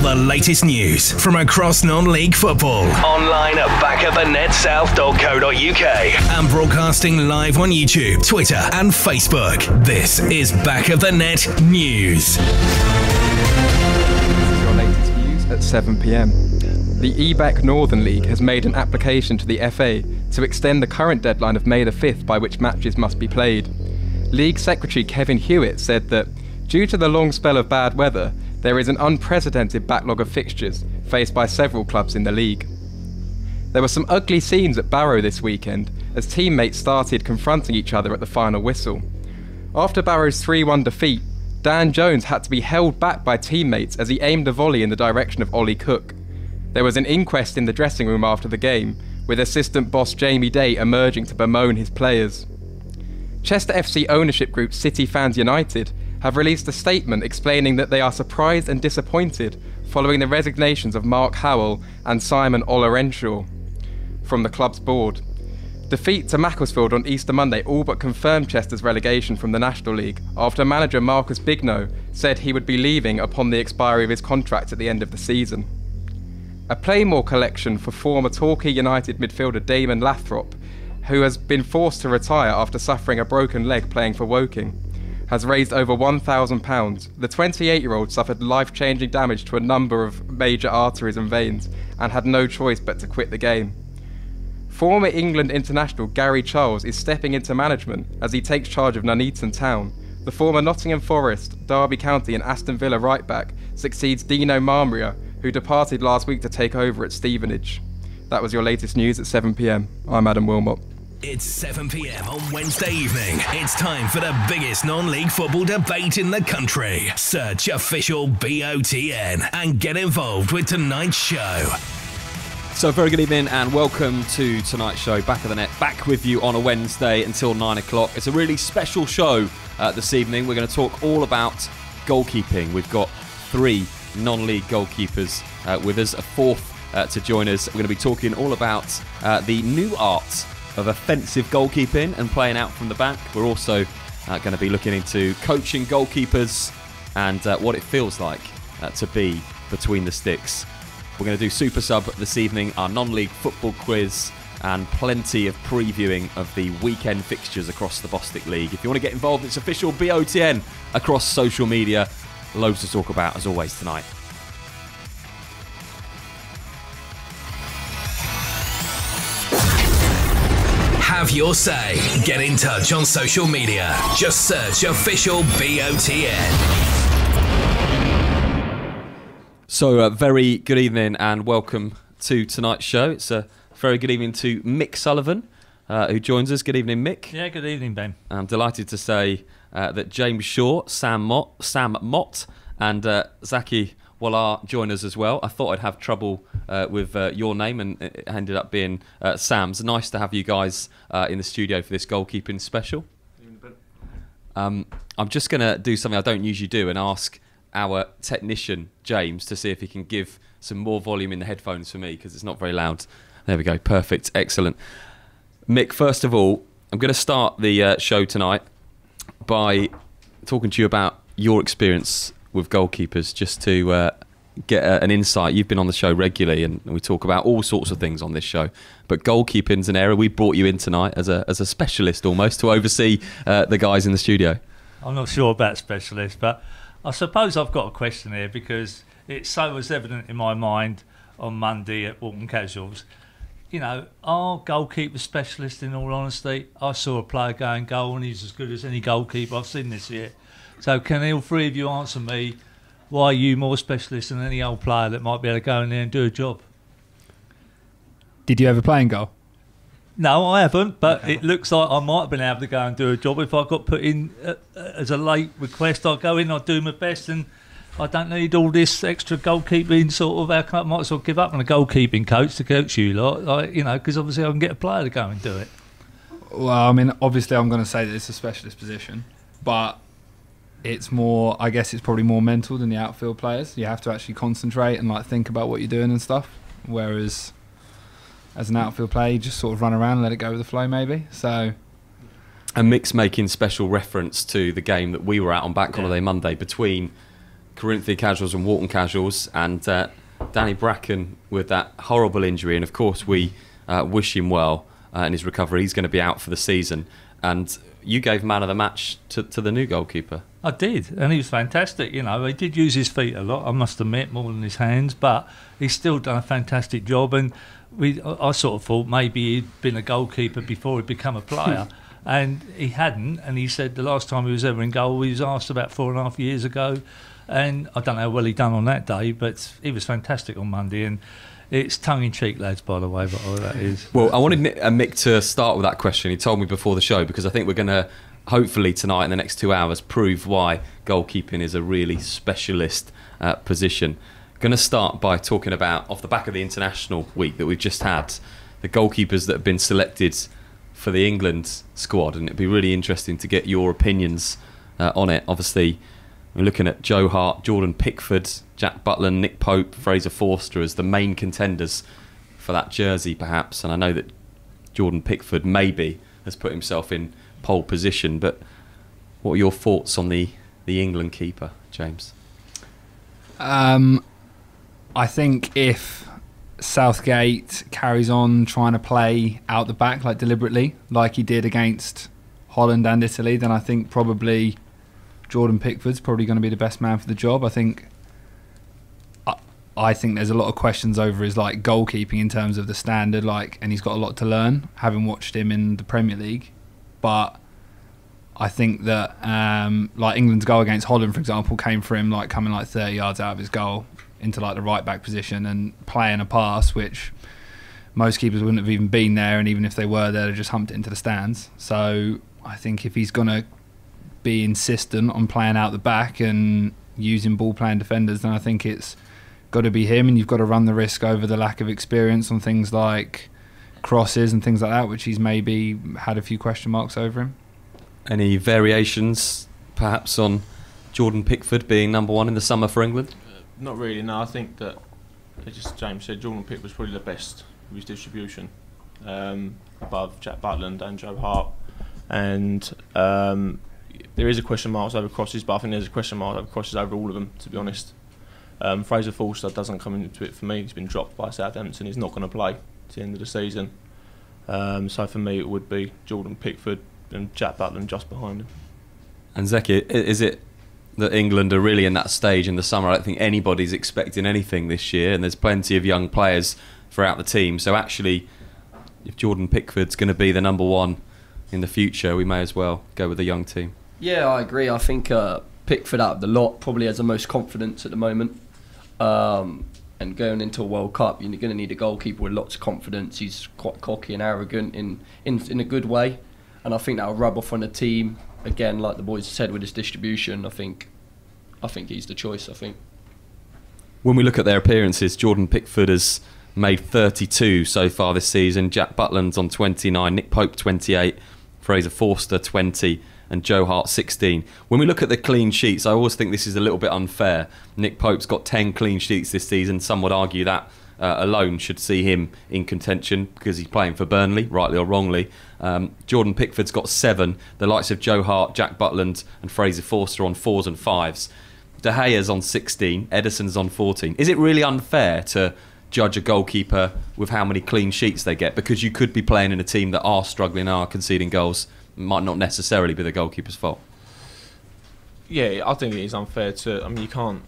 the latest news from across non-league football. Online at backofthenetsouth.co.uk and broadcasting live on YouTube, Twitter and Facebook. This is Back of the Net News. This is your latest news at 7 p.m. The EBAC Northern League has made an application to the FA to extend the current deadline of May the 5th by which matches must be played. League Secretary Kevin Hewitt said that, due to the long spell of bad weather, there is an unprecedented backlog of fixtures faced by several clubs in the league. There were some ugly scenes at Barrow this weekend as teammates started confronting each other at the final whistle. After Barrow's 3-1 defeat, Dan Jones had to be held back by teammates as he aimed a volley in the direction of Ollie Cook. There was an inquest in the dressing room after the game, with assistant boss Jamie Day emerging to bemoan his players. Chester FC ownership group City Fans United have released a statement explaining that they are surprised and disappointed following the resignations of Mark Howell and Simon Olorenshaw from the club's board. Defeat to Macclesfield on Easter Monday all but confirmed Chester's relegation from the National League after manager Marcus Bigno said he would be leaving upon the expiry of his contract at the end of the season. A Playmore collection for former Torquay United midfielder Damon Lathrop, who has been forced to retire after suffering a broken leg playing for Woking, has raised over £1,000. The 28-year-old suffered life-changing damage to a number of major arteries and veins and had no choice but to quit the game. Former England international Gary Charles is stepping into management as he takes charge of Nuneaton Town. The former Nottingham Forest, Derby County and Aston Villa right-back succeeds Dino Marmria, who departed last week to take over at Stevenage. That was your latest news at 7 p.m. I'm Adam Wilmot. It's 7 p.m. on Wednesday evening. It's time for the biggest non-league football debate in the country. Search official BOTN and get involved with tonight's show. So very good evening and welcome to tonight's show, Back of the Net, back with you on a Wednesday until 9 o'clock. It's a really special show this evening. We're going to talk all about goalkeeping. We've got 3 non-league goalkeepers with us, a 4th to join us. We're going to be talking all about the new art of offensive goalkeeping and playing out from the back. We're also going to be looking into coaching goalkeepers and what it feels like to be between the sticks. We're going to do Super Sub this evening, our non-league football quiz, and plenty of previewing of the weekend fixtures across the Bostik League. If you want to get involved, it's official BOTN across social media. Loads to talk about as always tonight. Have your say. Get in touch on social media. Just search official BOTN. So very good evening and welcome to tonight's show. It's a very good evening to Mick Sullivan, who joins us. Good evening, Mick. Yeah, good evening, Ben. I'm delighted to say that James Shaw, Sam Mott and Zaki Wallar join us as well. I thought I'd have trouble with your name and it ended up being Sam's. Nice to have you guys in the studio for this goalkeeping special. I'm just going to do something I don't usually do and ask our technician, James, to see if he can give some more volume in the headphones for me because it's not very loud. There we go. Perfect. Excellent. Mick, first of all, I'm going to start the show tonight by talking to you about your experience with goalkeepers, just to get an insight. You've been on the show regularly and we talk about all sorts of things on this show, but goalkeeping's an area. We brought you in tonight as a specialist almost to oversee the guys in the studio. I'm not sure about specialist, but I suppose I've got a question here because it so was evident in my mind on Monday at Walton Casuals. You know, are goalkeepers specialists in all honesty? I saw a player go in goal and he's as good as any goalkeeper I've seen this year. So can all 3 of you answer me, why are you more specialist than any old player that might be able to go in there and do a job? Did you ever play in goal? No, I haven't, but it looks like I might have been able to go and do a job. If I got put in as a late request, I'd go in, I'd do my best, and I don't need all this extra goalkeeping sort of. I might as well give up on a goalkeeping coach to coach you lot, like, you know, because obviously I can get a player to go and do it. Well, I mean, obviously I'm going to say that it's a specialist position, but it's more, I guess it's probably more mental than the outfield players. You have to actually concentrate and like think about what you're doing and stuff, whereas as an outfield player, you just sort of run around and let it go with the flow, maybe. So, and Mick's making special reference to the game that we were at on Bank Holiday Monday between Corinthia Casuals and Walton Casuals, and Danny Bracken with that horrible injury, and of course we wish him well in his recovery. He's going to be out for the season, and you gave man of the match to the new goalkeeper. I did, and he was fantastic. You know, he did use his feet a lot, I must admit, more than his hands, but he's still done a fantastic job. And I sort of thought maybe he'd been a goalkeeper before he'd become a player. And he hadn't, and he said the last time he was ever in goal, he was asked about 4.5 years ago, and I don't know how well he done on that day, but he was fantastic on Monday. And it's tongue-in-cheek, lads, by the way, but all that is. Well, I wanted Mick to start with that question. He told me before the show, because I think we're going to, hopefully tonight in the next 2 hours, prove why goalkeeping is a really specialist position. Going to start by talking about, off the back of the international week that we've just had, the goalkeepers that have been selected for the England squad, and it'd be really interesting to get your opinions on it. Obviously, we're looking at Joe Hart, Jordan Pickford, Jack Butland, Nick Pope, Fraser Forster as the main contenders for that jersey, perhaps. And I know that Jordan Pickford maybe has put himself in pole position, but what are your thoughts on the England keeper, James? I think if Southgate carries on trying to play out the back, like deliberately, like he did against Holland and Italy, then I think probably Jordan Pickford's probably going to be the best man for the job. I think there's a lot of questions over his like goalkeeping in terms of the standard, and he's got a lot to learn, having watched him in the Premier League. But I think that like England's goal against Holland, for example, came for him like coming like 30 yards out of his goal into like the right back position and playing a pass which most keepers wouldn't have even been there, and even if they were there, they just humped it into the stands. So I think if he's going to be insistent on playing out the back and using ball playing defenders, then I think it's got to be him, and you've got to run the risk over the lack of experience on things like crosses and things like that, which he's maybe had a few question marks over him. Any variations perhaps on Jordan Pickford being number one in the summer for England? Not really, no. I think that, as just James said, Jordan Pickford was probably the best with his distribution, above Jack Butland and Joe Hart. And there is a question mark over crosses, but I think there's a question mark over crosses over all of them, to be honest. Fraser Forster doesn't come into it for me. He's been dropped by Southampton. He's not going to play to the end of the season. So for me, it would be Jordan Pickford and Jack Butland just behind him. And Zeki, is it that England are really in that stage in the summer? I don't think anybody's expecting anything this year, and there's plenty of young players throughout the team. So actually, if Jordan Pickford's going to be the number one in the future, we may as well go with a young team. Yeah, I agree. I think Pickford out of the lot probably has the most confidence at the moment. And going into a World Cup, you're going to need a goalkeeper with lots of confidence. He's quite cocky and arrogant in a good way, and I think that'll rub off on the team. Again, like the boys said, with his distribution, I think he's the choice. I think. When we look at their appearances, Jordan Pickford has made 32 so far this season. Jack Butland's on 29, Nick Pope 28, Fraser Forster 20, and Joe Hart 16. When we look at the clean sheets, I always think this is a little bit unfair. Nick Pope's got 10 clean sheets this season. Some would argue that alone should see him in contention because he's playing for Burnley, rightly or wrongly. Jordan Pickford's got 7. The likes of Joe Hart, Jack Butland and Fraser Forster on 4s and 5s. De Gea's on 16, Ederson's on 14. Is it really unfair to judge a goalkeeper with how many clean sheets they get? Because you could be playing in a team that are struggling, are conceding goals. Might not necessarily be the goalkeeper's fault. Yeah, I think it is unfair to. I mean, you can't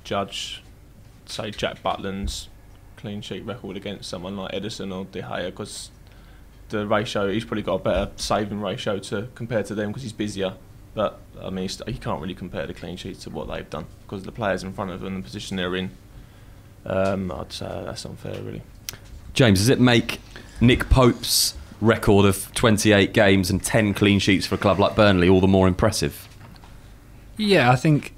judge, say, Jack Butland's clean sheet record against someone like Ederson or De Gea, because the ratio, he's probably got a better saving ratio to compare to them because he's busier. But I mean, you can't really compare the clean sheets to what they've done because the players in front of them, the position they're in. I'd say that's unfair, really. James, does it make Nick Pope's record of 28 games and 10 clean sheets for a club like Burnley all the more impressive? Yeah, I think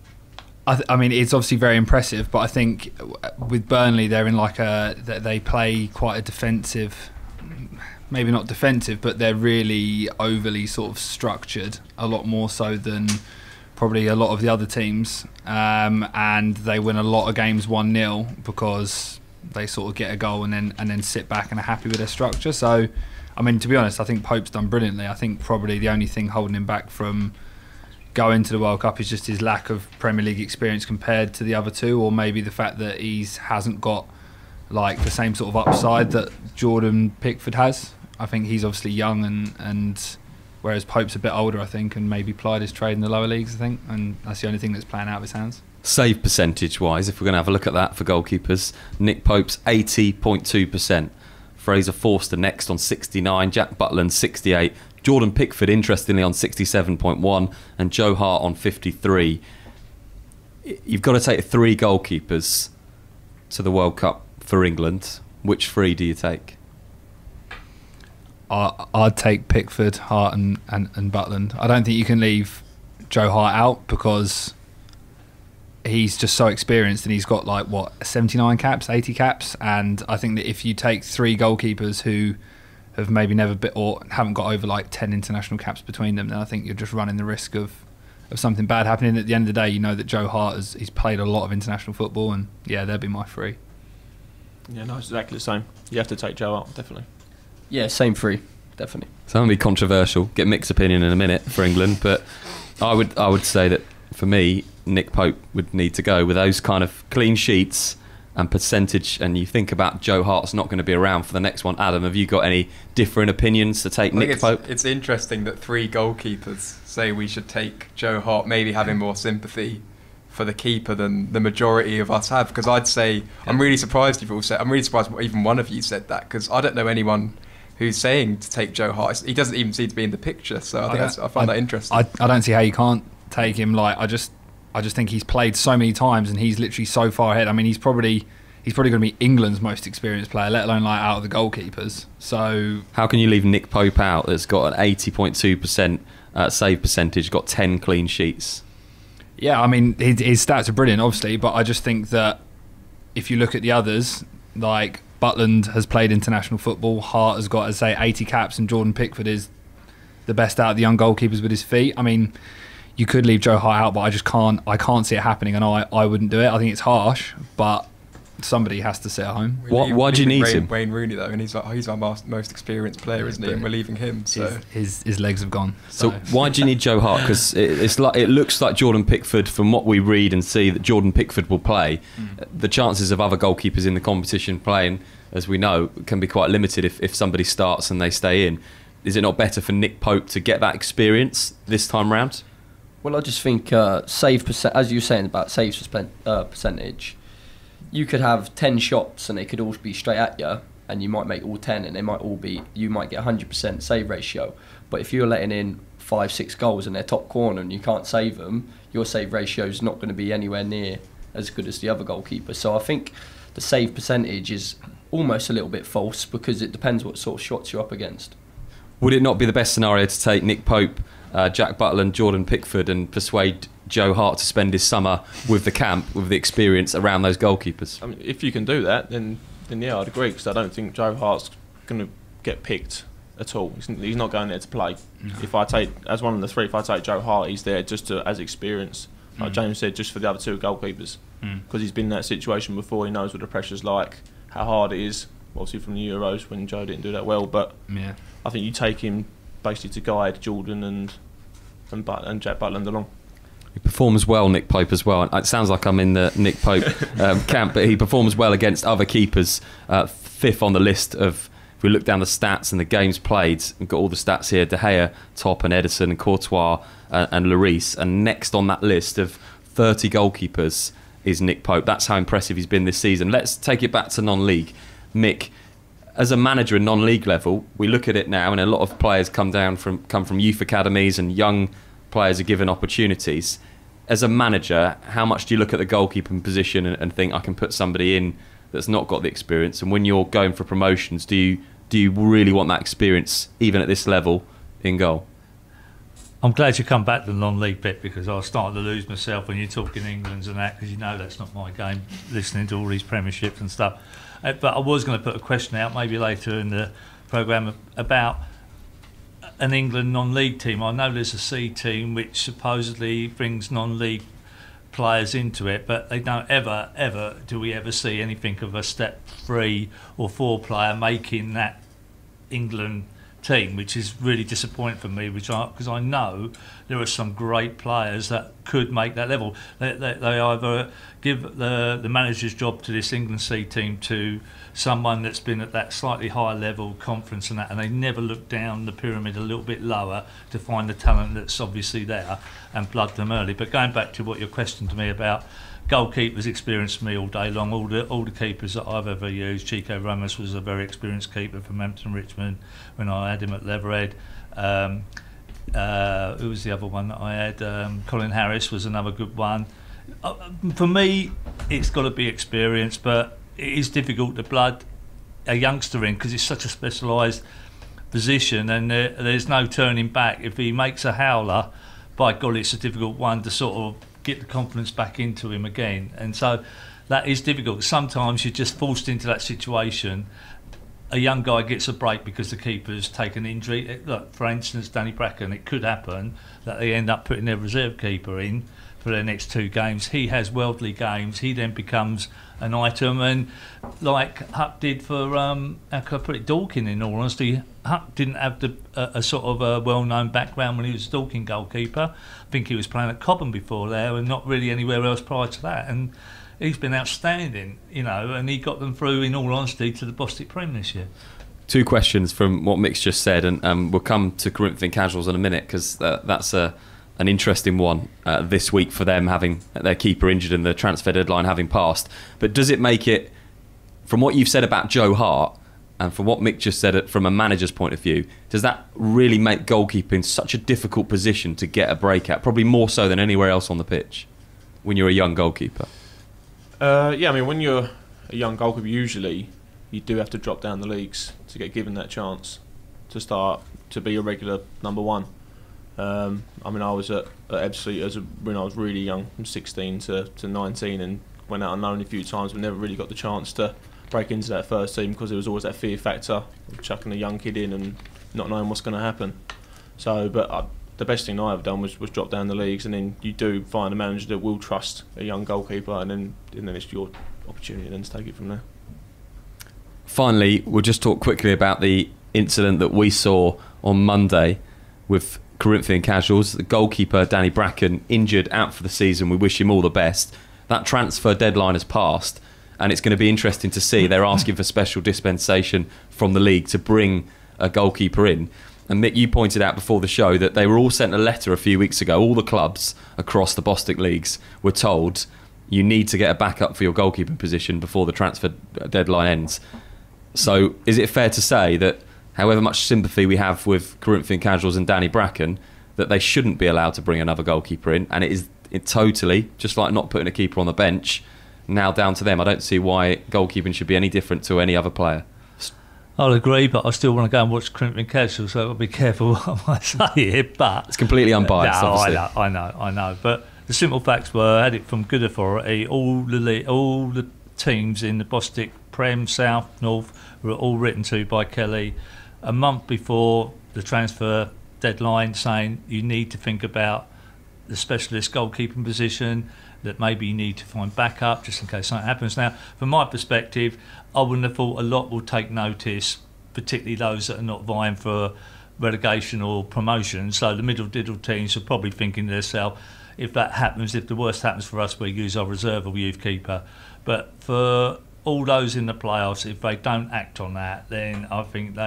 I mean it's obviously very impressive, but I think with Burnley they're in like they play quite a defensive, maybe not defensive, but they're really overly sort of structured, a lot more so than probably a lot of the other teams, and they win a lot of games 1-0 because they sort of get a goal and then sit back and are happy with their structure. So I mean, to be honest, I think Pope's done brilliantly. I think probably the only thing holding him back from go into the World Cup is just his lack of Premier League experience compared to the other two, or maybe the fact that hasn't got like the same sort of upside that Jordan Pickford has. I think he's obviously young, and whereas Pope's a bit older, I think, and maybe plied his trade in the lower leagues, I think, and that's the only thing that's playing out of his hands. Save percentage wise, if we're going to have a look at that for goalkeepers, Nick Pope's 80.2%, Fraser Forster next on 69, Jack Butland 68, Jordan Pickford interestingly on 67.1, and Joe Hart on 53. You've got to take 3 goalkeepers to the World Cup for England. Which 3 do you take? I'd take Pickford, Hart and Butland. I don't think you can leave Joe Hart out because he's just so experienced, and he's got 79 caps, 80 caps, and I think that if you take 3 goalkeepers who have maybe never been or haven't got over 10 international caps between them, then I think you're just running the risk of something bad happening. At the end of the day, you know that Joe Hart he's played a lot of international football, and yeah, they'll be my 3. Yeah, no, it's exactly the same. You have to take Joe out, definitely. Yeah, same 3, definitely. So I'm going to be controversial, get mixed opinion in a minute for England, but I would say that for me, Nick Pope would need to go with those kind of clean sheets and percentage. And you think about Joe Hart's not going to be around for the next one. Adam, have you got any different opinions to take Nick Pope? It's interesting that 3 goalkeepers say we should take Joe Hart, maybe having more sympathy for the keeper than the majority of us have. Because I'd say, I'm really surprised you've all said, I'm really surprised even one of you said that, because I don't know anyone who's saying to take Joe Hart. He doesn't even seem to be in the picture, so I find that interesting. I don't see how you can't take him. I just think he's played so many times, and he's literally so far ahead. I mean, he's probably going to be England's most experienced player, let alone out of the goalkeepers. So how can you leave Nick Pope out? That's got an 80.2% save percentage, got 10 clean sheets. Yeah, I mean, his stats are brilliant, obviously, but I just think that if you look at the others, Butland has played international football, Hart has got, as I say, 80 caps, and Jordan Pickford is the best out of the young goalkeepers with his feet. I mean, you could leave Joe Hart out, but I can't see it happening, and I wouldn't do it. I think it's harsh, but somebody has to sit at home. Why do you need him? Wayne Rooney though, and he's our most experienced player, isn't he? And we're leaving him. So his legs have gone. So why do you need Joe Hart? Because it looks like Jordan Pickford, from what we read and see, that Jordan Pickford will play. The chances of other goalkeepers in the competition playing, as we know, can be quite limited if somebody starts and they stay in. Is it not better for Nick Pope to get that experience this time round? Well, I just think save percent, as you were saying about saves percentage, you could have 10 shots and they could all be straight at you, and you might make all 10, and you might get 100% save ratio. But if you're letting in 5-6 goals in their top corner and you can't save them, your save ratio is not going to be anywhere near as good as the other goalkeeper. So I think the save percentage is almost a little bit false, because it depends what sort of shots you're up against. Would it not be the best scenario to take Nick Pope, Jack Butland, Jordan Pickford, and persuade Joe Hart to spend his summer with the camp, with the experience around those goalkeepers? I mean, if you can do that, then yeah, I'd agree, because I don't think Joe Hart's going to get picked at all. He's not going there to play. If I take, as one of the 3, if I take Joe Hart, he's there just as experience. Like James said, just for the other 2 goalkeepers, because he's been in that situation before. He knows what the pressure's like, how hard it is. Obviously from the Euros when Joe didn't do that well, but yeah, I think you take him basically to guide Jordan and Jack Butland along. He performs well, Nick Pope, as well. It sounds like I'm in the Nick Pope camp, but he performs well against other keepers. 5th on the list of, if we look down the stats and the games played, we've got all the stats here: De Gea, top, and Ederson, and Courtois, and Lloris. And next on that list of 30 goalkeepers is Nick Pope. That's how impressive he's been this season. Let's take it back to non-league. Mick, as a manager in non-league level, we look at it now, and a lot of players come from youth academies, and young players are given opportunities. As a manager, how much do you look at the goalkeeping position and think, I can put somebody in that's not got the experience? And when you're going for promotions, do you really want that experience, even at this level, in goal? I'm glad you come back to the non-league bit, because I was starting to lose myself when you're talking England's and that, because you know that's not my game, listening to all these premierships and stuff. But I was going to put a question out maybe later in the programme about an England non-league team. I know there's a C team which supposedly brings non-league players into it, but they don't ever do we ever see anything of a step 3 or 4 player making that England team, which is really disappointing for me, because I know there are some great players that could make that level. They either give the manager's job to this England C team to someone that's been at that slightly higher level, conference and that, and they never look down the pyramid a little bit lower to find the talent that's obviously there and blood them early. But going back to what your question to me about goalkeepers, experienced me all day long. All the keepers that I've ever used. Chico Ramos was a very experienced keeper from Hampton Richmond when I had him at Leatherhead. Who was the other one that I had? Colin Harris was another good one. For me, it's got to be experience, but it is difficult to blood a youngster in because it's such a specialised position, and there's no turning back. If he makes a howler, by golly, it's a difficult one to sort of get the confidence back into him again, and so that is difficult. Sometimes you're just forced into that situation. A young guy gets a break because the keeper's taken injury. Look, for instance, Danny Bracken, it could happen that they end up putting their reserve keeper in for their next 2 games. He has worldly games. He then becomes an item, and like Huck did for how can I put it, Dorking. In all honesty, Huck didn't have a sort of a well-known background when he was Dorking goalkeeper. I think he was playing at Cobham before there, and not really anywhere else prior to that. And he's been outstanding, you know, and he got them through, in all honesty, to the Bostik Prem this year. 2 questions from what Mick's just said, and we'll come to Corinthian Casuals in a minute, because that's an interesting one this week for them, having their keeper injured and the transfer deadline having passed. But does it make it, from what you've said about Joe Hart and from what Mick just said from a manager's point of view, does that really make goalkeeping such a difficult position to get a break at, probably more so than anywhere else on the pitch, when you're a young goalkeeper? Yeah, I mean, when you're a young goalkeeper, usually you do have to drop down the leagues to get given that chance to start to be a regular number one. I mean, I was at Ebbsfleet when I was really young, from 16 to 19, and went out on loan a few times, but never really got the chance to break into that first team because there was always that fear factor of chucking a young kid in and not knowing what's going to happen. So, but the best thing I ever done was drop down the leagues, and then you do find a manager that will trust a young goalkeeper, and then it's your opportunity then to take it from there. Finally, we'll just talk quickly about the incident that we saw on Monday with Corinthian Casuals. The goalkeeper, Danny Bracken, injured, out for the season. We wish him all the best. That transfer deadline has passed, and it's going to be interesting to see. They're asking for special dispensation from the league to bring a goalkeeper in. And Mick, you pointed out before the show that they were all sent a letter a few weeks ago. All the clubs across the Bostik leagues were told you need to get a backup for your goalkeeping position before the transfer deadline ends. So is it fair to say that however much sympathy we have with Corinthian Casuals and Danny Bracken, that they shouldn't be allowed to bring another goalkeeper in, and it totally, just like not putting a keeper on the bench, now down to them? I don't see why goalkeeping should be any different to any other player. I'll agree, but I still want to go and watch Corinthian Casuals, so I'll be careful what I say here. But it's completely unbiased, no, obviously. I know. But the simple facts were, I had it from good authority, all the teams in the Bostik Prem, South, North, were all written to by Kelly a month before the transfer deadline, saying you need to think about the specialist goalkeeping position, that maybe you need to find backup just in case something happens. Now, from my perspective, I wouldn't have thought a lot will take notice, particularly those that are not vying for relegation or promotion. So the middle diddle teams are probably thinking to themselves, if that happens, if the worst happens for us, we use our reserve or youth keeper. But for all those in the playoffs, if they don't act on that, then I think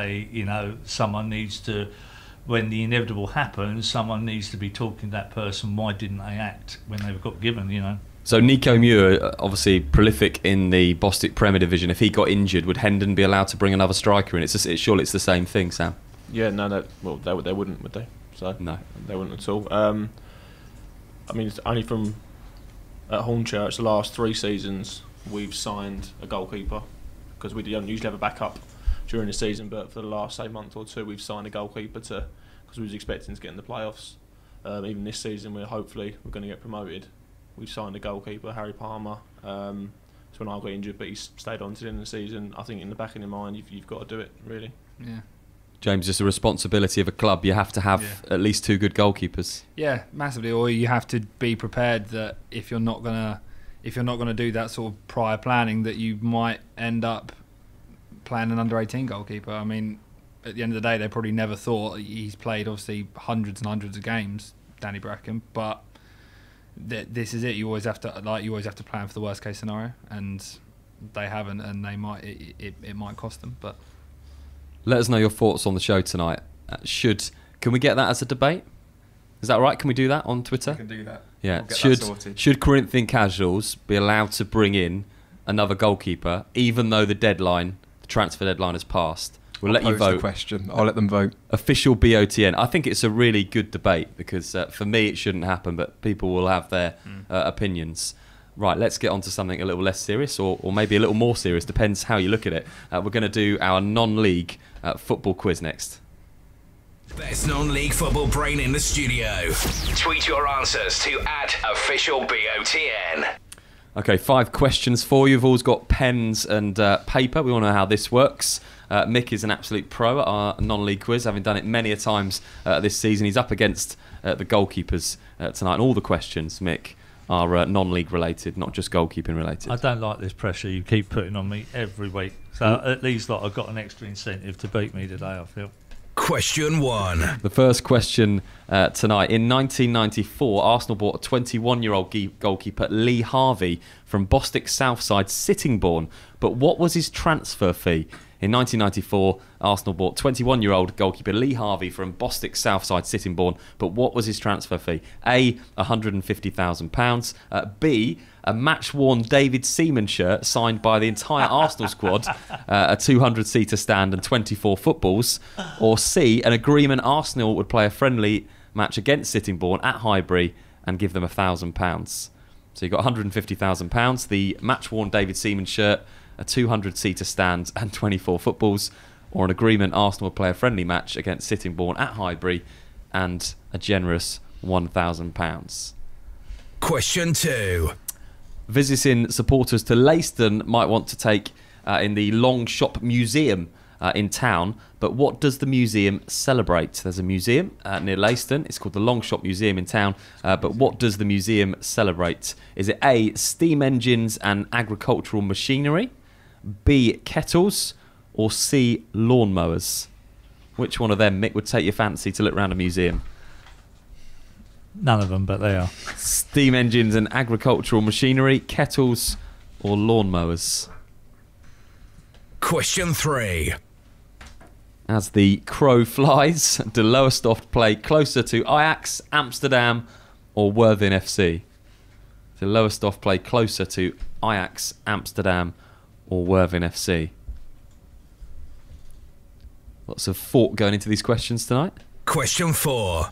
someone needs to, when the inevitable happens, someone needs to be talking to that person. Why didn't they act when they got given, So Nico Muir, obviously prolific in the Bostik Premier Division, if he got injured, would Hendon be allowed to bring another striker in? Surely it's the same thing, Sam? Yeah, no, they wouldn't, would they? So no, they wouldn't at all. I mean, it's only from at Hornchurch, the last 3 seasons, we've signed a goalkeeper, because we don't usually have a backup during the season, but for the last, say, month or 2, we've signed a goalkeeper because we was expecting to get in the playoffs. Even this season, we're going to get promoted. We've signed a goalkeeper, Harry Palmer. So when I got injured, but he's stayed on to the end of the season. I think in the back of your mind, you've got to do it, really. Yeah. James, it's a responsibility of a club. You have to have at least 2 good goalkeepers. Yeah, massively. Or you have to be prepared that if you're not gonna do that sort of prior planning, that you might end up playing an under-18 goalkeeper. I mean, at the end of the day, they probably never thought. He's played obviously hundreds and hundreds of games, Danny Bracken, but this is it. You always have to plan for the worst case scenario, and they haven't, and they might. It might cost them. But let us know your thoughts on the show tonight. Can we get that as a debate? Is that right? Can we do that on Twitter? I can do that. Yeah. We'll Should Corinthian Casuals be allowed to bring in another goalkeeper, even though the transfer deadline has passed? We'll let you vote. The question. I'll let them vote. Official BOTN. I think it's a really good debate because for me it shouldn't happen, but people will have their opinions. Right, let's get on to something a little less serious or maybe a little more serious, depends how you look at it. We're going to do our non-league football quiz next. Best non-league football brain in the studio. Tweet your answers to @officialBOTN. Okay, 5 questions for you. You've always got pens and paper. We want to know how this works. Mick is an absolute pro at our non-league quiz, having done it many a times this season. He's up against the goalkeepers tonight. And all the questions, Mick, are non-league related, not just goalkeeping related. I don't like this pressure you keep putting on me every week. So at least I've got an extra incentive to beat me today, I feel. Question 1. The first question tonight. In 1994, Arsenal bought a 21-year-old goalkeeper, Lee Harvey, from Bostik Southside Sittingbourne. But what was his transfer fee? In 1994, Arsenal bought 21-year-old goalkeeper Lee Harvey from Bostik Southside Sittingbourne. But what was his transfer fee? A, £150,000. B, a match-worn David Seaman shirt signed by the entire Arsenal squad, a 200-seater stand and 24 footballs. Or C, an agreement Arsenal would play a friendly match against Sittingbourne at Highbury and give them £1,000. So you got £150,000, the match-worn David Seaman shirt, a 200-seater stand and 24 footballs, or an agreement Arsenal would play a friendly match against Sittingbourne at Highbury and a generous £1,000. Question 2. Visiting supporters to Leiston might want to take in the Long Shop Museum in town, but what does the museum celebrate? There's a museum near Leiston. It's called the Long Shop Museum in town, but what does the museum celebrate? Is it A, steam engines and agricultural machinery, B, kettles, or C, lawnmowers? Which one of them, Mick, would take your fancy to look around a museum? None of them, but they are. Steam engines and agricultural machinery, kettles, or lawnmowers? Question 3. As the crow flies, do Lowestoft play closer to Ajax, Amsterdam, or Worthing FC? Do Lowestoft play closer to Ajax, Amsterdam, or Worthing FC? Lots of thought going into these questions tonight. Question 4.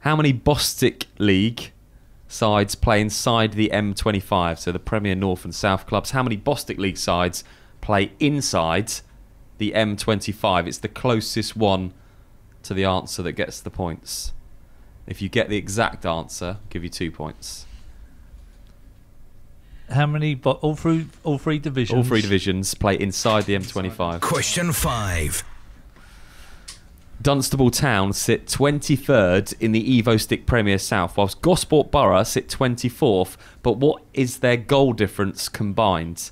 How many Bostik League sides play inside the M25, so the Premier North and South clubs? How many Bostik League sides play inside the M25? It's the closest one to the answer that gets the points. If you get the exact answer, I'll give you 2 points. How many? All three divisions. All 3 divisions play inside the M25. Question 5. Dunstable Town sit 23rd in the EvoStick Premier South, whilst Gosport Borough sit 24th. But what is their goal difference combined?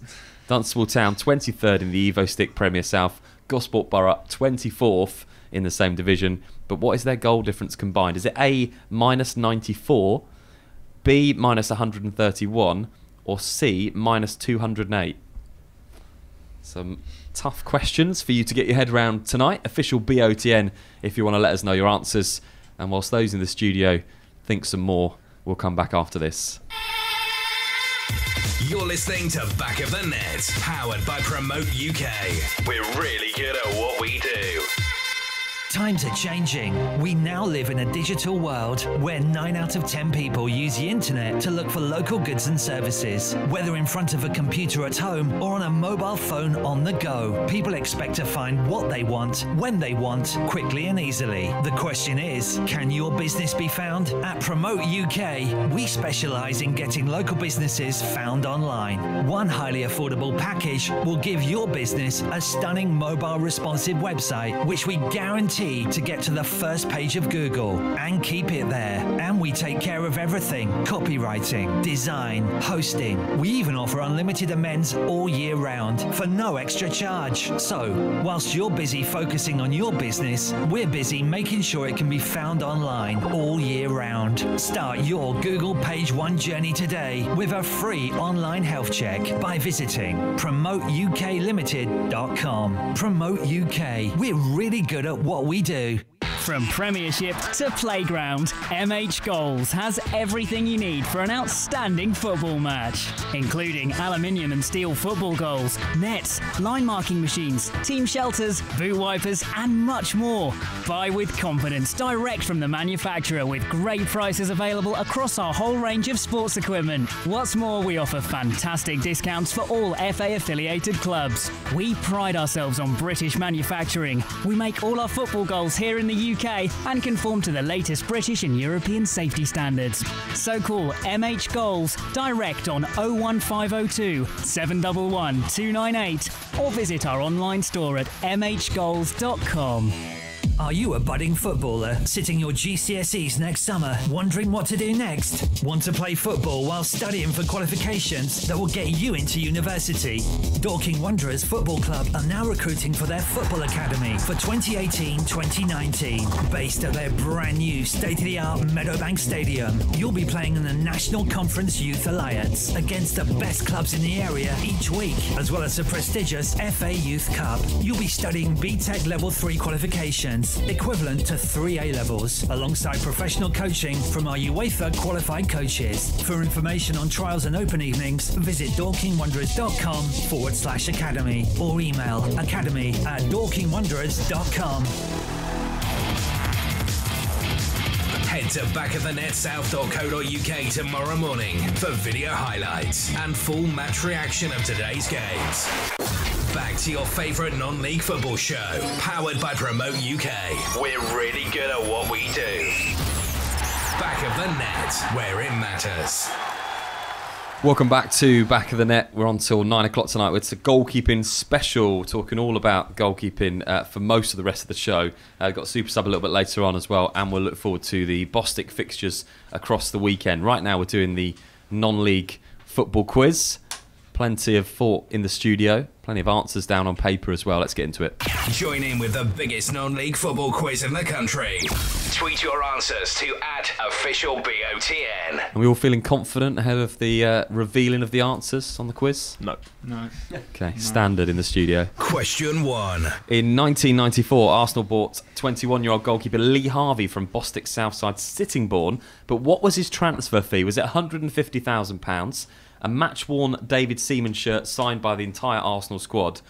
Dunstable Town 23rd in the EvoStick Premier South, Gosport Borough 24th in the same division. But what is their goal difference combined? Is it A, minus 94, B, minus 131, or C, minus 208? Some tough questions for you to get your head around tonight. Official BOTN if you want to let us know your answers. And whilst those in the studio think some more, we'll come back after this. You're listening to Back of the Net, powered by Promote UK. We're really good at what we do. Times are changing. We now live in a digital world where 9 out of 10 people use the internet to look for local goods and services. Whether in front of a computer at home or on a mobile phone on the go, people expect to find what they want, when they want, quickly and easily. The question is, can your business be found? At Promote UK, we specialise in getting local businesses found online. One highly affordable package will give your business a stunning mobile responsive website, which we guarantee guaranteed to get to the first page of Google and keep it there. And we take care of everything: copywriting, design, hosting. We even offer unlimited amends all year round for no extra charge. So, whilst you're busy focusing on your business, we're busy making sure it can be found online all year round. Start your Google Page One journey today with a free online health check by visiting promoteUKLimited.com. Promote UK. We're really good at what we do. From Premiership to Playground, MH Goals has everything you need for an outstanding football match, including aluminium and steel football goals, nets, line marking machines, team shelters, boot wipers, and much more. Buy with confidence direct from the manufacturer with great prices available across our whole range of sports equipment. What's more, we offer fantastic discounts for all FA affiliated clubs. We pride ourselves on British manufacturing. We make all our football goals here in the UK and conform to the latest British and European safety standards. So call MH Goals direct on 01502 711 298 or visit our online store at mhgoals.com. Are you a budding footballer sitting your GCSEs next summer, wondering what to do next? Want to play football while studying for qualifications that will get you into university? Dorking Wanderers Football Club are now recruiting for their football academy for 2018-2019. Based at their brand new state-of-the-art Meadowbank Stadium, you'll be playing in the National Conference Youth Alliance against the best clubs in the area each week, as well as the prestigious FA Youth Cup. You'll be studying BTEC Level 3 qualifications, equivalent to 3 A-levels, alongside professional coaching from our UEFA qualified coaches. For information on trials and open evenings, visit dorkingwanderers.com/academy or email academy@dorkingwanderers.com. Head to backoftheNetSouth.co.uk tomorrow morning for video highlights and full match reaction of today's games. Back to your favourite non-league football show, powered by Promote UK. We're really good at what we do. Back of the Net, where it matters. Welcome back to Back of the Net. We're on till 9 o'clock tonight. It's a goalkeeping special, talking all about goalkeeping for most of the rest of the show. Got Super Sub a little bit later on as well, and we'll look forward to the Bostik fixtures across the weekend. Right now we're doing the non-league football quiz. Plenty of thought in the studio, plenty of answers down on paper as well. Let's get into it. Join in with the biggest non-league football quiz in the country. Tweet your answers to @officialBOTN. Are we all feeling confident ahead of the revealing of the answers on the quiz? No. Okay, standard in the studio. Question 1. In 1994, Arsenal bought 21-year-old goalkeeper Lee Harvey from Bostik Southside Sittingbourne. But what was his transfer fee? Was it £150,000? A match-worn David Seaman shirt signed by the entire Arsenal squad,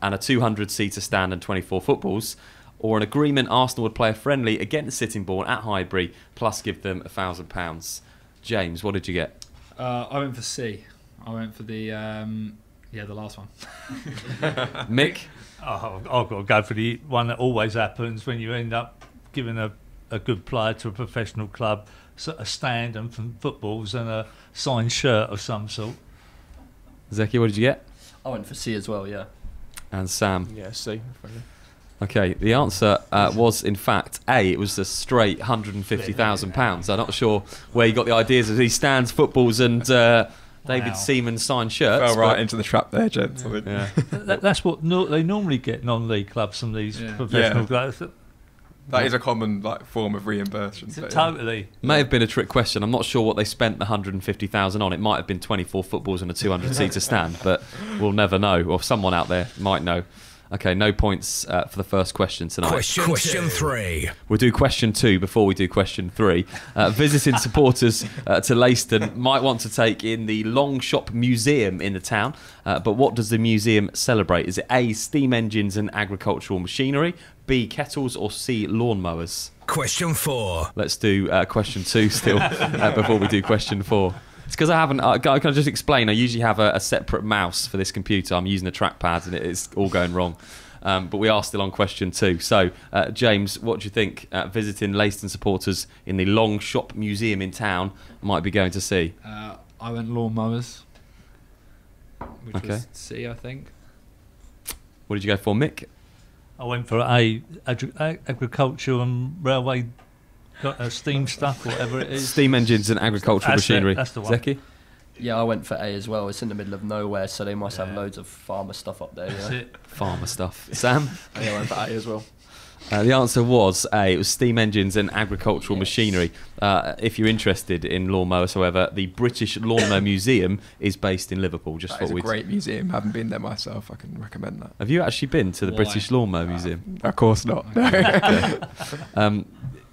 and a 200-seater stand and 24 footballs, or an agreement Arsenal would play a friendly against Sittingbourne at Highbury, plus give them £1,000. James, what did you get? I went for C. I went for the last one. Mick? Oh, I've got to go for the one that always happens when you end up giving a good player to a professional club, a stand and some footballs and a signed shirt of some sort. Zeki, what did you get? I went for C as well, yeah. And Sam? Yeah, C. Okay, the answer was in fact A. It was a straight £150,000. I'm not sure where you got the ideas of these stands, footballs and David Seaman signed shirts. Fell right into the trap there, gents. Yeah. That's what they normally get non-league clubs from these professional clubs. That is a common form of reimbursement. Totally. May have been a trick question. I'm not sure what they spent the £150,000 on. It might have been 24 footballs and a 200-seater stand, but we'll never know. Or someone out there might know. Okay, no points for the first question tonight. Question 3. We'll do question 2 before we do question 3. Visiting supporters to Leiston might want to take in the Long Shop Museum in the town, but what does the museum celebrate? Is it A, steam engines and agricultural machinery, B, kettles, or C, lawnmowers? Question 4. Let's do question 2 still before we do question 4. It's because I haven't. Can I just explain? I usually have a separate mouse for this computer. I'm using a trackpad and it's all going wrong. But we are still on question 2. So, James, what do you think visiting Leiston supporters in the Long Shop Museum in town might be going to see? I went lawnmowers, which was C, I think. What did you go for, Mick? I went for agriculture and railway steam stuff, whatever it is. Steam engines and agricultural machinery. That's the one. Zeki? Yeah, I went for A as well. It's in the middle of nowhere, so they must have loads of farmer stuff up there. That's it. Farmer stuff. Sam? I went for A as well. The answer was A. It was steam engines and agricultural machinery. If you're interested in lawnmowers, however, the British Lawnmower Museum is based in Liverpool. That is a great museum. Haven't been there myself. I can recommend that. Have you actually been to the British Lawnmower Museum? Of course not.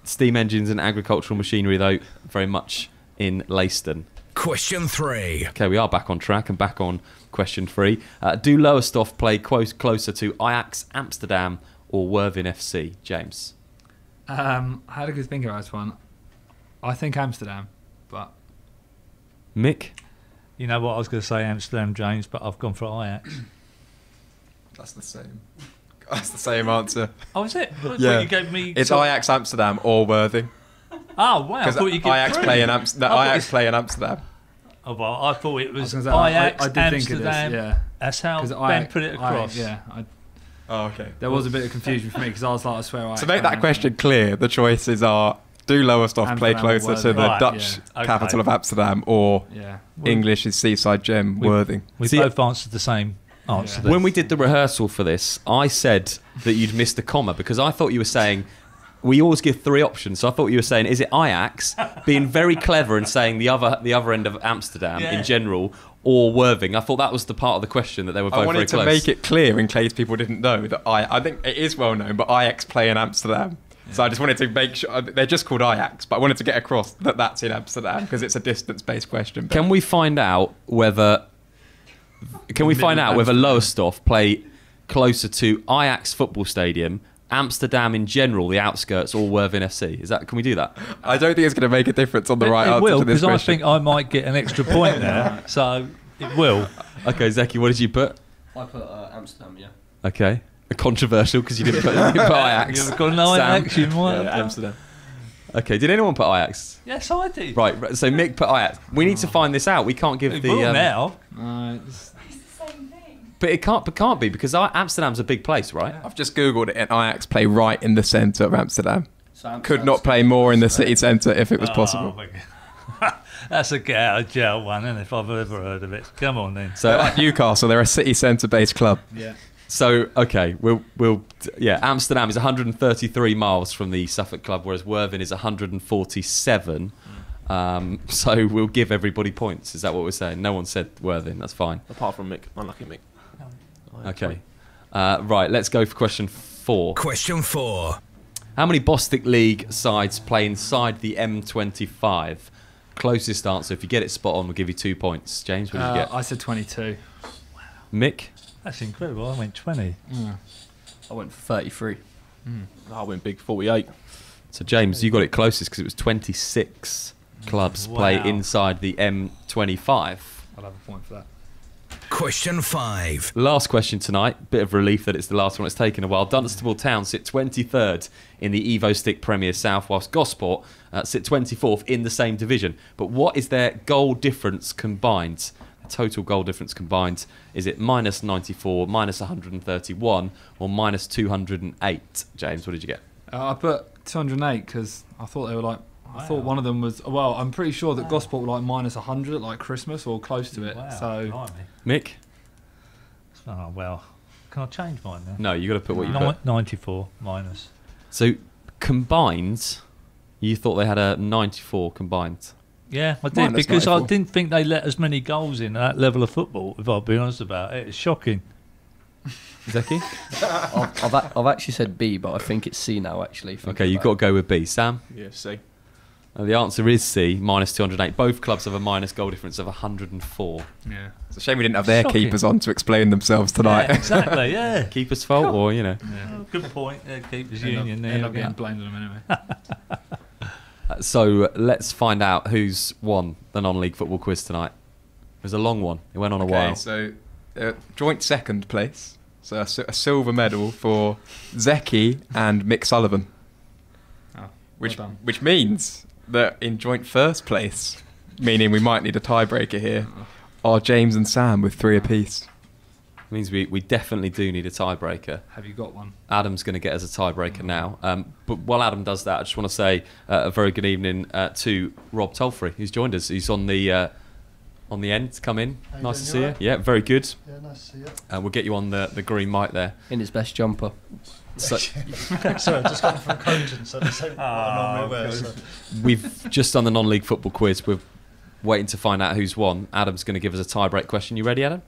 Steam engines and agricultural machinery, though, very much in Leiston. Question 3. Okay, we are back on track and back on question 3. Do Lowestoft play closer to Ajax Amsterdam or Worthing FC, James? I had a good think about this one. I think Amsterdam, but Mick? You know what, I was going to say Amsterdam, James, but I've gone for Ajax. That's the same. That's the same answer. Oh, is it? Yeah. You gave me It's Ajax Amsterdam or Worthing. Oh, wow. I thought you gave Ajax three. play in Amsterdam. Oh, well, I thought it was I Ajax, did Amsterdam. think of this, yeah. That's how 'Cause Ben put it across. Oh, okay. There was a bit of confusion for me because I was like, I swear. To make that question clear, the choices are: do Lowestoft play Amsterdam or closer to the Worthing. Right, Dutch yeah. capital of Amsterdam, or Yeah. English is seaside gem Worthing? We See, both answered the same answer. there. When we did the rehearsal for this, I said that you'd missed a comma because I thought you were saying... We always give 3 options, so I thought you were saying, is it Ajax, being very clever and saying the other end of Amsterdam in general, or Worthing? I thought that was the part of the question that they were both very close. I wanted to make it clear in case people didn't know that I think it is well known, but Ajax play in Amsterdam. Yeah. So I just wanted to make sure, they're just called Ajax, but I wanted to get across that that's in Amsterdam because it's a distance-based question. Can we find out whether Lowestoft play closer to Ajax football stadium, Amsterdam in general, the outskirts, or Worthing FC? Can we do that? I don't think it's going to make a difference on the right answer will, to this question. because I think I might get an extra point there, so it will. Okay, Zeki, what did you put? I put Amsterdam, yeah. Okay. Controversial because you didn't put Ajax. You've got no Ajax, you might. Amsterdam. Okay, did anyone put Ajax? Yes, I did. Right, so Mick put Ajax. We need to find this out. We can't give It the... will now. But it can't be because Amsterdam's a big place, right? I've just Googled it and Ajax play right in the centre of Amsterdam. So Could not play more in the city centre if it was possible. My God. That's a get out of jail one, isn't it, if I've ever heard of it. Come on then. So Like Newcastle, they're a city centre based club. Yeah. So okay, Amsterdam is 133 miles from the Suffolk club, whereas Worthing is 147. So we'll give everybody points. Is that what we're saying? No one said Worthing. That's fine. Apart from Mick. Unlucky Mick. Okay. Right, let's go for question 4. Question 4. How many Bostik League sides play inside the M25? Closest answer. If you get it spot on, we'll give you 2 points. James, what did you get? I said 22. Mick? That's incredible. I went 20. I went for 33. I went big 48. So James, you got it closest because it was 26 clubs play inside the M25. I'll have a point for that. Question 5. Last question tonight. Bit of relief that it's the last one. It's taken a while. Dunstable Town sit 23rd in the Evo Stick Premier South, whilst Gosport sit 24th in the same division. But what is their goal difference combined? Total goal difference combined? Is it minus 94, minus 131, or minus 208? James, what did you get? I put 208 because I thought they were like. I thought one of them was. Well, I'm pretty sure that Gosport were like minus 100 at like Christmas or close to it. Wow, So blimey. Mick? Oh, well. Can I change mine then? No, you got to put what you put. 94 minus. So combined, you thought they had a 94 combined. Yeah, I did, Minus because 94. I didn't think they let as many goals in at that level of football, if I'll be honest about it. It's shocking. Zeki? I've actually said B, but I think it's C now, actually. Okay, you've got to go with B. Sam? Yeah, C. The answer is C, minus 208. Both clubs have a minus goal difference of 104. yeah. It's a shame we didn't have their Shocking. keepers on to explain themselves tonight. Yeah, exactly, yeah. Keeper's fault, or, Yeah. Oh, good point. Keepers End Union up there. getting blamed on them anyway. So let's find out who's won the non-league football quiz tonight. It was a long one. It went on a while. So joint second place. So a silver medal for Zeki and Mick Sullivan. Oh, Which well done. which means that in joint first place, meaning we might need a tiebreaker here, are James and Sam with 3 apiece. Means we definitely do need a tiebreaker. Have you got one? Adam's going to get us a tiebreaker now. But while Adam does that, I just want to say a very good evening to Rob Tolfrey, who's joined us. He's on the end to come in. Nice to see you. Yeah, very good. Yeah, nice to see you. We'll get you on the green mic there. In his best jumper. Sorry, just got from Croydon, so the same what I normally wear. So. We've just done the non-league football quiz. We're waiting to find out who's won. Adam's going to give us a tie-break question. You ready, Adam?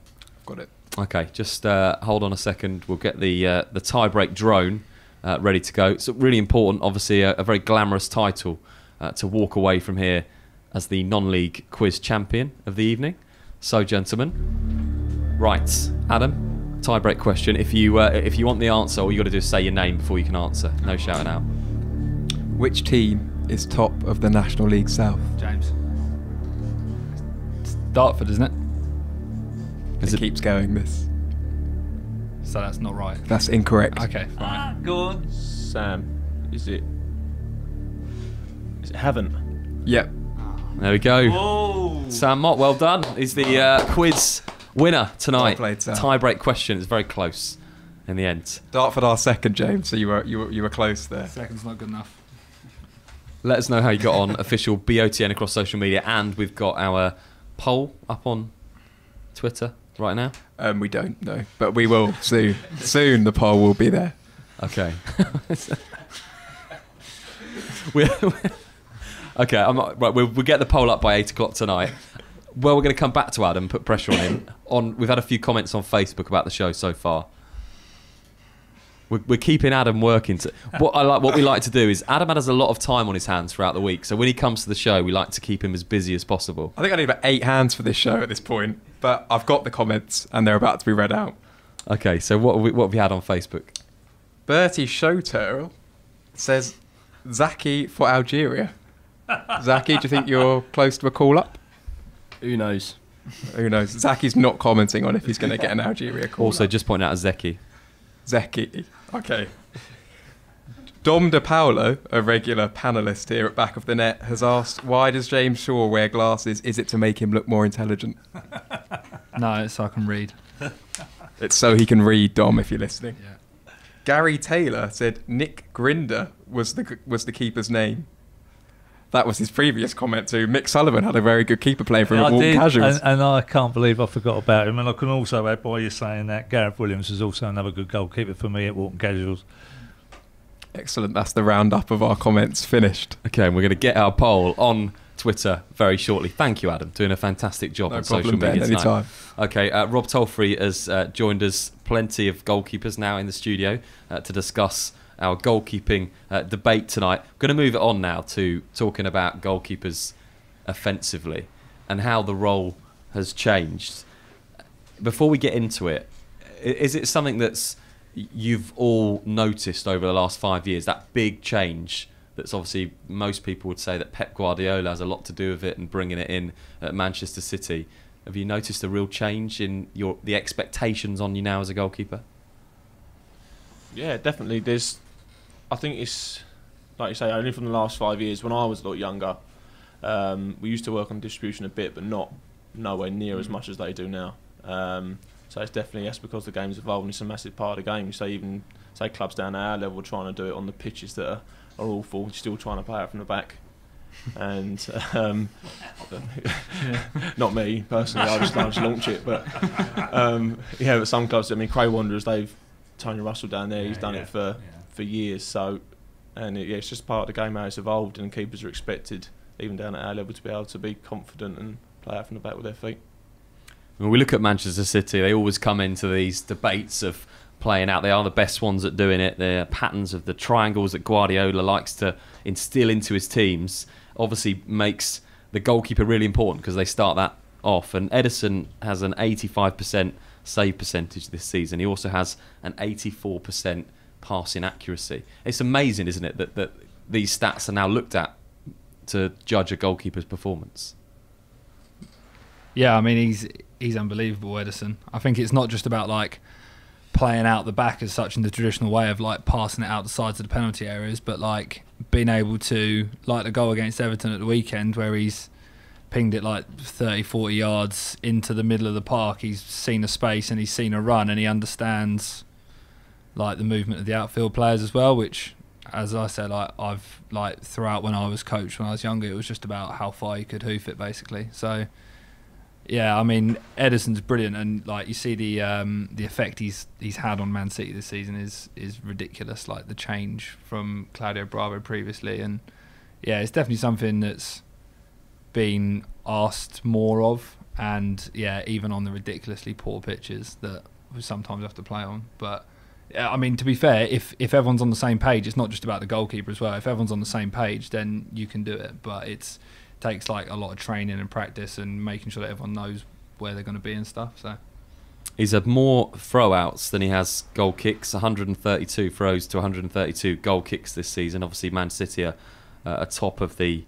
Got it. Okay, just hold on a second. We'll get the tie-break drone ready to go. It's really important, obviously, a very glamorous title to walk away from here as the non-league quiz champion of the evening. So, gentlemen, right, Adam, tie-break question. If you want the answer, all you got to do is say your name before you can answer. No shouting out. Which team is top of the National League South? James. It's Dartford, isn't it? It keeps going, this. So that's not right. That's incorrect. Okay, fine. Go on. Sam, is it Haven? Yep. There we go. Whoa. Sam Mott, well done. He's the quiz winner tonight. Well played, Sam. Tie-break question. It's very close in the end. Dartford are second, James, so you were close there. Second's not good enough. Let us know how you got on. Official BOTN across social media, and we've got our poll up on Twitter right now. We don't know, but we will soon. Soon the poll will be there. Okay. Okay, right. We'll get the poll up by 8 o'clock tonight. Well, we're going to come back to Adam, put pressure on him. We've had a few comments on Facebook about the show so far. We're keeping Adam working. What we like to do is Adam has a lot of time on his hands throughout the week, so when he comes to the show, we like to keep him as busy as possible. I think I need about 8 hands for this show at this point, but I've got the comments and they're about to be read out. Okay, so what have we had on Facebook? Bertie Showturl says Zaki for Algeria. Zaki, do you think you're close to a call-up? Who knows? Who knows? Zaki's not commenting on if he's going to get an Algeria call. Also, just point out Zeki. Zeki. Okay. Dom De Paolo, a regular panellist here at Back of the Net, has asked, why does James Shaw wear glasses? Is it to make him look more intelligent? No, it's so I can read. It's so he can read, Dom, if you're listening. Yeah. Gary Taylor said Nick Grinder was the keeper's name. That was his previous comment too. Mick Sullivan had a very good keeper playing for him at Walton Casuals. And I can't believe I forgot about him. And I can also add, by you saying that, Gareth Williams is also another good goalkeeper for me at Walton Casuals. Excellent. That's the roundup of our comments finished. Okay, and we're going to get our poll on Twitter very shortly. Thank you, Adam. Doing a fantastic job on social media tonight. Anytime. Okay, Rob Tolfrey has joined us. Plenty of goalkeepers now in the studio to discuss our goalkeeping debate tonight. I'm going to move it on now to talking about goalkeepers offensively and how the role has changed. Before we get into it, is it something that's you've all noticed over the last 5 years, that big change that's obviously most people would say that Pep Guardiola has a lot to do with it and bringing it in at Manchester City? Have you noticed a real change in the expectations on you now as a goalkeeper? Yeah, definitely. I think it's, like you say, only from the last 5 years. When I was a lot younger, we used to work on distribution a bit, but nowhere near as much as they do now. So it's definitely, that's because the game's evolved and it's a massive part of the game. You say even clubs down at our level trying to do it on the pitches that are awful, still trying to play it from the back. And not me personally, I just launch it. But but some clubs, I mean, Cray Wanderers, Tony Russell down there, he's done it for years. So, and it's just part of the game how it's evolved, and keepers are expected, even down at our level, to be able to be confident and play out from the back with their feet. When we look at Manchester City, they always come into these debates of playing out. They are the best ones at doing it. The patterns of the triangles that Guardiola likes to instill into his teams obviously makes the goalkeeper really important because they start that off. And Ederson has an 85% save percentage this season. He also has an 84% passing accuracy. It's amazing, isn't it, that these stats are now looked at to judge a goalkeeper's performance. Yeah, I mean, he's unbelievable, Ederson. I think it's not just about like playing out the back as such in the traditional way of like passing it out the sides of the penalty areas, but like being able to, like the goal against Everton at the weekend where he's pinged it like 30, 40 yards into the middle of the park. He's seen a space and he's seen a run, and he understands like the movement of the outfield players as well, which, as I said, I've throughout when I was coached when I was younger, it was just about how far you could hoof it basically. So yeah, I mean, Ederson's brilliant, and like you see the effect he's had on Man City this season is ridiculous. Like the change from Claudio Bravo previously, and yeah, it's definitely something that's been asked more of, and yeah, even on the ridiculously poor pitches that we sometimes have to play on. But I mean, to be fair, if everyone's on the same page, it's not just about the goalkeeper as well. If everyone's on the same page, then you can do it. But it takes like a lot of training and practice and making sure that everyone knows where they're going to be and stuff. So he's had more throw-outs than he has goal kicks. 132 throws to 132 goal kicks this season. Obviously, Man City are top of the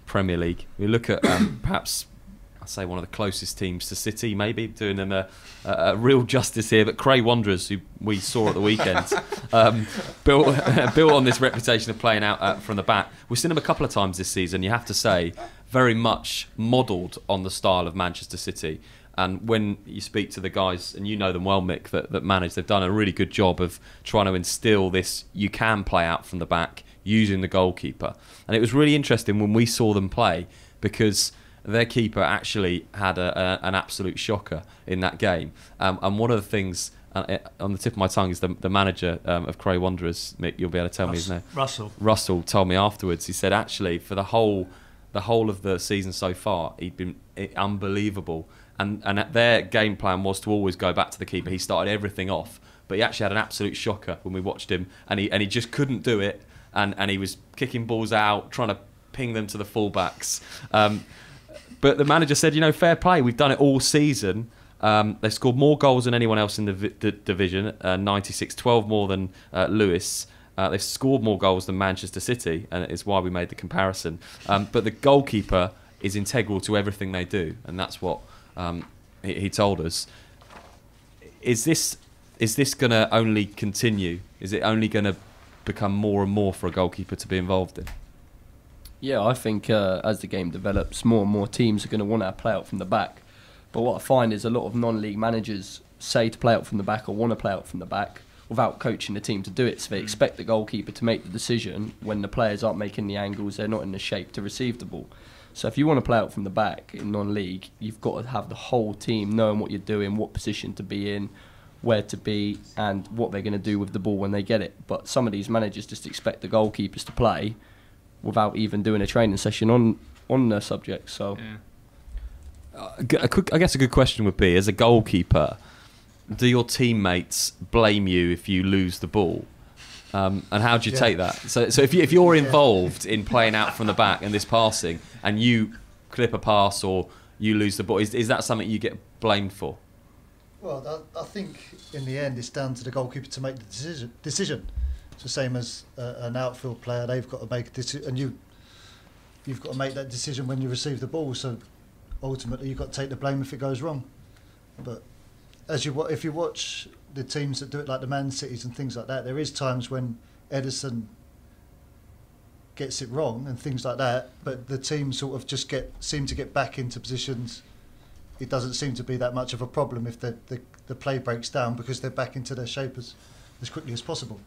Premier League. We look at perhaps, I'd say, one of the closest teams to City, maybe doing them a real justice here. But Cray Wanderers, who we saw at the weekend, built on this reputation of playing out from the back. We've seen them a couple of times this season. You have to say, very much modelled on the style of Manchester City. And when you speak to the guys, and you know them well, Mick, that manage, they've done a really good job of trying to instill this. You can play out from the back using the goalkeeper. And it was really interesting when we saw them play, because their keeper actually had an absolute shocker in that game. And one of the things on the tip of my tongue is the manager of Cray Wanderers, Mick, you'll be able to tell me his name. Russell told me afterwards, he said actually for the whole of the season so far, he'd been unbelievable. And their game plan was to always go back to the keeper. He started everything off, but he actually had an absolute shocker when we watched him, and he just couldn't do it. And he was kicking balls out, trying to ping them to the fullbacks. But the manager said, fair play. We've done it all season. They've scored more goals than anyone else in the division, 96, 12 more than Lewis. They've scored more goals than Manchester City, and it's why we made the comparison. But the goalkeeper is integral to everything they do, and that's what he told us. Is this going to only continue? Is it only going to become more and more for a goalkeeper to be involved in? Yeah, I think as the game develops, more and more teams are going to want to play out from the back. But what I find is a lot of non-league managers say to play out from the back or want to play out from the back without coaching the team to do it. So they expect the goalkeeper to make the decision when the players aren't making the angles, they're not in the shape to receive the ball. So if you want to play out from the back in non-league, you've got to have the whole team knowing what you're doing, what position to be in, where to be, and what they're going to do with the ball when they get it. But some of these managers just expect the goalkeepers to play without even doing a training session on the subject. So, I guess a good question would be, as a goalkeeper, do your teammates blame you if you lose the ball? And how do you take that? So if you're involved in playing out from the back and this passing, and you clip a pass or you lose the ball, is that something you get blamed for? Well, I think in the end it's down to the goalkeeper to make the decision. It's the same as an outfield player; they've got to make a decision, and you've got to make that decision when you receive the ball. So ultimately, you've got to take the blame if it goes wrong. But if you watch the teams that do it, like the Man Cities and things like that, there is times when Ederson gets it wrong and things like that, but the team sort of just seem to get back into positions. It doesn't seem to be that much of a problem if the play breaks down, because they're back into their shape as quickly as possible.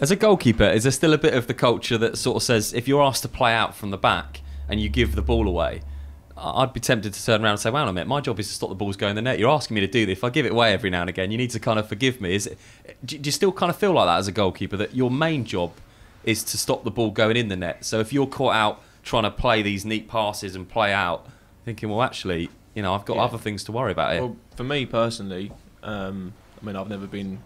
As a goalkeeper, is there still a bit of the culture that sort of says, if you're asked to play out from the back and you give the ball away, I'd be tempted to turn around and say, "Wow, a minute, my job is to stop the balls going in the net. You're asking me to do this. If I give it away every now and again, you need to kind of forgive me." Do you still kind of feel like that as a goalkeeper, that your main job is to stop the ball going in the net? So if you're caught out trying to play these neat passes and play out, thinking, well, actually, I've got other things to worry about here. Well, for me personally, I've never been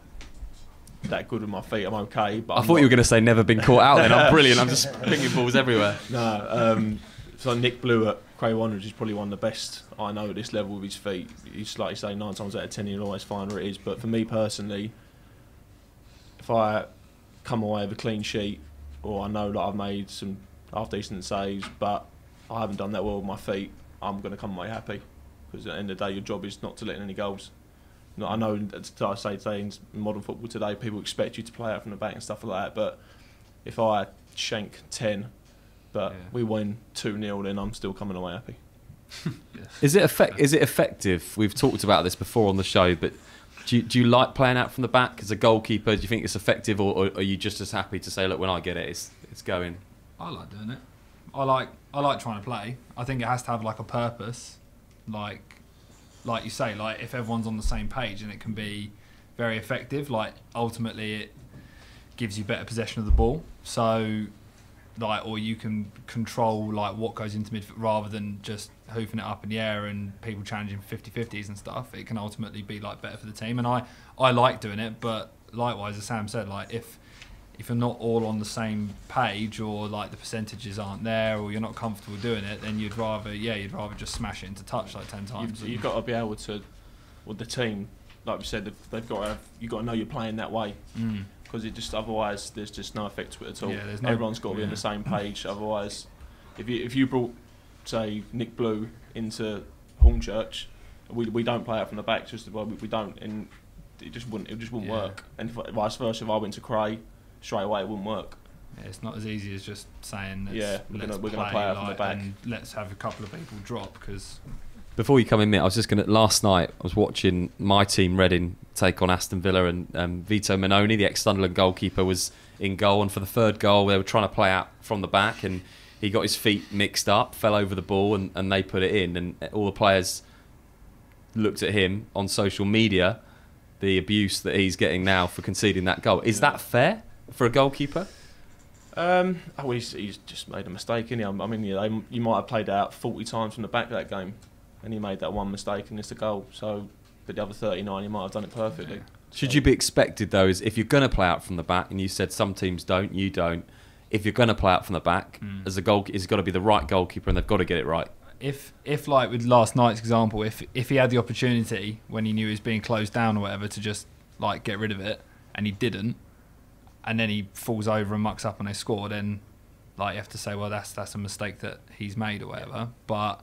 that good with my feet. I'm okay, but I thought you were going to say never been caught out. Then I'm brilliant. I'm just pinging balls everywhere. No, so Nick Blue at Cray Wanderers is probably one of the best I know at this level with his feet. He's, like you say, 9 times out of 10 he'll always find where it is. But for me personally, if I come away with a clean sheet, or I know that I've made some half decent saves, but I haven't done that well with my feet, I'm going to come away happy, because at the end of the day, your job is not to let in any goals. I know, I say today in modern football today, people expect you to play out from the back and stuff like that. But if I shank 10, but we win 2-0, then I'm still coming away happy. Is it effective? We've talked about this before on the show, but do you like playing out from the back as a goalkeeper? Do you think it's effective, or are you just as happy to say, look, when I get it, it's going? I like doing it. I like trying to play. I think it has to have like a purpose, like you say, like if everyone's on the same page, and it can be very effective. Like ultimately, it gives you better possession of the ball. So, like, or you can control like what goes into midfield rather than just hoofing it up in the air and people challenging 50-50s and stuff. It can ultimately be like better for the team, and I like doing it. But likewise, as Sam said, like if you're not all on the same page, or like the percentages aren't there, or you're not comfortable doing it, then you'd rather just smash it into touch like 10 times. You've got to be able to, with the team, like we said, you've got to know you're playing that way. Because it just, otherwise there's just no effect to it at all. Yeah, Everyone's got to be on the same page. Otherwise, if you brought, say, Nick Blue into Hornchurch, we don't play out from the back. Just we don't, and it just wouldn't work. And vice versa, if I went to Cray, straight away it wouldn't work. Yeah, it's not as easy as just saying we're gonna play out from the back, and let's have a couple of people drop. Because before you come in, Mitt, I was just last night I was watching my team Reading take on Aston Villa, and Vito Manoni, the ex-Sunderland goalkeeper, was in goal, and for the third goal they were trying to play out from the back, and he got his feet mixed up, fell over the ball, and they put it in, and all the players looked at him on social media, the abuse that he's getting now for conceding that goal. Is that fair for a goalkeeper? He's just made a mistake, innit? I mean, you might have played out 40 times from the back of that game, and he made that one mistake and it's a goal. So the other 39, he might have done it perfectly. Should you be expected, though, is if you're going to play out from the back, and you said some teams don't, you don't, if you're going to play out from the back, as a goal, it's got to be the right goalkeeper, and they've got to get it right. If like with last night's example, if he had the opportunity when he knew he was being closed down or whatever to just like get rid of it, and he didn't, and then he falls over and mucks up and they score, then like you have to say, well, that's a mistake that he's made or whatever. But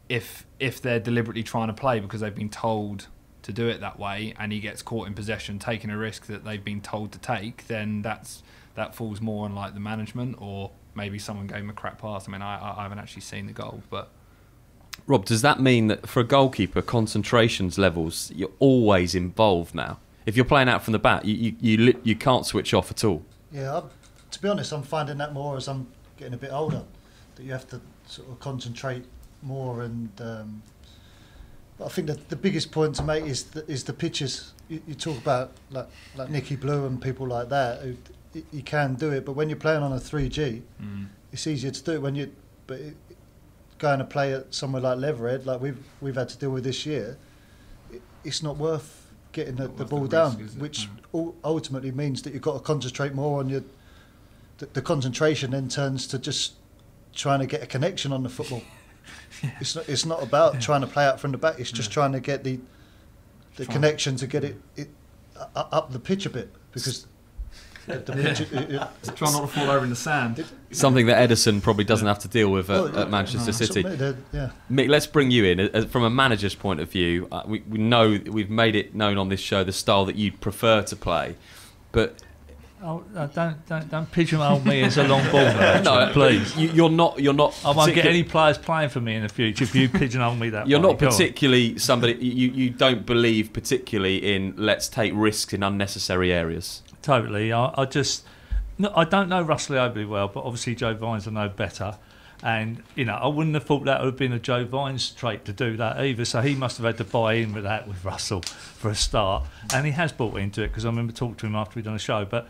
if they're deliberately trying to play because they've been told to do it that way, and he gets caught in possession taking a risk that they've been told to take, then that falls more on like the management, or maybe someone gave him a crap pass. I mean, I haven't actually seen the goal, but Rob, does that mean that for a goalkeeper, concentrations levels, you're always involved now? If you're playing out from the back, you can't switch off at all. Yeah, to be honest, I'm finding that more as I'm getting a bit older, that you have to sort of concentrate more. And but I think that the biggest point to make is the pitches. You talk about like Nicky Blue and people like that. You can do it, but when you're playing on a 3G, it's easier to do it. Going to play at somewhere like Leatherhead, like we've had to deal with this year, it's not worth getting the ball down, which ultimately means that you've got to concentrate more on the concentration then turns to just trying to get a connection on the football. It's not about trying to play out from the back, it's just trying to get the connection to get it up the pitch a bit, because try not to fall over in the sand. Something that Edison probably doesn't have to deal with at Manchester City. Mick, let's bring you in. From a manager's point of view, we know we've made it known on this show the style that you'd prefer to play, but don't pigeonhole me as a long ball merchant, no, please. You're not. I won't get any players playing for me in the future if you pigeonhole me that way. You're not particularly somebody. You don't believe particularly in let's take risks in unnecessary areas. Totally. I don't know Russell Oakley well, but obviously Joe Vines I know better. And, I wouldn't have thought that would have been a Joe Vines trait to do that either. So he must have had to buy in with that with Russell for a start. And he has bought into it, because I remember talking to him after we'd done a show. But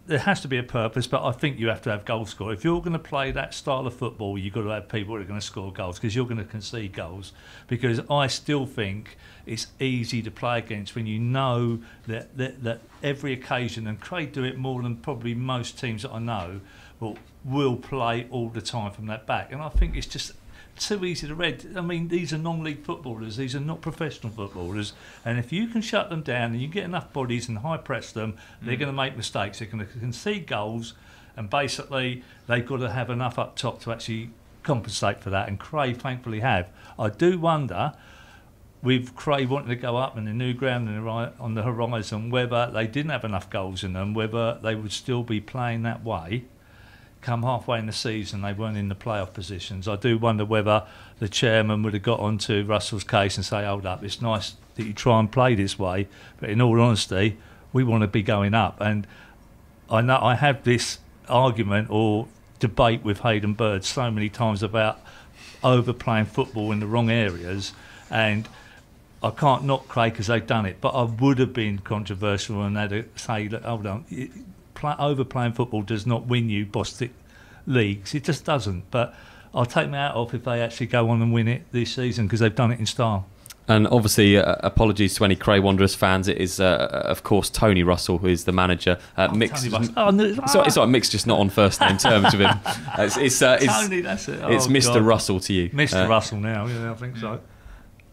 there has to be a purpose, but I think you have to have goal score. If you're going to play that style of football, you've got to have people that are going to score goals, because you're going to concede goals. Because I still think it's easy to play against when you know that every occasion, and Craig do it more than probably most teams that I know, will play all the time from that back. And I think it's just too easy to read. I mean, these are non-league footballers, these are not professional footballers, and if you can shut them down and you get enough bodies and high press them, they're going to make mistakes, they're going to concede goals, and basically they've got to have enough up top to actually compensate for that, and Cray thankfully have. I do wonder, with Cray wanting to go up and the new ground on the horizon, whether they didn't have enough goals in them, whether they would still be playing that way come halfway in the season, they weren't in the playoff positions. I do wonder whether the chairman would have got onto Russell's case and say, hold up, it's nice that you try and play this way, but in all honesty, we want to be going up. And I know I have this argument or debate with Hayden Bird so many times about overplaying football in the wrong areas, and I can't knock Craig because they've done it, but I would have been controversial and had to say, look, hold on, overplaying football does not win you Bostic leagues. It just doesn't. But I'll take my hat off if they actually go on and win it this season, because they've done it in style. And obviously, apologies to any Cray Wanderers fans. It is, of course, Tony Russell who is the manager. Mick's, it's all right, Mick's just not on first name terms with him. It's Tony, that's it. It's Mr. God. Russell to you. Mr. Russell now, yeah, I think so.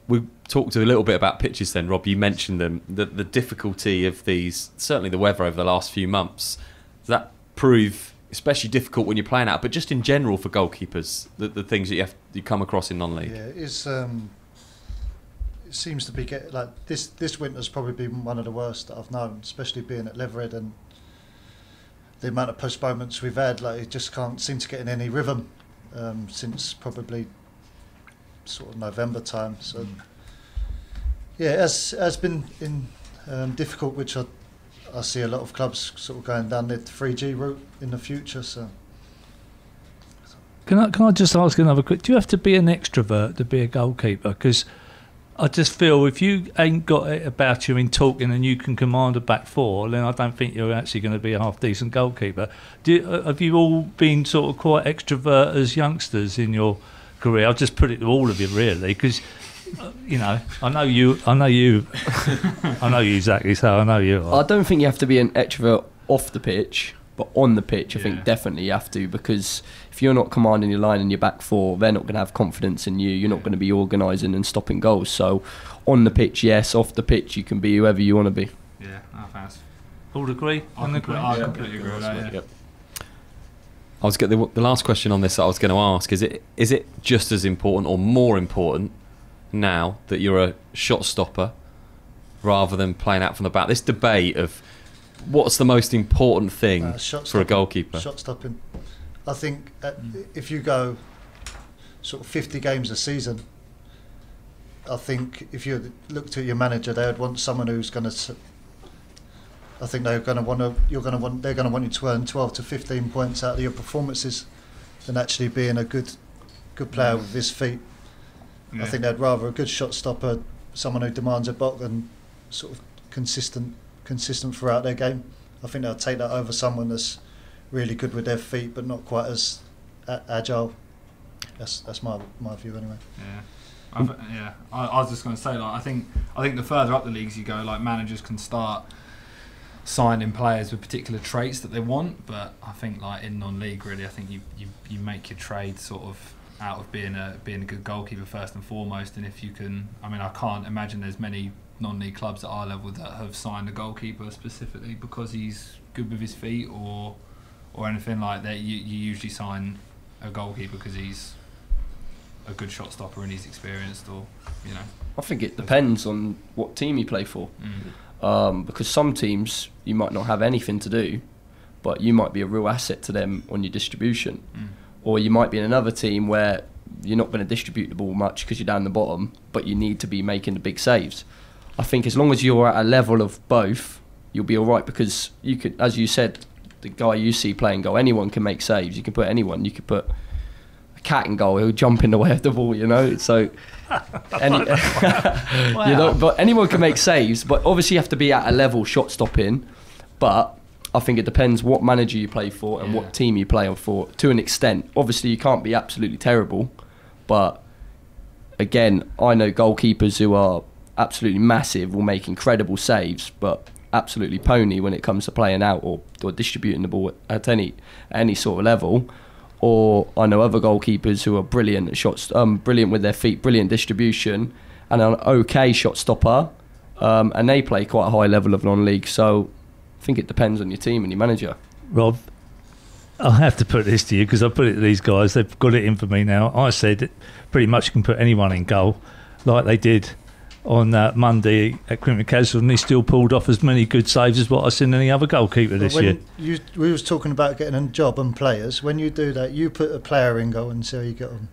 We talked a little bit about pitches then, Rob. You mentioned them. The difficulty of these, certainly the weather over the last few months, does that prove especially difficult when you're playing out, but just in general for goalkeepers, the things that you come across in non-league? Yeah, it seems to be this winter's probably been one of the worst that I've known, especially being at Leverhead, and the amount of postponements we've had. Like, it just can't seem to get in any rhythm since probably sort of November time. So yeah, it has been difficult, which I see a lot of clubs sort of going down the 3G route in the future. So can I just ask another quick? Do you have to be an extrovert to be a goalkeeper? Because I just feel if you ain't got it about you in talking and you can command a back four, then I don't think you're actually going to be a half decent goalkeeper. Have you all been sort of quite extrovert as youngsters in your career? I'll just put it to all of you really, because I know you, I know you, Zachary, so I know you. I don't think you have to be an extrovert off the pitch, but on the pitch, I think definitely you have to, because if you're not commanding your line in your back four, they're not going to have confidence in you. You're not going to be organising and stopping goals. So on the pitch, yes. Off the pitch, you can be whoever you want to be. Yeah, that's. All agree? I completely agree with that. Yep. I was the last question on this that I was going to ask is it just as important or more important now that you're a shot stopper rather than playing out from the back? This debate of what's the most important thing for a goalkeeper? Shot stopping. I think if you go sort of 50 games a season, I think if you looked at your manager, they would want someone who's going to. I think they're going to want you to earn 12 to 15 points out of your performances, than actually being a good player with his feet. Yeah. I think they'd rather a good shot stopper, someone who demands a block, and sort of consistent throughout their game. I think they'll take that over someone that's really good with their feet but not quite as agile. That's my view anyway. Yeah. I was just going to say, I think the further up the leagues you go, managers can start signing players with particular traits that they want, but I think in non-league really, I think you make your trade sort of out of being a good goalkeeper first and foremost. And if you can, I can't imagine there's many non-league clubs at our level that have signed a goalkeeper specifically because he's good with his feet or anything like that. You usually sign a goalkeeper because he's a good shot stopper and he's experienced, or I think it depends on what team you play for. Because some teams you might not have anything to do, but you might be a real asset to them on your distribution. Or you might be in another team where you're not going to distribute the ball much because you're down the bottom, but you need to be making the big saves. I think as long as you're at a level of both, you'll be all right, because you could, as you said, the guy you see playing goal, anyone can make saves. You can put anyone. You could put a cat in goal, he'll jump in the way of the ball, So, wow. But anyone can make saves. But obviously you have to be at a level shot stopping. But I think it depends what manager you play for and what team you play for, to an extent. Obviously you can't be absolutely terrible, but again, I know goalkeepers who are absolutely massive, will make incredible saves, but absolutely pony when it comes to playing out or distributing the ball at any sort of level. Or I know other goalkeepers who are brilliant at shots, brilliant with their feet, brilliant distribution, and an okay shot stopper, and they play quite a high level of non-league. So I think it depends on your team and your manager. Rob, I have to put this to you because I put it to these guys. They've got it in for me now. I said pretty much you can put anyone in goal, like they did on Monday at Criminal Casual, and he still pulled off as many good saves as what I've seen any other goalkeeper this year. We was talking about getting a job and players. When you do that, you put a player in goal and see how you get on.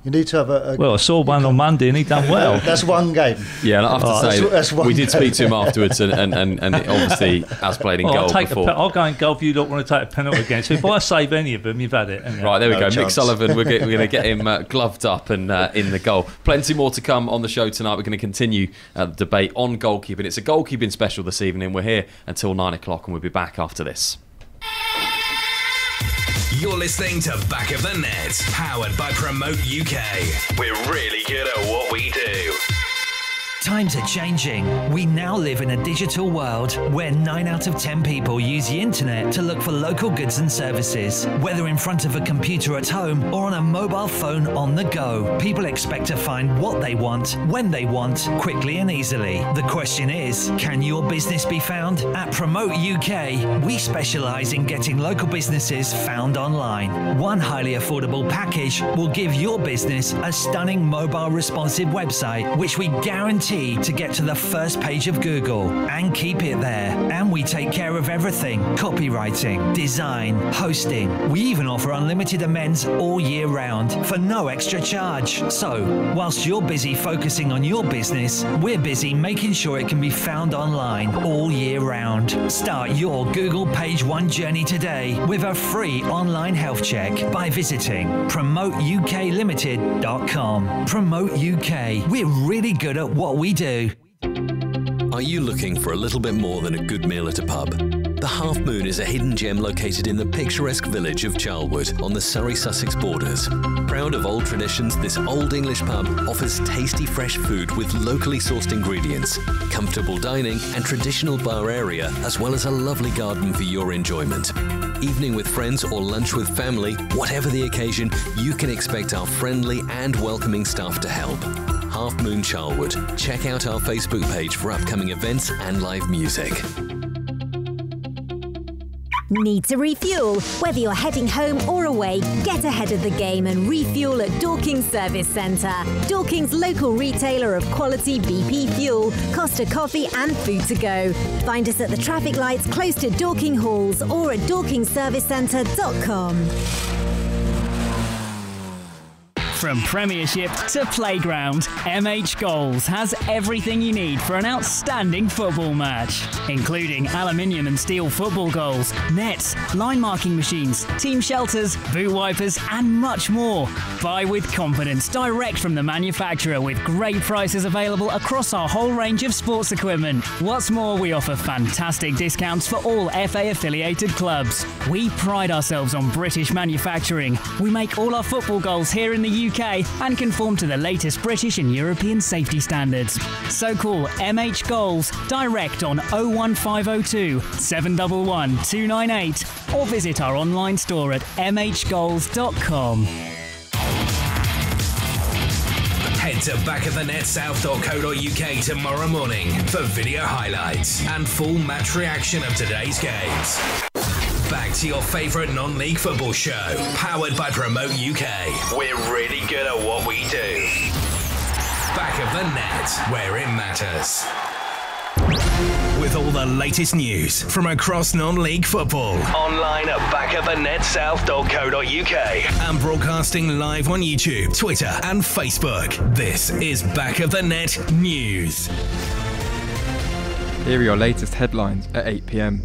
You need to have Well, I saw one on Monday and he done well. That's one game. Yeah, and I have to say, that's we did speak to him afterwards, and obviously has played in goal before. I'll go in goal if you don't want to take a penalty again. So if I save any of them, you've had it. Right, there we go. chance. Mick Sullivan, we're going to get him gloved up and in the goal. Plenty more to come on the show tonight. We're going to continue the debate on goalkeeping. It's a goalkeeping special this evening. We're here until 9 o'clock and we'll be back after this. You're listening to Back of the Net, powered by Promote UK. We're really good at what we do. Times are changing. We now live in a digital world where 9 out of 10 people use the internet to look for local goods and services. Whether in front of a computer at home or on a mobile phone on the go, people expect to find what they want, when they want, quickly and easily. The question is, can your business be found? At Promote UK, we specialise in getting local businesses found online. One highly affordable package will give your business a stunning mobile responsive website, which we guarantee to get to the first page of Google and keep it there. And we take care of everything: copywriting, design, hosting. We even offer unlimited amends all year round for no extra charge. So, whilst you're busy focusing on your business, we're busy making sure it can be found online all year round. Start your Google Page One journey today with a free online health check by visiting promoteUKLimited.com. Promote UK. We're really good at what we do. Are you looking for a little bit more than a good meal at a pub? The Half Moon is a hidden gem located in the picturesque village of Charlwood on the Surrey-Sussex borders. Proud of old traditions, this Old English pub offers tasty fresh food with locally sourced ingredients, comfortable dining and traditional bar area, as well as a lovely garden for your enjoyment. Evening with friends or lunch with family, whatever the occasion, you can expect our friendly and welcoming staff to help. Half Moon Charlwood. Check out our Facebook page for upcoming events and live music. Need to refuel? Whether you're heading home or away, get ahead of the game and refuel at Dorking's Service Centre. Dorking's local retailer of quality BP fuel, Costa coffee and food to go. Find us at the traffic lights close to Dorking Halls or at dorkingservicecentre.com. From Premiership to Playground, MH Goals has everything you need for an outstanding football match, including aluminium and steel football goals, nets, line marking machines, team shelters, boot wipers and much more. Buy with confidence direct from the manufacturer with great prices available across our whole range of sports equipment. What's more, we offer fantastic discounts for all FA affiliated clubs. We pride ourselves on British manufacturing. We make all our football goals here in the UK and conform to the latest British and European safety standards. So call MH Goals direct on 01502 711 298 or visit our online store at mhgoals.com. Head to backofthenetsouth.co.uk tomorrow morning for video highlights and full match reaction of today's games. Back to your favourite non-league football show, powered by Promote UK. We're really good at what we do. Back of the Net, where it matters. With all the latest news from across non-league football. Online at backofthenetsouth.co.uk and broadcasting live on YouTube, Twitter and Facebook. This is Back of the Net News. Here are your latest headlines at 8 p.m.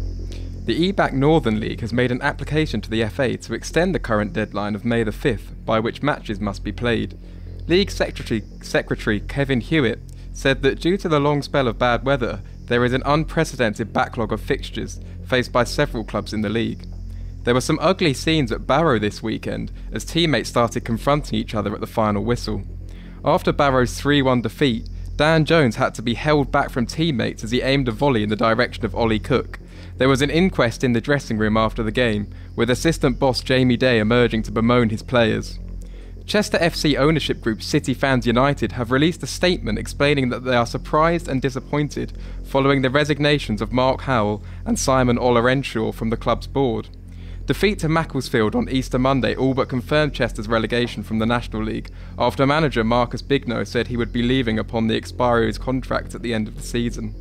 The EBAC Northern League has made an application to the FA to extend the current deadline of May the 5th, by which matches must be played. League Secretary Kevin Hewitt said that due to the long spell of bad weather, there is an unprecedented backlog of fixtures faced by several clubs in the league. There were some ugly scenes at Barrow this weekend as teammates started confronting each other at the final whistle. After Barrow's 3-1 defeat, Dan Jones had to be held back from teammates as he aimed a volley in the direction of Ollie Cook. There was an inquest in the dressing room after the game, with assistant boss Jamie Day emerging to bemoan his players. Chester FC ownership group City Fans United have released a statement explaining that they are surprised and disappointed following the resignations of Mark Howell and Simon Olorenshaw from the club's board. Defeat to Macclesfield on Easter Monday all but confirmed Chester's relegation from the National League after manager Marcus Bigno said he would be leaving upon the expiry of his contract at the end of the season.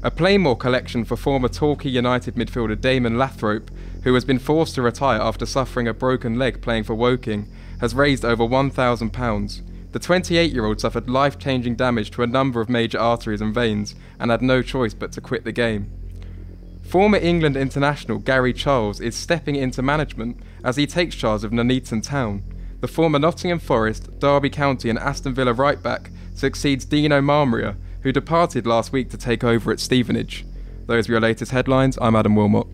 A Playmore collection for former Torquay United midfielder Damon Lathrope, who has been forced to retire after suffering a broken leg playing for Woking, has raised over £1,000. The 28-year-old suffered life-changing damage to a number of major arteries and veins and had no choice but to quit the game. Former England international Gary Charles is stepping into management as he takes charge of Nuneaton Town. The former Nottingham Forest, Derby County and Aston Villa right-back succeeds Dino Marmria, who departed last week to take over at Stevenage. Those are your latest headlines. I'm Adam Wilmot.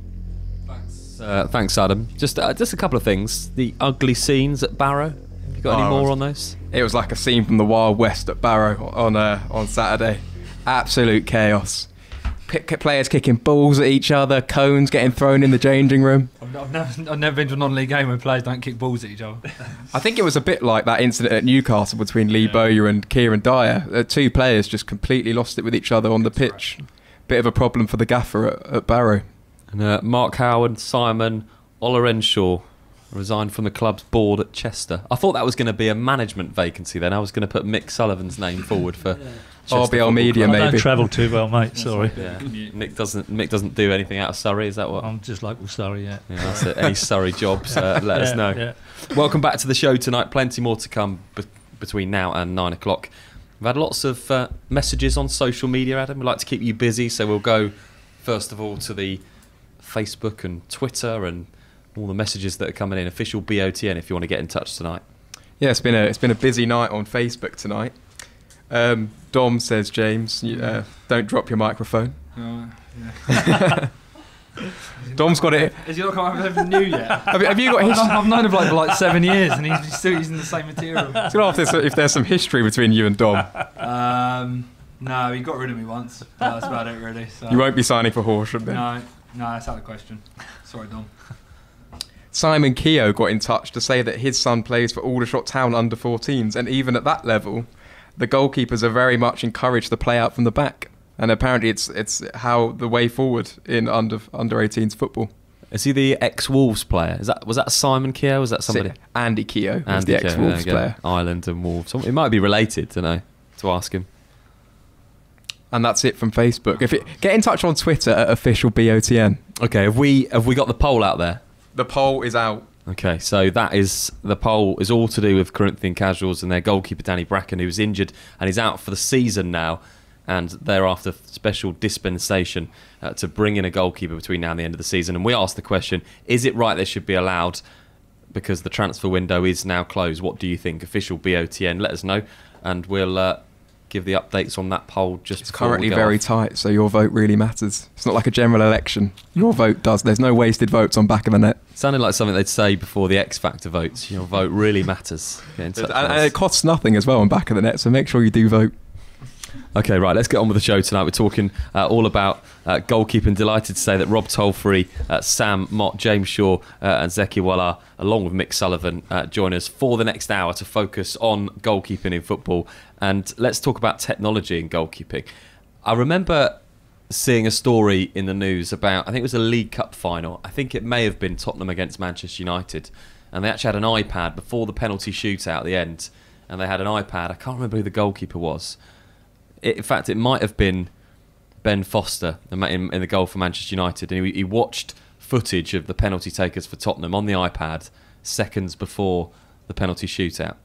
Thanks, Adam. Just a couple of things. The ugly scenes at Barrow. Have you got any more on those? It was like a scene from the Wild West at Barrow on Saturday. Absolute chaos. Players kicking balls at each other, cones getting thrown in the changing room. I've never been to a non-league game where players don't kick balls at each other. I think it was a bit like that incident at Newcastle between Lee Bowyer and Kieran Dyer. Two players just completely lost it with each other on the pitch. Right. Bit of a problem for the gaffer at Barrow. And Mark Howard, Simon Ollerenshaw resigned from the club's board at Chester. I thought that was going to be a management vacancy then. I was going to put Mick Sullivan's name forward for RBL Media, maybe. I don't travel too well, mate. Sorry. Yeah. Mick doesn't do anything out of Surrey. Is that what? I'm just local Surrey. Yeah. That's it. Any Surrey jobs? Let us know. Yeah. Welcome back to the show tonight. Plenty more to come between now and 9 o'clock. We've had lots of messages on social media, Adam. We'd like to keep you busy, so we'll go first of all to the Facebook and Twitter and all the messages that are coming in. Official BOTN if you want to get in touch tonight. Yeah, it's been a busy night on Facebook tonight. Dom says, James, don't drop your microphone. Yeah. Dom's got it. Has he not come up with anything new yet? Have you got history? I've known him for like 7 years and he's still using the same material. I was going to ask if there's some history between you and Dom. No, he got rid of me once. That's about it, really. So. You won't be signing for Horsham then? No, that's out of the question. Sorry, Dom. Simon Keogh got in touch to say that his son plays for Aldershot Town under 14s, and even at that level, the goalkeepers are very much encouraged to play out from the back. And apparently it's how the way forward in under 18s football. Is he the ex-Wolves player? Was that Simon Keogh? Was that somebody? Andy Keogh was the ex-Wolves player. Ireland and Wolves. It might be related, to ask him. And that's it from Facebook. Get in touch on Twitter at official BOTN. Okay, have we got the poll out there? The poll is out. Okay, so the poll is all to do with Corinthian Casuals and their goalkeeper Danny Bracken, who's injured and is out for the season now, and thereafter special dispensation to bring in a goalkeeper between now and the end of the season. And we asked the question: is it right they should be allowed because the transfer window is now closed? What do you think? Official BOTN, let us know, and we'll give the updates on that poll just it's currently very tight, so your vote really matters. It's not like a general election. Your vote does. There's no wasted votes on back of the net. Sounded like something they'd say before the X Factor votes. Your vote really matters. And it costs nothing as well on back of the net, so make sure you do vote. Okay, right, let's get on with the show tonight. We're talking all about goalkeeping. Delighted to say that Rob Tolfrey, Sam Mott, James Shaw and Zeki Wallah, along with Mick Sullivan, join us for the next hour to focus on goalkeeping in football. And let's talk about technology in goalkeeping. I remember seeing a story in the news about, I think it was a League Cup final. I think it may have been Tottenham against Manchester United. And they actually had an iPad before the penalty shootout at the end. And they had an iPad. I can't remember who the goalkeeper was. In fact, it might have been Ben Foster in the goal for Manchester United. And he watched footage of the penalty takers for Tottenham on the iPad seconds before the penalty shootout.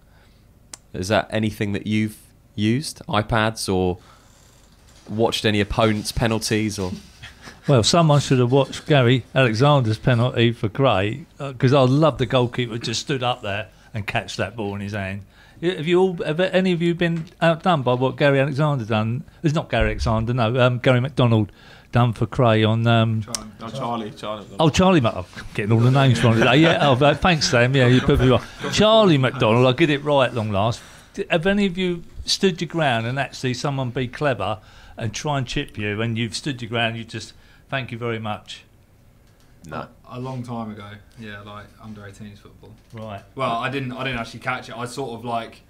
Is that anything that you've used? iPads, or watched any opponents' penalties? Or Well, someone should have watched Gary Alexander's penalty for Gray, because I love the goalkeeper just stood up there and catch that ball in his hand. Have any of you been outdone by what Gary Alexander done? It's not Gary Alexander, no. Gary McDonald done for Cray on. Charlie. Oh, Charlie. I'm getting all the names wrong today. Yeah. Oh, thanks, Sam. Yeah, you put me wrong. Charlie McDonald. I get it right, long last. Have any of you stood your ground and actually someone be clever and try and chip you, and you've stood your ground? You just thank you very much. No. A long time ago, yeah, like under 18s football. Right. Well, I didn't actually catch it. I sort of like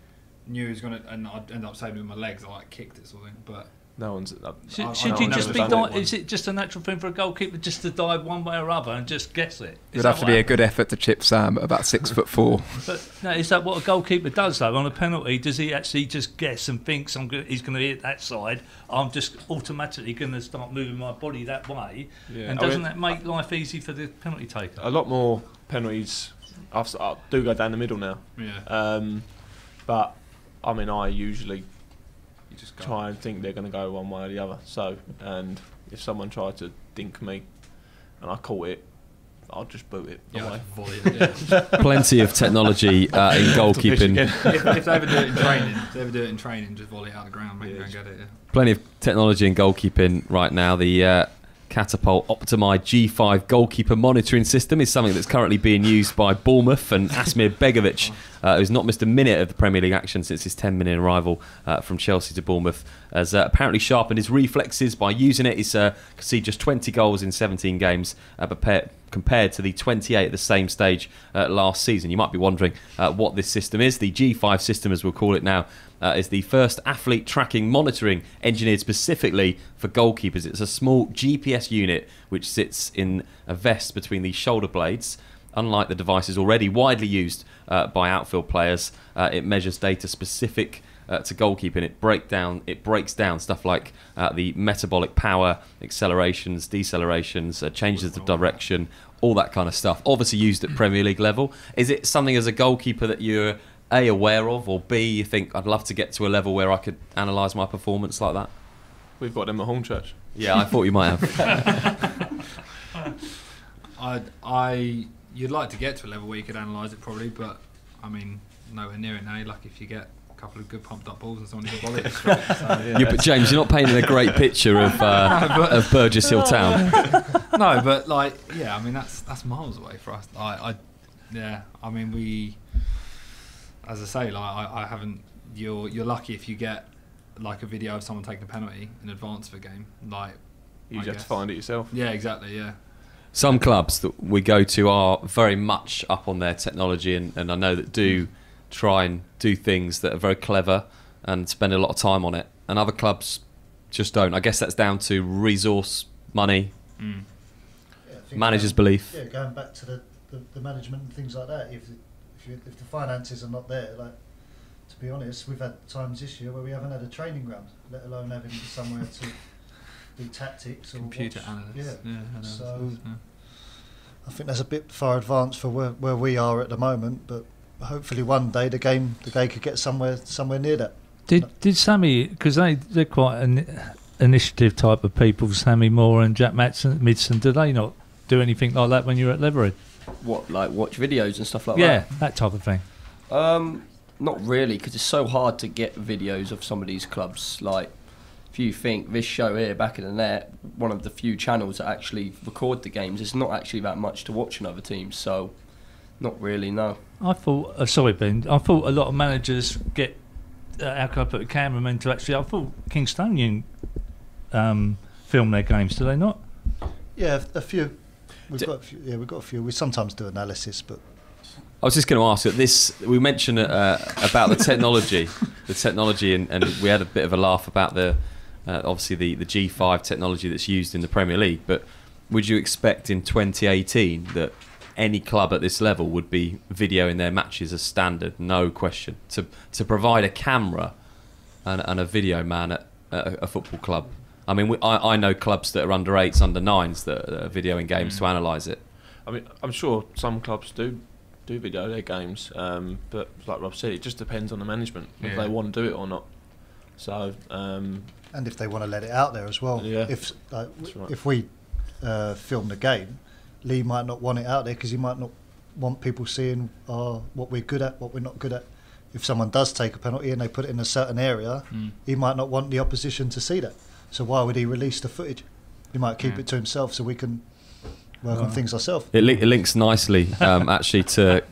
knew he was gonna, and I'd end up saving it with my legs. I like kicked it sort of thing, but No one's. Should you just be is it just a natural thing for a goalkeeper just to dive one way or other and just guess it? It would have to be a good effort to chip Sam at about 6'4". But no, is that what a goalkeeper does though? On a penalty, does he actually just guess and thinks he's going to hit that side? I'm just automatically going to start moving my body that way, and doesn't that make life easy for the penalty taker? A lot more penalties. I do go down the middle now. Yeah. But I mean, I usually just try and think they're going to go one way or the other. So, and if someone tried to dink me and I caught it, I'll just boot it away. Volley it, Plenty of technology in goalkeeping. if they ever do it in training, just volley it out of the ground, make them go and get it. Yeah. Plenty of technology in goalkeeping right now. The Catapult Optimized G5 goalkeeper monitoring system is something that's currently being used by Bournemouth, and Asmir Begovic, who's not missed a minute of the Premier League action since his 10-minute arrival from Chelsea to Bournemouth, has apparently sharpened his reflexes by using it. He's conceded just 20 goals in 17 games compared to the 28 at the same stage last season. You might be wondering what this system is. The G5 system, as we'll call it now, is the first athlete tracking monitoring engineered specifically for goalkeepers. It's a small GPS unit which sits in a vest between the shoulder blades. Unlike the devices already widely used by outfield players, it measures data specific to goalkeeping. It breaks down stuff like the metabolic power, accelerations, decelerations, changes of direction, all that kind of stuff. Obviously used at Premier League level. Is it something as a goalkeeper that you're A, aware of, or B, you think I'd love to get to a level where I could analyse my performance like that? We've got them at Hornchurch. Yeah, I thought you might have. You'd like to get to a level where you could analyse it probably, but I mean, nowhere near it now. Like if you get a couple of good pumped up balls and someone can volley it straight. But James, you're not painting a great picture of Burgess Hill Town. No, but like, yeah, I mean that's miles away for us. I mean we. As I say, like I haven't. You're lucky if you get like a video of someone taking a penalty in advance of a game. Like you just have to find it yourself. Yeah, exactly. Yeah. Some clubs that we go to are very much up on their technology, and I know that do try and do things that are very clever and spend a lot of time on it. And other clubs just don't. I guess that's down to resource, money, managers' belief. Yeah, going back to the management and things like that. If the finances are not there, like to be honest, we've had times this year where we haven't had a training ground, let alone having somewhere to do tactics or computer analysts. So I think that's a bit far advanced for where we are at the moment, but hopefully one day the game could get somewhere near that. Did Sammy, because they're quite an initiative type of people, Sammy Moore and Jack Midson, do they not do anything like that when you're at Leverett? What, like watch videos and stuff like that? Yeah, that type of thing. Not really, because it's so hard to get videos of some of these clubs. Like, if you think this show here, Back of the Net, one of the few channels that actually record the games, it's not actually that much to watch in other teams, so not really, no. I thought, sorry Ben, I thought a lot of managers get, how can I put a cameraman to actually, I thought Kingstonian film their games, do they not? Yeah, a few. We've got a few. We sometimes do analysis, but I was just going to ask that this. We mentioned about the technology, and we had a bit of a laugh about the obviously the G5 technology that's used in the Premier League. But would you expect in 2018 that any club at this level would be videoing their matches as standard? No question. To provide a camera and a video man at a football club. I mean, I know clubs that are under 8s, under 9s that are videoing games to analyse it. I mean, I'm sure some clubs do video their games, but like Rob said, it just depends on the management if they want to do it or not. So, and if they want to let it out there as well. Yeah, if we film the game, Lee might not want it out there because he might not want people seeing what we're good at, what we're not good at. If someone does take a penalty and they put it in a certain area, he might not want the opposition to see that. So why would he release the footage? He might keep it to himself so we can work on things ourselves. It links nicely, actually, to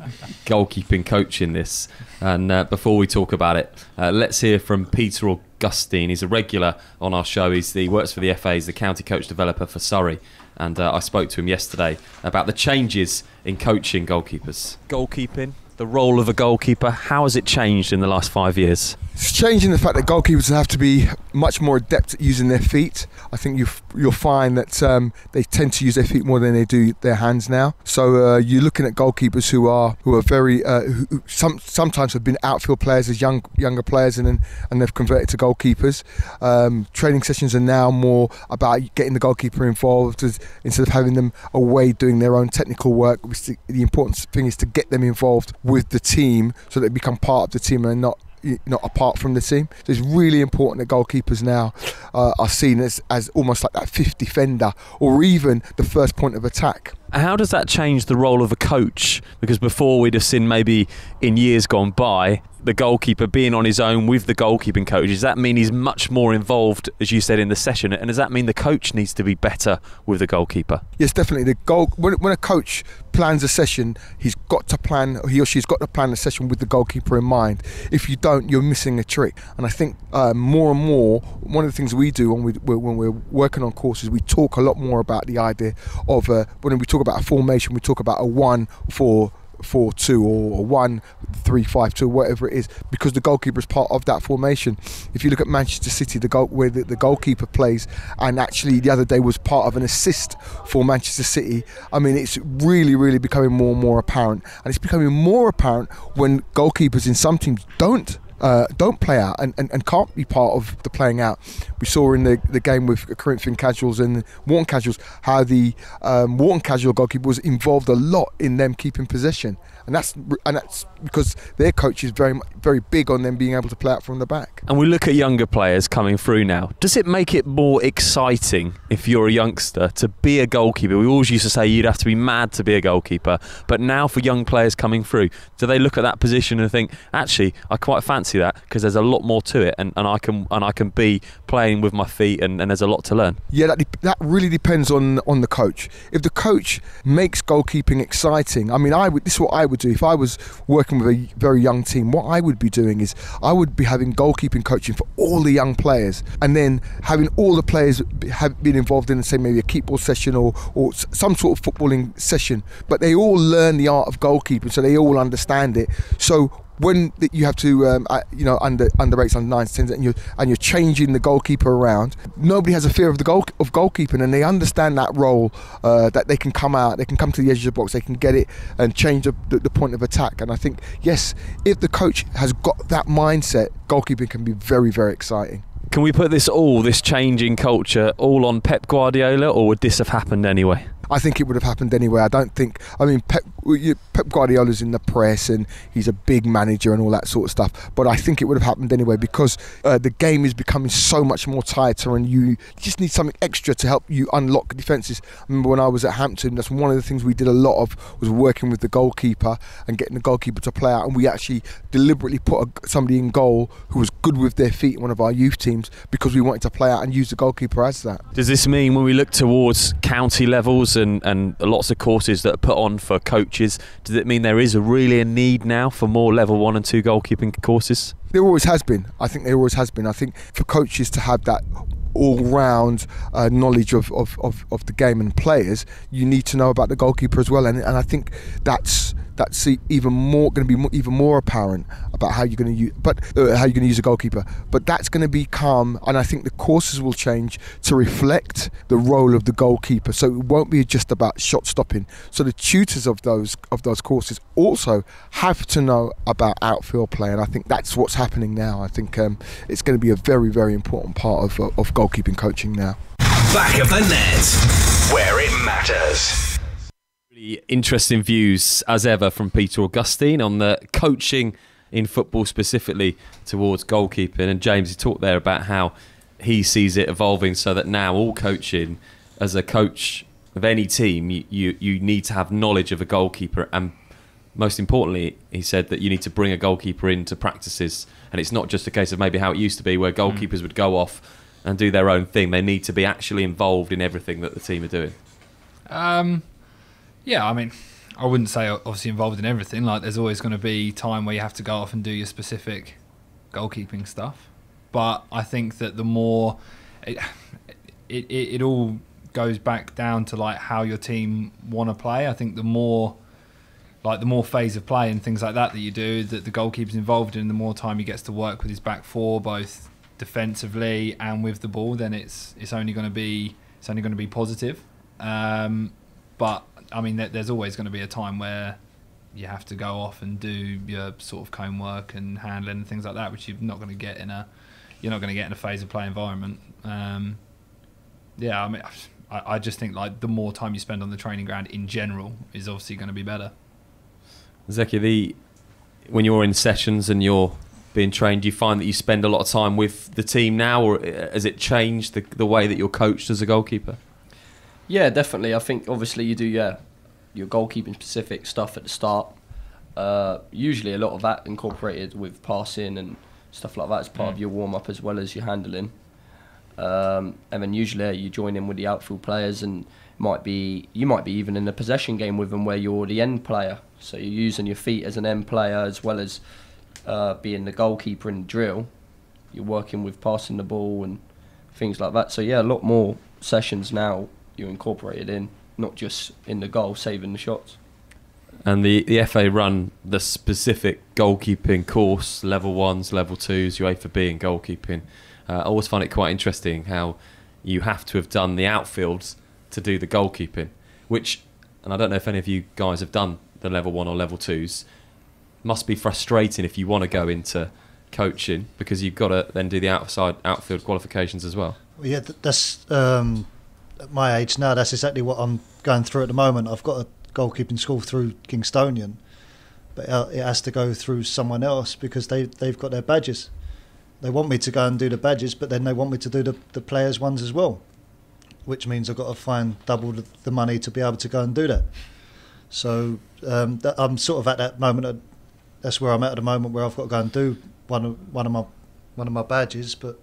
goalkeeping coaching this. And before we talk about it, let's hear from Peter Augustine. He's a regular on our show. He works for the FA. He's the county coach developer for Surrey. And I spoke to him yesterday about the changes in coaching goalkeepers. Goalkeeping The role of a goalkeeper, how has it changed in the last 5 years? It's changing the fact that goalkeepers have to be much more adept at using their feet. I think you'll find that they tend to use their feet more than they do their hands now. So you're looking at goalkeepers who are very who sometimes have been outfield players as younger players and they've converted to goalkeepers. Training sessions are now more about getting the goalkeeper involved instead of having them away doing their own technical work. The important thing is to get them involved with the team so they become part of the team and not apart from the team. So it's really important that goalkeepers now are seen as almost like that fifth defender or even the first point of attack. How does that change the role of a coach? Because before we'd have seen maybe in years gone by the goalkeeper being on his own with the goalkeeping coach. Does that mean he's much more involved, as you said, in the session? And does that mean the coach needs to be better with the goalkeeper? Yes, definitely. When a coach plans a session, he or she's got to plan a session with the goalkeeper in mind. If you don't, you're missing a trick. And I think more and more, one of the things we do when we're working on courses, we talk a lot more about the idea of when we talk about a formation, we talk about a 1-4-2 or 1-3-5-2, whatever it is, because the goalkeeper is part of that formation. If you look at Manchester City, where the goalkeeper plays, and actually the other day was part of an assist for Manchester City. I mean, it's really becoming more and more apparent, and it's becoming more apparent when goalkeepers in some teams don't play out and can't be part of the playing out. We saw in the game with Corinthian Casuals and Wharton Casuals how the Wharton Casual goalkeeper was involved a lot in them keeping possession, and that's because their coach is very big on them being able to play out from the back. And we look at younger players coming through now. Does it make it more exciting if you're a youngster to be a goalkeeper? We always used to say you'd have to be mad to be a goalkeeper, but now for young players coming through, do they look at that position and think, actually, I quite fancy that because there's a lot more to it, and I can be playing with my feet, and there's a lot to learn? Yeah, that really depends on the coach. If the coach makes goalkeeping exciting, I mean, this is what I would do if I was working with a very young team. What I would be doing is I would be having goalkeeping coaching for all the young players, and then having all the players have been involved in, say, maybe a keep ball session or some sort of footballing session, but they all learn the art of goalkeeping, so they all understand it. So when you have to, under 8s, under 9s, 10s, and you're changing the goalkeeper around, nobody has a fear of goalkeeping, and they understand that role, that they can come out, they can come to the edge of the box, they can get it and change the point of attack. And I think, yes, if the coach has got that mindset, goalkeeping can be very, very exciting. Can we put this changing culture all on Pep Guardiola, or would this have happened anyway? I think it would have happened anyway. Pep Guardiola's in the press and he's a big manager and all that sort of stuff, but I think it would have happened anyway because the game is becoming so much more tighter, and you just need something extra to help you unlock defences. I remember when I was at Hampton, that's one of the things we did a lot of, was working with the goalkeeper and getting the goalkeeper to play out, and we actually deliberately put somebody in goal who was good with their feet in one of our youth teams because we wanted to play out and use the goalkeeper as that. Does this mean when we look towards county levels and lots of courses that are put on for coaches, does it mean there is really a need now for more level 1 and 2 goalkeeping courses? There always has been. I think there always has been. I think for coaches to have that all-round knowledge of the game and players, you need to know about the goalkeeper as well, and I think that's even more going to be even more apparent about how you're going to use a goalkeeper. But that's going to become, and I think the courses will change to reflect the role of the goalkeeper. So it won't be just about shot stopping. So the tutors of those courses also have to know about outfield play, and I think that's what's happening now. I think it's going to be a very, very important part of goalkeeping coaching now. Back of the net, where it matters. Really interesting views as ever from Peter Augustine on the coaching in football, specifically towards goalkeeping. And James, he talked there about how he sees it evolving so that now all coaching, as a coach of any team, you need to have knowledge of a goalkeeper, and most importantly, he said that you need to bring a goalkeeper into practices, and it's not just a case of maybe how it used to be where goalkeepers would go off and do their own thing. They need to be actually involved in everything that the team are doing. Yeah, I mean, I wouldn't say obviously involved in everything. Like, there's always going to be time where you have to go off and do your specific goalkeeping stuff. But I think that the more it all goes back down to like how your team want to play. I think the more like the more phase of play and things like that you do, that the goalkeeper's involved in, the more time he gets to work with his back four, both defensively and with the ball, then it's only going to be positive. But I mean, there's always going to be a time where you have to go off and do your sort of cone work and handling and things like that, which you're not going to get in a phase of play environment. Yeah, I mean, I just think like the more time you spend on the training ground in general is obviously going to be better. Zeki, when you're in sessions and you're being trained, do you find that you spend a lot of time with the team now, or has it changed the way that you're coached as a goalkeeper? Yeah, definitely. I think obviously you do your goalkeeping specific stuff at the start. Usually a lot of that incorporated with passing and stuff like that as part of your warm up as well as your handling. And then usually you join in with the outfield players, and you might be even in a possession game with them where you're the end player. So you're using your feet as an end player as well as being the goalkeeper in the drill. You're working with passing the ball and things like that. So yeah, a lot more sessions now you're incorporated in, not just in the goal, saving the shots. And the FA run the specific goalkeeping course, level 1s, level 2s, UEFA B in goalkeeping. I always find it quite interesting how you have to have done the outfields to do the goalkeeping, which, and I don't know if any of you guys have done the level 1 or level 2s, must be frustrating if you want to go into coaching, because you've got to then do the outfield qualifications as well. Well, yeah, that's at my age now, that's exactly what I'm going through at the moment. I've got a goalkeeping school through Kingstonian, but it has to go through someone else because they've got their badges. They want me to go and do the badges, but then they want me to do the players' ones as well, which means I've got to find double the money to be able to go and do that. So I'm sort of at that moment. That's where I'm at the moment, where I've got to go and do one of my badges, but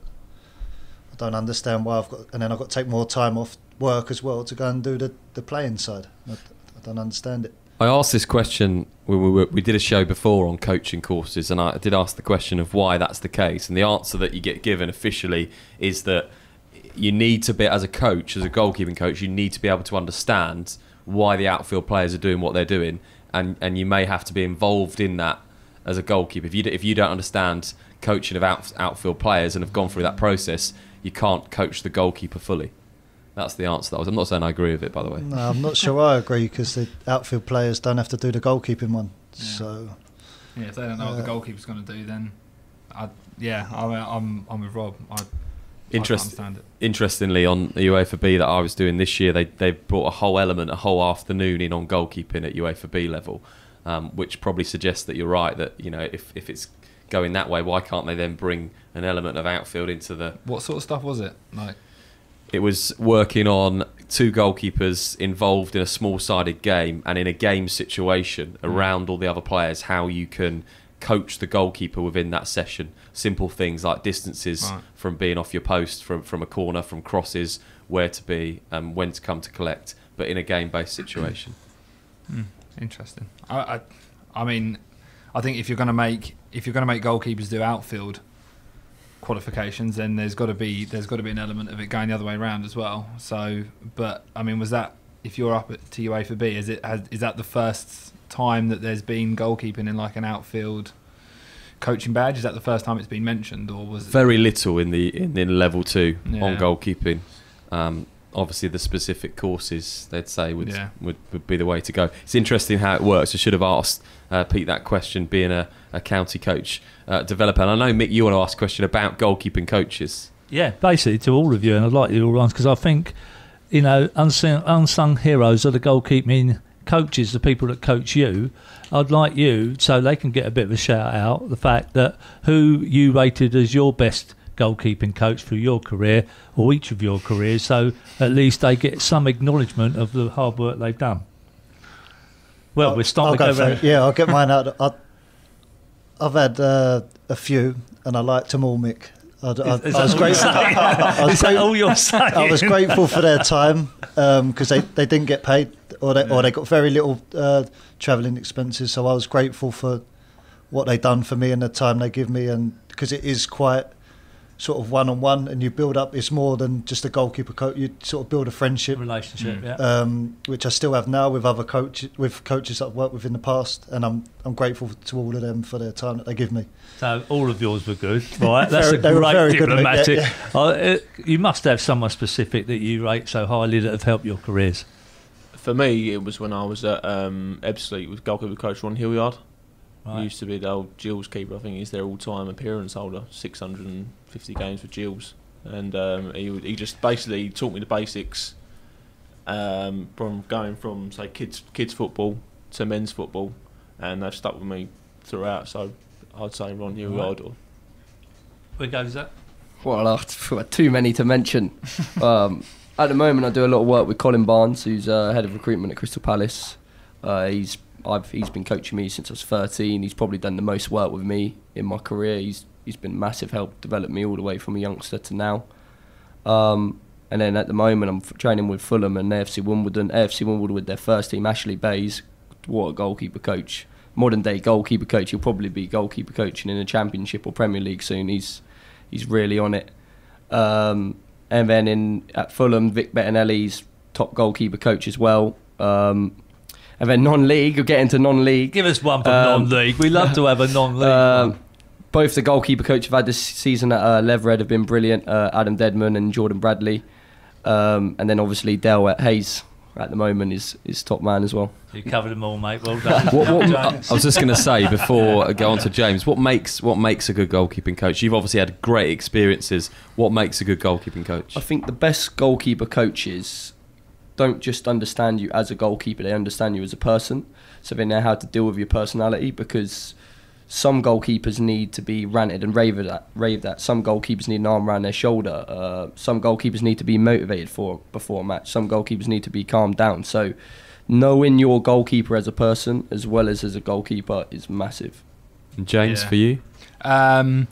I don't understand why and then I've got to take more time off work as well to go and do the playing side. I don't understand it. I asked this question when we did a show before on coaching courses, and I did ask the question of why that's the case, and the answer that you get given officially is that you need to be, as a coach, as a goalkeeping coach, you need to be able to understand why the outfield players are doing what they're doing, and you may have to be involved in that as a goalkeeper. If you don't understand coaching of outfield players and have gone through that process, you can't coach the goalkeeper fully. That's the answer. I'm not saying I agree with it, by the way. No, I'm not sure I agree, because the outfield players don't have to do the goalkeeping one. Yeah. So yeah, if they don't know what the goalkeeper's going to do, then I'm with Rob. I can't understand it. Interestingly, on the UEFA B that I was doing this year, they brought a whole afternoon in on goalkeeping at UEFA B level, which probably suggests that you're right, that if it's going that way, why can't they then bring an element of outfield into the... What sort of stuff was it? Like, it was working on two goalkeepers involved in a small-sided game, and in a game situation around all the other players, how you can coach the goalkeeper within that session. Simple things like distances from being off your post, from a corner, from crosses, where to be, when to come to collect, but in a game-based situation. Interesting. I mean, I think if you're going to make goalkeepers do outfield qualifications, then there's got to be an element of it going the other way around as well. So, but I mean, was that, if you're up to UEFA B, is that the first time that there's been goalkeeping in like an outfield coaching badge? Is that the first time it's been mentioned, or was it very little in level 2 on goalkeeping? Obviously, the specific courses they'd say would be the way to go. It's interesting how it works. I should have asked Pete that question, being a county coach developer. And I know, Mick, you want to ask a question about goalkeeping coaches. Yeah, basically to all of you, and I'd like you all answer, because I think, unsung heroes are the goalkeeping coaches, the people that coach you. I'd like you, so they can get a bit of a shout out, the fact that who you rated as your best goalkeeping coach through your career, or each of your careers, so at least they get some acknowledgement of the hard work they've done. Well, we're starting to go around. Yeah, I'll get mine out. I've had a few, and I liked them all, Mick. I was grateful. Is that all you're saying? I was grateful for their time, because they didn't get paid, or they got very little travelling expenses. So I was grateful for what they done for me and the time they give me, and because it is quite sort of one-on-one, and you build up. It's more than just a goalkeeper coach. You sort of build a friendship, relationship, which I still have now with other coaches that I've worked with in the past, and I'm grateful to all of them for their time that they give me. So all of yours were good, right? That's They were great very good, diplomatic. yeah. You must have someone specific that you rate so highly that have helped your careers. For me, it was when I was at Ebbsfleet with goalkeeper coach Ron Hilliard. Right. He used to be the old Gills keeper. I think he's their all-time appearance holder, 650 games for Gills. And he just basically taught me the basics from going from, say, kids football to men's football, and they've stuck with me throughout. So I'd say Ron Hilliard. Right. Where goes that? Well, too many to mention. At the moment, I do a lot of work with Colin Barnes, who's head of recruitment at Crystal Palace. He's been coaching me since I was 13. He's probably done the most work with me in my career. He's been massive help develop me all the way from a youngster to now. And then at the moment, I'm training with Fulham and AFC Wimbledon. AFC Wimbledon with their first team, Ashley Bays. What a goalkeeper coach! Modern day goalkeeper coach. He'll probably be goalkeeper coaching in the Championship or Premier League soon. He's really on it. And then at Fulham, Vic Bettinelli's top goalkeeper coach as well. And then non-league, we'll get into non-league. Give us one for non-league. We love to have a non-league. Both the goalkeeper coach I've had this season at Leverhead have been brilliant, Adam Dedman and Jordan Bradley. And then obviously Dale at Hayes at the moment is top man as well. You covered them all, mate. Well done. I was just going to say before I go on to James, what makes a good goalkeeping coach? You've obviously had great experiences. What makes a good goalkeeping coach? I think the best goalkeeper coaches don't just understand you as a goalkeeper; they understand you as a person. So they know how to deal with your personality, because some goalkeepers need to be ranted and raved at. Some goalkeepers need an arm around their shoulder. Some goalkeepers need to be motivated before a match. Some goalkeepers need to be calmed down. So knowing your goalkeeper as a person as well as a goalkeeper is massive. And James, for you? I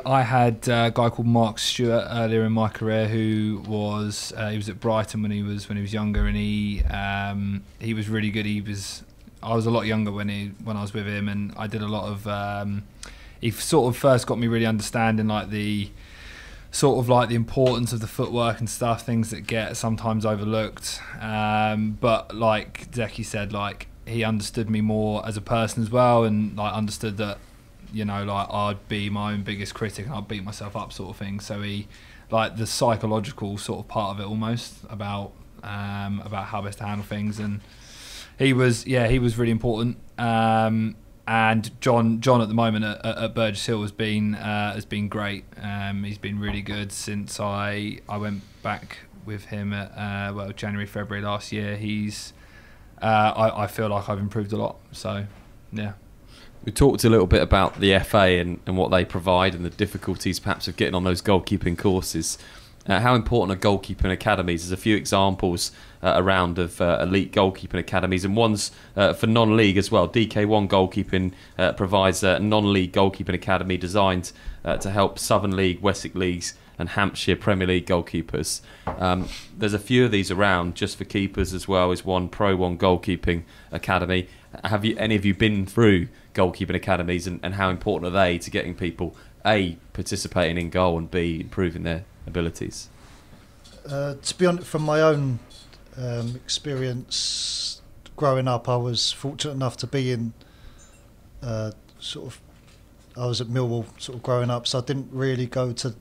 had a guy called Mark Stewart earlier in my career who was he was at Brighton when he was younger, and he was really good. I was a lot younger when I was with him, and I did a lot of. He sort of first got me really understanding the importance of the footwork and stuff, things that get sometimes overlooked. But like Zeki said, he understood me more as a person as well, and understood that, I'd be my own biggest critic and I'd beat myself up, sort of thing. So he, the psychological sort of part of it almost about how best to handle things, and he was really important. And John at the moment at Burgess Hill has been great. He's been really good since I went back with him at January, February last year. I feel like I've improved a lot. So yeah. We talked a little bit about the FA and what they provide and the difficulties perhaps of getting on those goalkeeping courses. How important are goalkeeping academies? There's a few examples around of elite goalkeeping academies, and one's for non-league as well. DK1 Goalkeeping provides a non-league goalkeeping academy designed to help Southern League, Wessex Leagues and Hampshire Premier League goalkeepers. There's a few of these around just for keepers as well as one Pro 1 Goalkeeping Academy. Have any of you been through goalkeeping academies, and how important are they to getting people A, participating in goal, and B, improving their abilities? To be honest, from my own experience growing up, I was fortunate enough to be in I was at Millwall sort of growing up, so I didn't really go to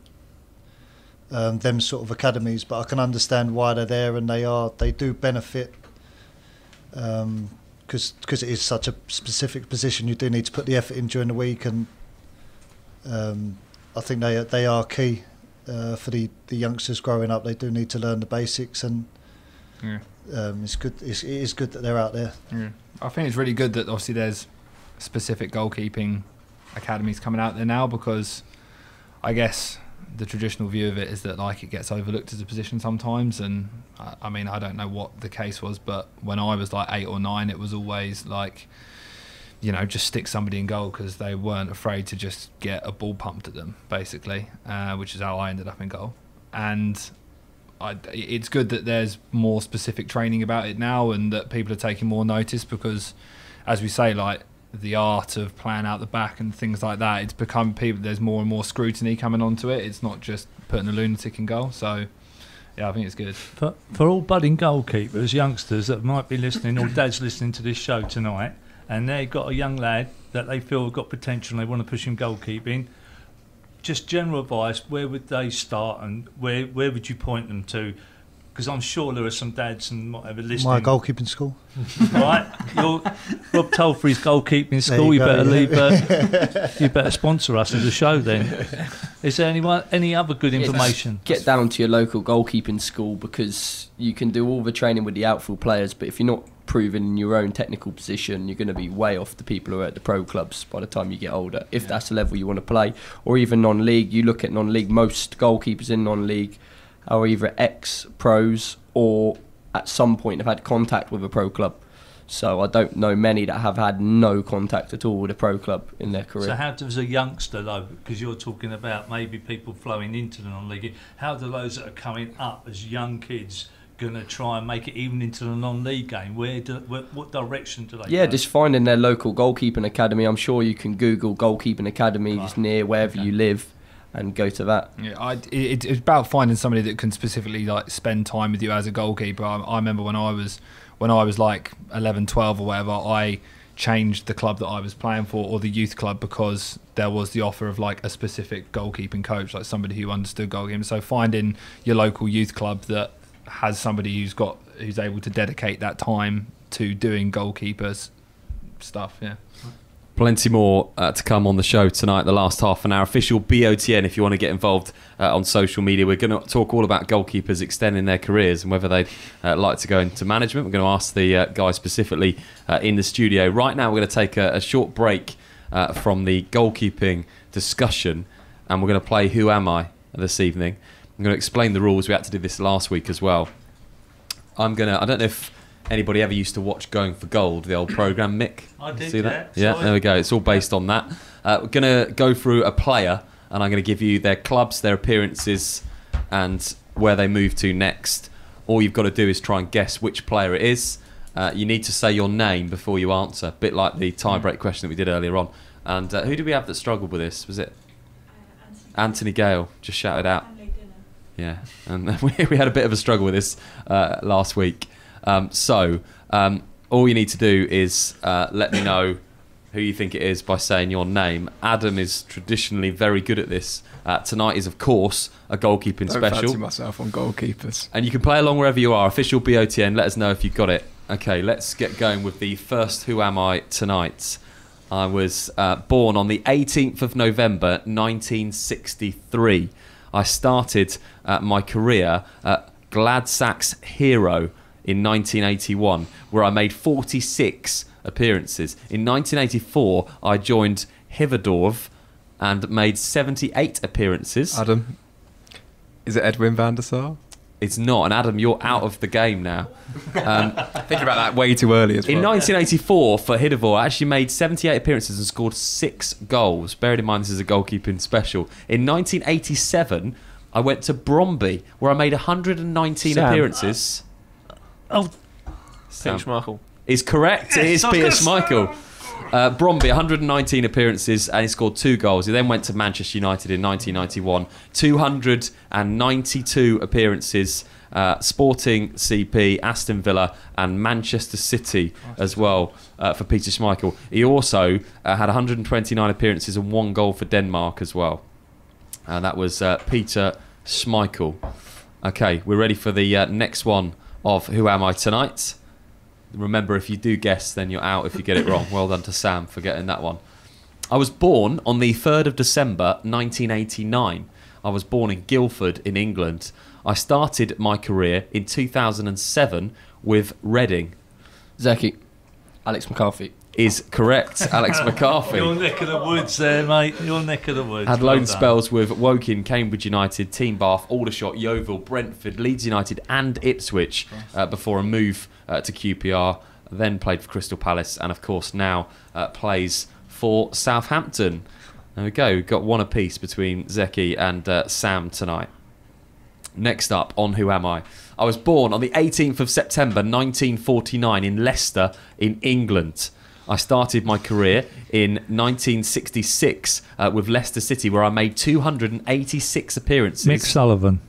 them sort of academies, but I can understand why they're there, and they do benefit because it is such a specific position. You do need to put the effort in during the week, and I think they are key for the youngsters growing up. They do need to learn the basics, and it's good. It is good that they're out there. Yeah. I think it's really good that obviously there's specific goalkeeping academies coming out there now, because I guess the traditional view of it is that it gets overlooked as a position sometimes, and I mean, I don't know what the case was, but when I was 8 or 9, it was always just stick somebody in goal, because they weren't afraid to just get a ball pumped at them, basically, which is how I ended up in goal. And it's good that there's more specific training about it now, and that people are taking more notice, because, as we say, the art of playing out the back and things like that. It's become there's more and more scrutiny coming onto it. It's not just putting a lunatic in goal. So yeah, I think it's good. For all budding goalkeepers, youngsters that might be listening, or dads listening to this show tonight, and they've got a young lad that they feel have got potential and they want to push him goalkeeping, just general advice, where would they start and where would you point them to? Because I'm sure there are some dads and whatever listening. My goalkeeping school. Right? Rob Tolfrey's goalkeeping school. You better leave. You better sponsor us as a show then. Is there any other good information? Get down to your local goalkeeping school, because you can do all the training with the outfield players, but if you're not proven in your own technical position, you're going to be way off the people who are at the pro clubs by the time you get older, if that's the level you want to play. Or even non-league. You look at non-league, most goalkeepers in non-league are either ex-pros or at some point have had contact with a pro club. So I don't know many that have had no contact at all with a pro club in their career. So how does a youngster, though, because you're talking about maybe people flowing into the non-league, how do those that are coming up as young kids going to try and make it even into the non-league game? What direction do they go? Just finding their local goalkeeping academy. I'm sure you can Google goalkeeping academies near wherever you live and go to that. Yeah, it's about finding somebody that can specifically like spend time with you as a goalkeeper. I remember when I was like 11, 12 or whatever, I changed the club that I was playing for, or the youth club, because there was the offer of like a specific goalkeeping coach, like somebody who understood goalkeeping. So finding your local youth club that has somebody who's able to dedicate that time to doing goalkeepers stuff. Yeah. Plenty more to come on the show tonight, the last half an hour. Official BOTN, if you want to get involved on social media. We're going to talk all about goalkeepers extending their careers and whether they'd like to go into management. We're going to ask the guy specifically in the studio. Right now, we're going to take a short break from the goalkeeping discussion, and we're going to play Who Am I this evening. I'm going to explain the rules. We had to do this last week as well. I don't know if anybody ever used to watch Going for Gold, the old programme, Mick? I did, see that? Yeah, there we go. It's all based on that. We're going to go through a player, and I'm going to give you their clubs, their appearances, and where they move to next. All you've got to do is try and guess which player it is. You need to say your name before you answer, a bit like the tie-break question that we did earlier on. And who did we have that struggled with this? Was it Anthony Gale? Just shouted out. Yeah, and we had a bit of a struggle with this last week. So all you need to do is let me know who you think it is by saying your name. Adam is traditionally very good at this. Tonight is, of course, a goalkeeping special. Don't fancy myself on goalkeepers. And you can play along wherever you are. Official BOTN, let us know if you've got it. Okay, let's get going with the first Who Am I tonight. I was born on the 18th of November, 1963. I started my career at Gladsaxe Hero in 1981, where I made 46 appearances. In 1984, I joined Hiverdorf and made 78 appearances. Adam, is it Edwin van der Sar? It's not. And Adam, you're out of the game now. Thinking about that way too early as well. In 1984, for Hiverdorf, I actually made 78 appearances and scored 6 goals. Bearing in mind this is a goalkeeping special. In 1987, I went to Bromby, where I made 119 appearances. Peter Schmeichel is correct. It is Peter Schmeichel. Bromby, 119 appearances, and he scored 2 goals. He then went to Manchester United in 1991. 292 appearances. Sporting CP, Aston Villa, and Manchester City as well for Peter Schmeichel. He also had 129 appearances and 1 goal for Denmark as well. And that was Peter Schmeichel. Okay, we're ready for the next one of Who Am I tonight? Remember, if you do guess, then you're out if you get it wrong. Well done to Sam for getting that one. I was born on the 3rd of December 1989. I was born in Guildford in England. I started my career in 2007 with Reading. Zeki, Alex McCarthy. Is correct, Alex McCarthy. Your neck of the woods there, mate. Your neck of the woods. Had loan spells with Woking, Cambridge United, Team Bath, Aldershot, Yeovil, Brentford, Leeds United and Ipswich before a move to QPR. Then played for Crystal Palace and, of course, now plays for Southampton. There we go. We've got one apiece between Zeki and Sam tonight. Next up on Who Am I? I was born on the 18th of September 1949 in Leicester in England. I started my career in 1966 with Leicester City, where I made 286 appearances. Mick Sullivan.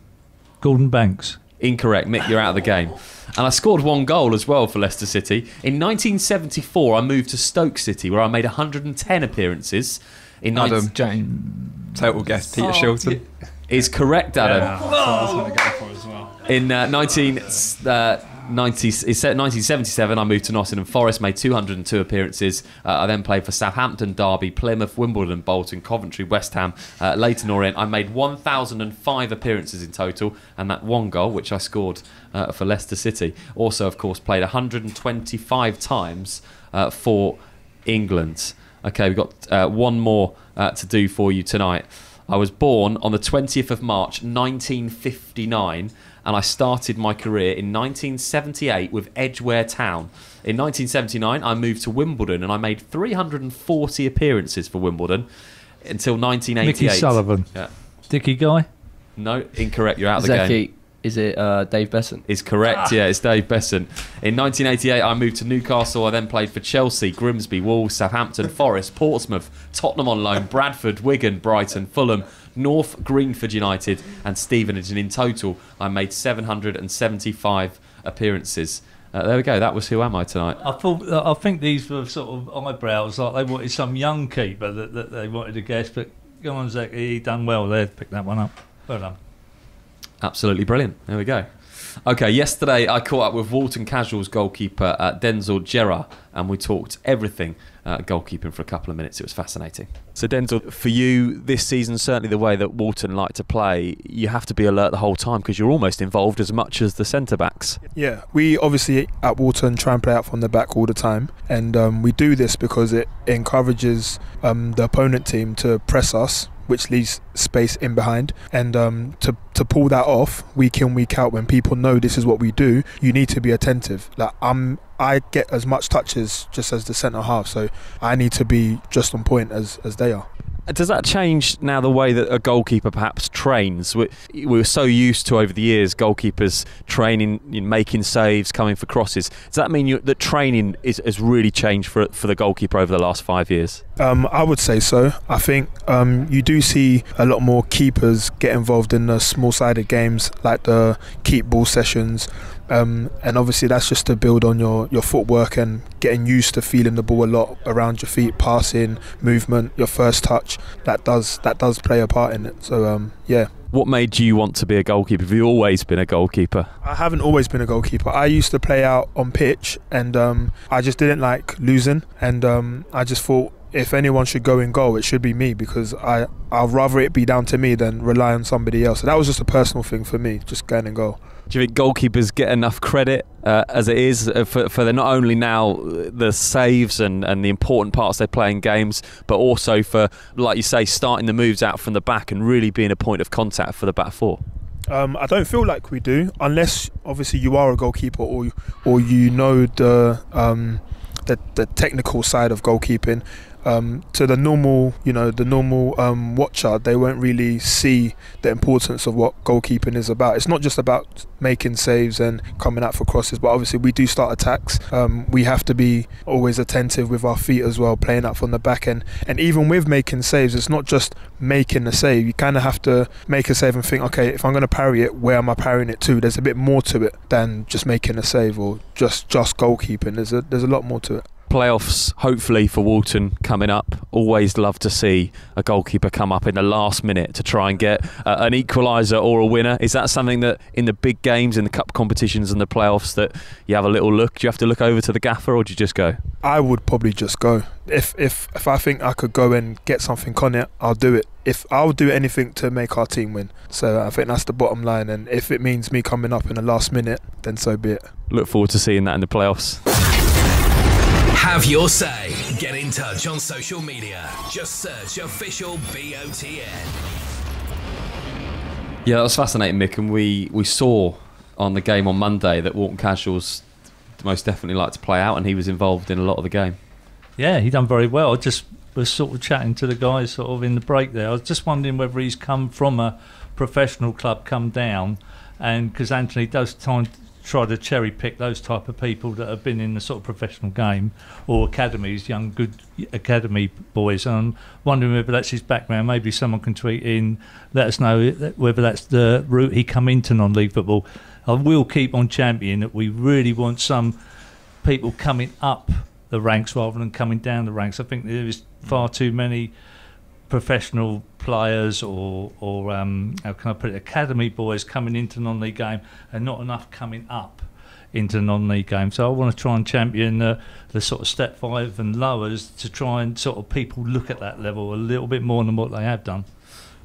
Gordon Banks. Incorrect, Mick, you're out of the game. And I scored 1 goal as well for Leicester City. In 1974, I moved to Stoke City, where I made 110 appearances. Adam, James, total guess, Peter Shilton. Is correct, Adam. Yeah, that's what I was going to go for as well. In 1977, I moved to Nottingham Forest, made 202 appearances. I then played for Southampton, Derby, Plymouth, Wimbledon, Bolton, Coventry, West Ham, Leyton Orient. I made 1,005 appearances in total, and that 1 goal, which I scored for Leicester City. Also, of course, played 125 times for England. Okay, we've got 1 more to do for you tonight. I was born on the 20th of March 1959, and I started my career in 1978 with Edgware Town. In 1979 I moved to Wimbledon, and I made 340 appearances for Wimbledon until 1988. Mickey Sullivan. Yeah. Dickie Guy. No, incorrect, you're out of the game. Is it Dave Besant? Is correct, yeah, it's Dave Besant. In 1988, I moved to Newcastle. I then played for Chelsea, Grimsby, Wolves, Southampton, Forest, Portsmouth, Tottenham on loan, Bradford, Wigan, Brighton, Fulham, North Greenford United and Stevenage. And in total, I made 775 appearances. There we go, that was Who Am I tonight. I think these were sort of eyebrows, like they wanted some young keeper that they wanted to guess, but go on, Zach, he done well there to pick that one up. Well done. Absolutely brilliant. There we go. Okay, yesterday I caught up with Walton Casuals goalkeeper Denzel Gerrard, and we talked everything goalkeeping for a couple of minutes. It was fascinating. So Denzel, for you this season, certainly the way that Walton like to play, you have to be alert the whole time because you're almost involved as much as the centre-backs. Yeah, we obviously at Walton try and play out from the back all the time, and we do this because it encourages the opponent team to press us, which leaves space in behind, and to pull that off week in, week out, when people know this is what we do, you need to be attentive. Like I get as much touches just as the centre half, so I need to be just on point as they are. Does that change now the way that a goalkeeper perhaps trains? We were so used to over the years goalkeepers training, making saves, coming for crosses. Does that mean that training has really changed for the goalkeeper over the last 5 years? I would say so. I think you do see a lot more keepers get involved in the small-sided games like the keep ball sessions. And obviously that's just to build on your footwork and getting used to feeling the ball a lot around your feet, passing, movement, your first touch. That does play a part in it. So yeah. What made you want to be a goalkeeper? Have you always been a goalkeeper? I haven't always been a goalkeeper. I used to play out on pitch, and I just didn't like losing, and I just thought if anyone should go in goal, it should be me, because I'd rather it be down to me than rely on somebody else. So that was just a personal thing for me, just going in goal. Do you think goalkeepers get enough credit as it is for the, not only now the saves and the important parts they play in games, but also for, like you say, starting the moves out from the back and really being a point of contact for the back four? I don't feel like we do, unless obviously you are a goalkeeper or you know the technical side of goalkeeping. To the normal watcher, they won't really see the importance of what goalkeeping is about. It's not just about making saves and coming out for crosses, but obviously we do start attacks. We have to be always attentive with our feet as well, playing up from the back end. And even with making saves, it's not just making a save. You kind of have to make a save and think, okay, if I'm going to parry it, where am I parrying it to? There's a bit more to it than just making a save or just goalkeeping. There's a lot more to it. Playoffs, hopefully, for Walton coming up. Always love to see a goalkeeper come up in the last minute to try and get an equaliser or a winner. Is that something that in the big games, in the cup competitions and the playoffs, that you have a little look? Do you have to look over to the gaffer, or do you just go? I would probably just go. If I think I could go and get something on it, I'll do it. I'll do anything to make our team win. So I think that's the bottom line. And if it means me coming up in the last minute, then so be it. Look forward to seeing that in the playoffs. Have your say. Get in touch on social media. Just search official BOTN. Yeah, that was fascinating, Mick. And we saw on the game on Monday that Walton Casuals most definitely like to play out, and he was involved in a lot of the game. Yeah, he done very well. I just was sort of chatting to the guys sort of in the break there. I was just wondering whether he's come from a professional club, come down, and because Anthony does try to cherry pick those type of people that have been in the sort of professional game or academies, young good academy boys. And I'm wondering whether that's his background. Maybe someone can tweet in, let us know whether that's the route he come into non-league football. I will keep on championing that we really want some people coming up the ranks rather than coming down the ranks. I think there is far too many professional players or how can I put it, academy boys coming into non-league game and not enough coming up into non-league game. So I want to try and champion the sort of step 5 and lowers to try and sort of people look at that level a little bit more than what they have done.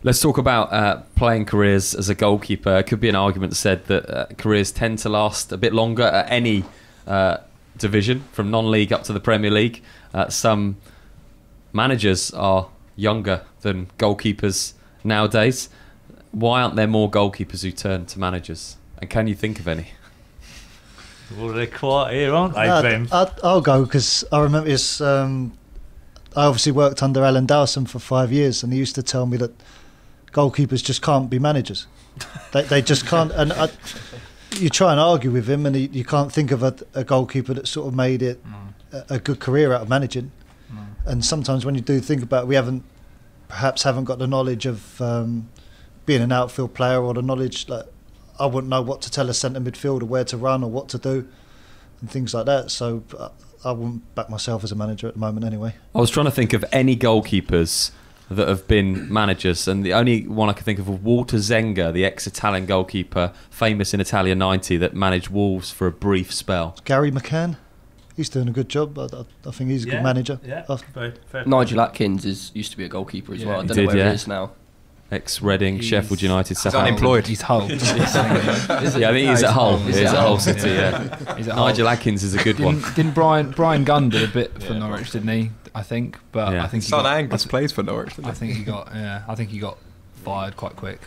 Let's talk about playing careers as a goalkeeper. It could be an argument said that careers tend to last a bit longer at any division, from non-league up to the Premier League. Some managers are younger than goalkeepers nowadays. Why aren't there more goalkeepers who turn to managers? And can you think of any? Well, they're quiet here, aren't they, Ben? I'll go, because I remember this. I obviously worked under Alan Dowson for 5 years, and he used to tell me that goalkeepers just can't be managers. They just can't. And you try and argue with him, and you can't think of a goalkeeper that sort of made it a good career out of managing. And sometimes when you do think about it, we perhaps haven't got the knowledge of being an outfield player, or the knowledge, like, I wouldn't know what to tell a centre midfielder, where to run or what to do and things like that. So I wouldn't back myself as a manager at the moment anyway. I was trying to think of any goalkeepers that have been managers, and the only one I could think of was Walter Zenga, the ex-Italian goalkeeper, famous in Italia 90, that managed Wolves for a brief spell. Gary McCann. He's doing a good job. I think he's a good manager. Yeah. Nigel Atkins used to be a goalkeeper as well. I don't know where he is now. Ex-Reading, Sheffield United, He's unemployed. He's Hull. Yeah, I think he's at Hull. He's at Hull City, yeah. Nigel Atkins is a good one. Didn't Brian Gunn did a bit for Norwich, didn't he? I think, but I think Son Angus plays for Norwich. Didn't I think he got fired quite quick.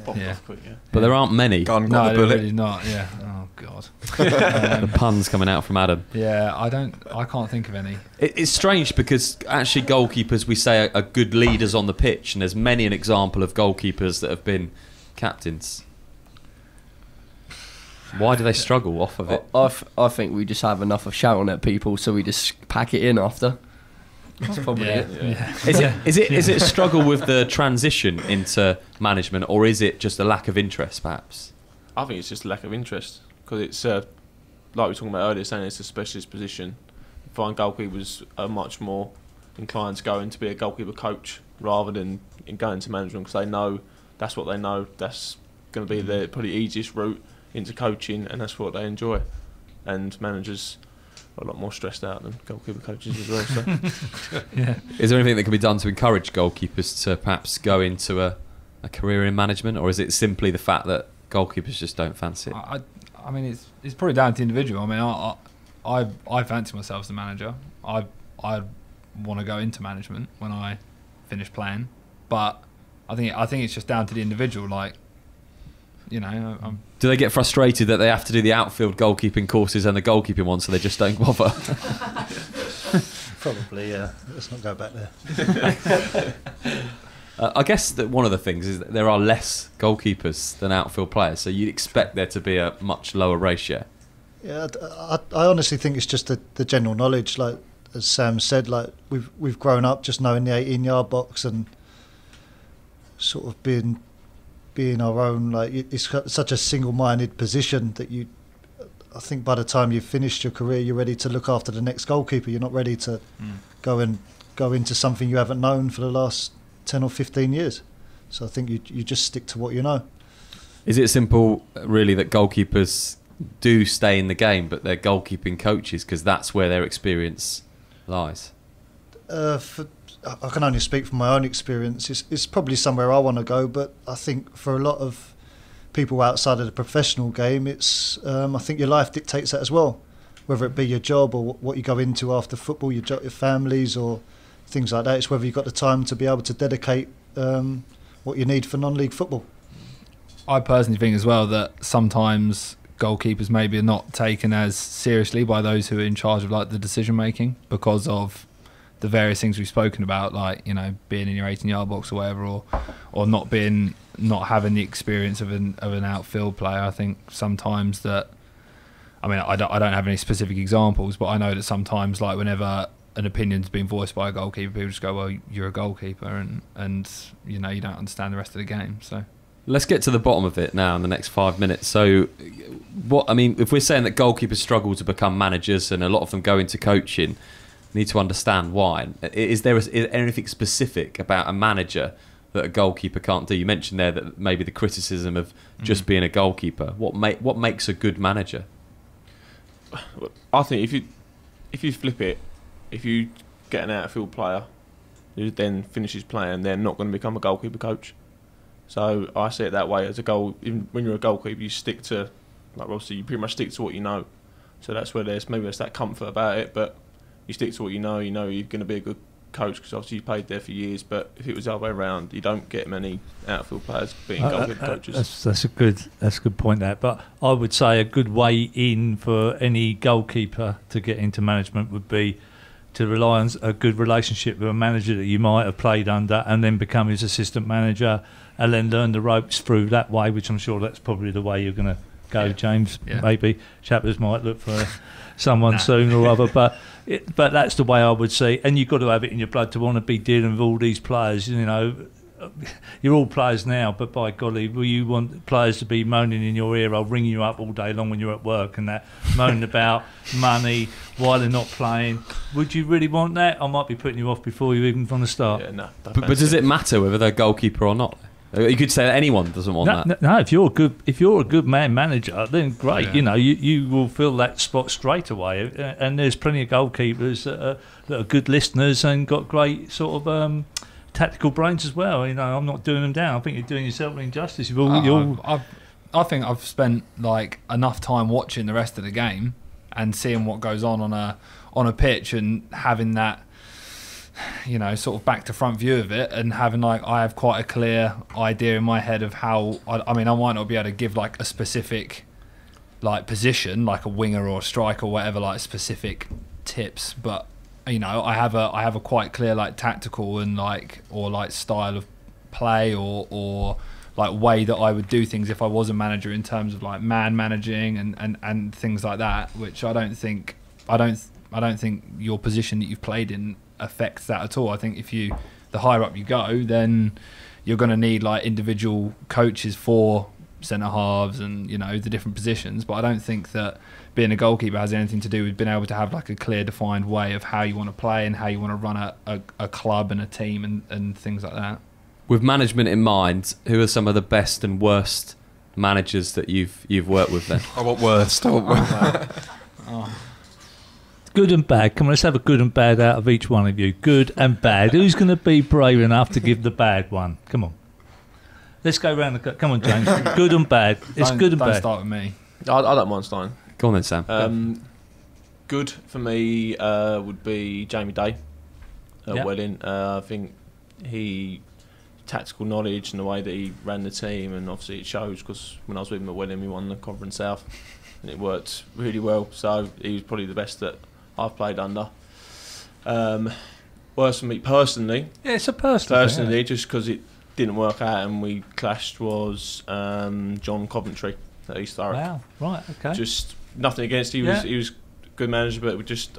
But there aren't many. Gunn got the bullet. Really not. Yeah. Oh God. The puns coming out from Adam. Yeah, I can't think of any. It's strange because actually goalkeepers, we say, are good leaders on the pitch, and there's many an example of goalkeepers that have been captains. Why do they struggle off of it? I think we just have enough of shouting at people, so we just pack it in after. That's probably it. Yeah. Is it a struggle with the transition into management, or is it just a lack of interest, perhaps? I think it's just a lack of interest, because it's like we were talking about earlier, saying it's a specialist position. I find goalkeepers are much more inclined to go in to be a goalkeeper coach rather than going into management, because they know that's what they know. That's going to be their probably easiest route into coaching, and that's what they enjoy. And managers are a lot more stressed out than goalkeeper coaches as well. So. Yeah. Is there anything that can be done to encourage goalkeepers to perhaps go into a career in management, or is it simply the fact that goalkeepers just don't fancy it? I mean, it's probably down to the individual. I mean, I fancy myself as a manager. I want to go into management when I finish playing, but I think it's just down to the individual. Like, you know, do they get frustrated that they have to do the outfield goalkeeping courses and the goalkeeping ones, so they just don't bother? Probably, yeah. Let's not go back there. I guess that one of the things is that there are less goalkeepers than outfield players, so you'd expect there to be a much lower ratio. Yeah, I honestly think it's just the general knowledge. Like as Sam said, like we've grown up just knowing the 18-yard box and sort of being our own. Like it's such a single-minded position that I think by the time you've finished your career, you're ready to look after the next goalkeeper. You're not ready to go into something you haven't known for the last 10 or 15 years. So I think you just stick to what you know. Is it simple, really, that goalkeepers do stay in the game, but they're goalkeeping coaches because that's where their experience lies? I can only speak from my own experience. It's probably somewhere I want to go, but I think for a lot of people outside of the professional game, it's I think your life dictates that as well, whether it be your job or what you go into after football, your families or things like that. It's whether you've got the time to be able to dedicate what you need for non-league football. I personally think as well that sometimes goalkeepers maybe are not taken as seriously by those who are in charge of like the decision making because of the various things we've spoken about, like, you know, being in your 18-yard box or whatever, or not having the experience of an outfield player. I think sometimes that I mean, I don't have any specific examples, but I know that sometimes, like, whenever an opinion's been voiced by a goalkeeper, people just go, well, you're a goalkeeper, and you know, you don't understand the rest of the game. So let's get to the bottom of it now in the next 5 minutes. So, if we're saying that goalkeepers struggle to become managers and a lot of them go into coaching, we need to understand why. Is there anything specific about a manager that a goalkeeper can't do? You mentioned there that maybe the criticism of just being a goalkeeper. What makes a good manager? I think if you flip it, if you get an outfield player who then finishes playing, they're not going to become a goalkeeper coach. So I see it that way. As when you're a goalkeeper, you stick to, like Rob said, you pretty much stick to what you know. So that's where there's that comfort about it. But you stick to what you know. You know you're going to be a good coach because obviously you played there for years. But if it was the other way around, you don't get many outfield players being goalkeeper coaches. That's a good point. But I would say a good way in for any goalkeeper to get into management would be to rely on a good relationship with a manager that you might have played under, and then become his assistant manager, and then learn the ropes through that way. Which I'm sure that's probably the way you're going to go, James. Yeah. Maybe Chappers might look for someone soon or other, but that's the way I would see. And you've got to have it in your blood to want to be dealing with all these players. You know, you're all players now, but by golly, will you want players to be moaning in your ear? I'll ring you up all day long when you're at work and that, moaning about money while they're not playing. Would you really want that? I might be putting you off before you even from the start. Yeah, no. But does it matter whether they're a goalkeeper or not? You could say that anyone doesn't want that. No, if you're a good manager, then great. Yeah. You know, you will fill that spot straight away. And there's plenty of goalkeepers that are good listeners and got great sort of tactical brains as well. You know, I'm not doing them down. I think you're doing yourself an injustice. I think I've spent like enough time watching the rest of the game and seeing what goes on a pitch and having that, you know, sort of back to front view of it, and having like, I have quite a clear idea in my head of how I mean, I might not be able to give like a specific like position, like a winger or a striker or whatever, like specific tips, but you know, I have a quite clear like tactical and like, or like style of play or like way that I would do things if I was a manager, in terms of like man managing and things like that, which I don't think your position that you've played in affects that at all. I think the higher up you go, then you're going to need like individual coaches for centre halves and, you know, the different positions, but I don't think that being a goalkeeper has anything to do with being able to have like a clear defined way of how you want to play and how you want to run a club and a team and things like that. With management in mind, who are some of the best and worst managers that you've worked with then? I want worst. Good and bad. Come on, let's have a good and bad out of each one of you. Good and bad. Who's going to be brave enough to give the bad one? Come on. Let's go round the... Come on, James. Good and bad. It's good and bad. Don't start with me. I don't mind starting. Go on then, Sam. Good for me would be Jamie Day at Welling. I think tactical knowledge and the way that he ran the team, and obviously it shows because when I was with him at Welling, we won the Conference South and it worked really well. So he was probably the best that I've played under. Worse for me personally. Yeah, it's a personal thing, yeah. Just because it didn't work out and we clashed, was John Coventry at East Thurrock. Wow, right, okay. Just nothing against him. He was a good manager, but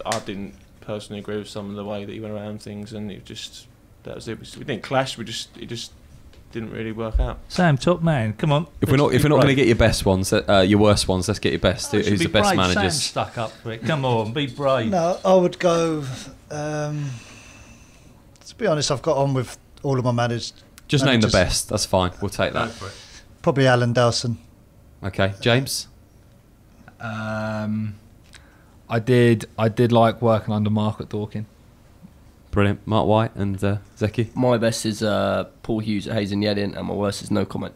I didn't personally agree with some of the way that he went around things, and that was it. We didn't clash. It just didn't really work out. Sam, top man, come on. If we're not going to get your best ones, your worst ones, let's get your best. Who's the best managers? Sam stuck up for it. Come on, be brave. No, I would go. To be honest, I've got on with all of my managers. Just name the best. That's fine. We'll take that. Probably Alan Dowson. Okay, James. I did like working under Mark at Dorking. Brilliant. Mark White and Zeki. My best is Paul Hughes at Hayes and Yedin, and my worst is no comment.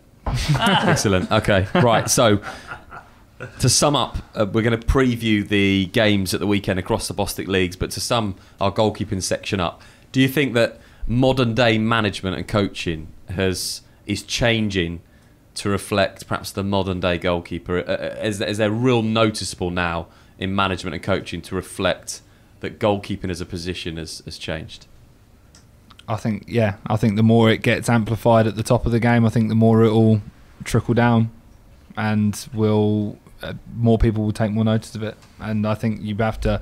Excellent. Okay, right. So to sum up, we're going to preview the games at the weekend across the Bostik leagues, but to sum our goalkeeping section up, do you think that modern day management and coaching is changing to reflect perhaps the modern day goalkeeper? Is there real noticeable now in management and coaching to reflect that goalkeeping as a position has changed? I think the more it gets amplified at the top of the game, I think the more it will trickle down and will more people will take more notice of it. And I think you have to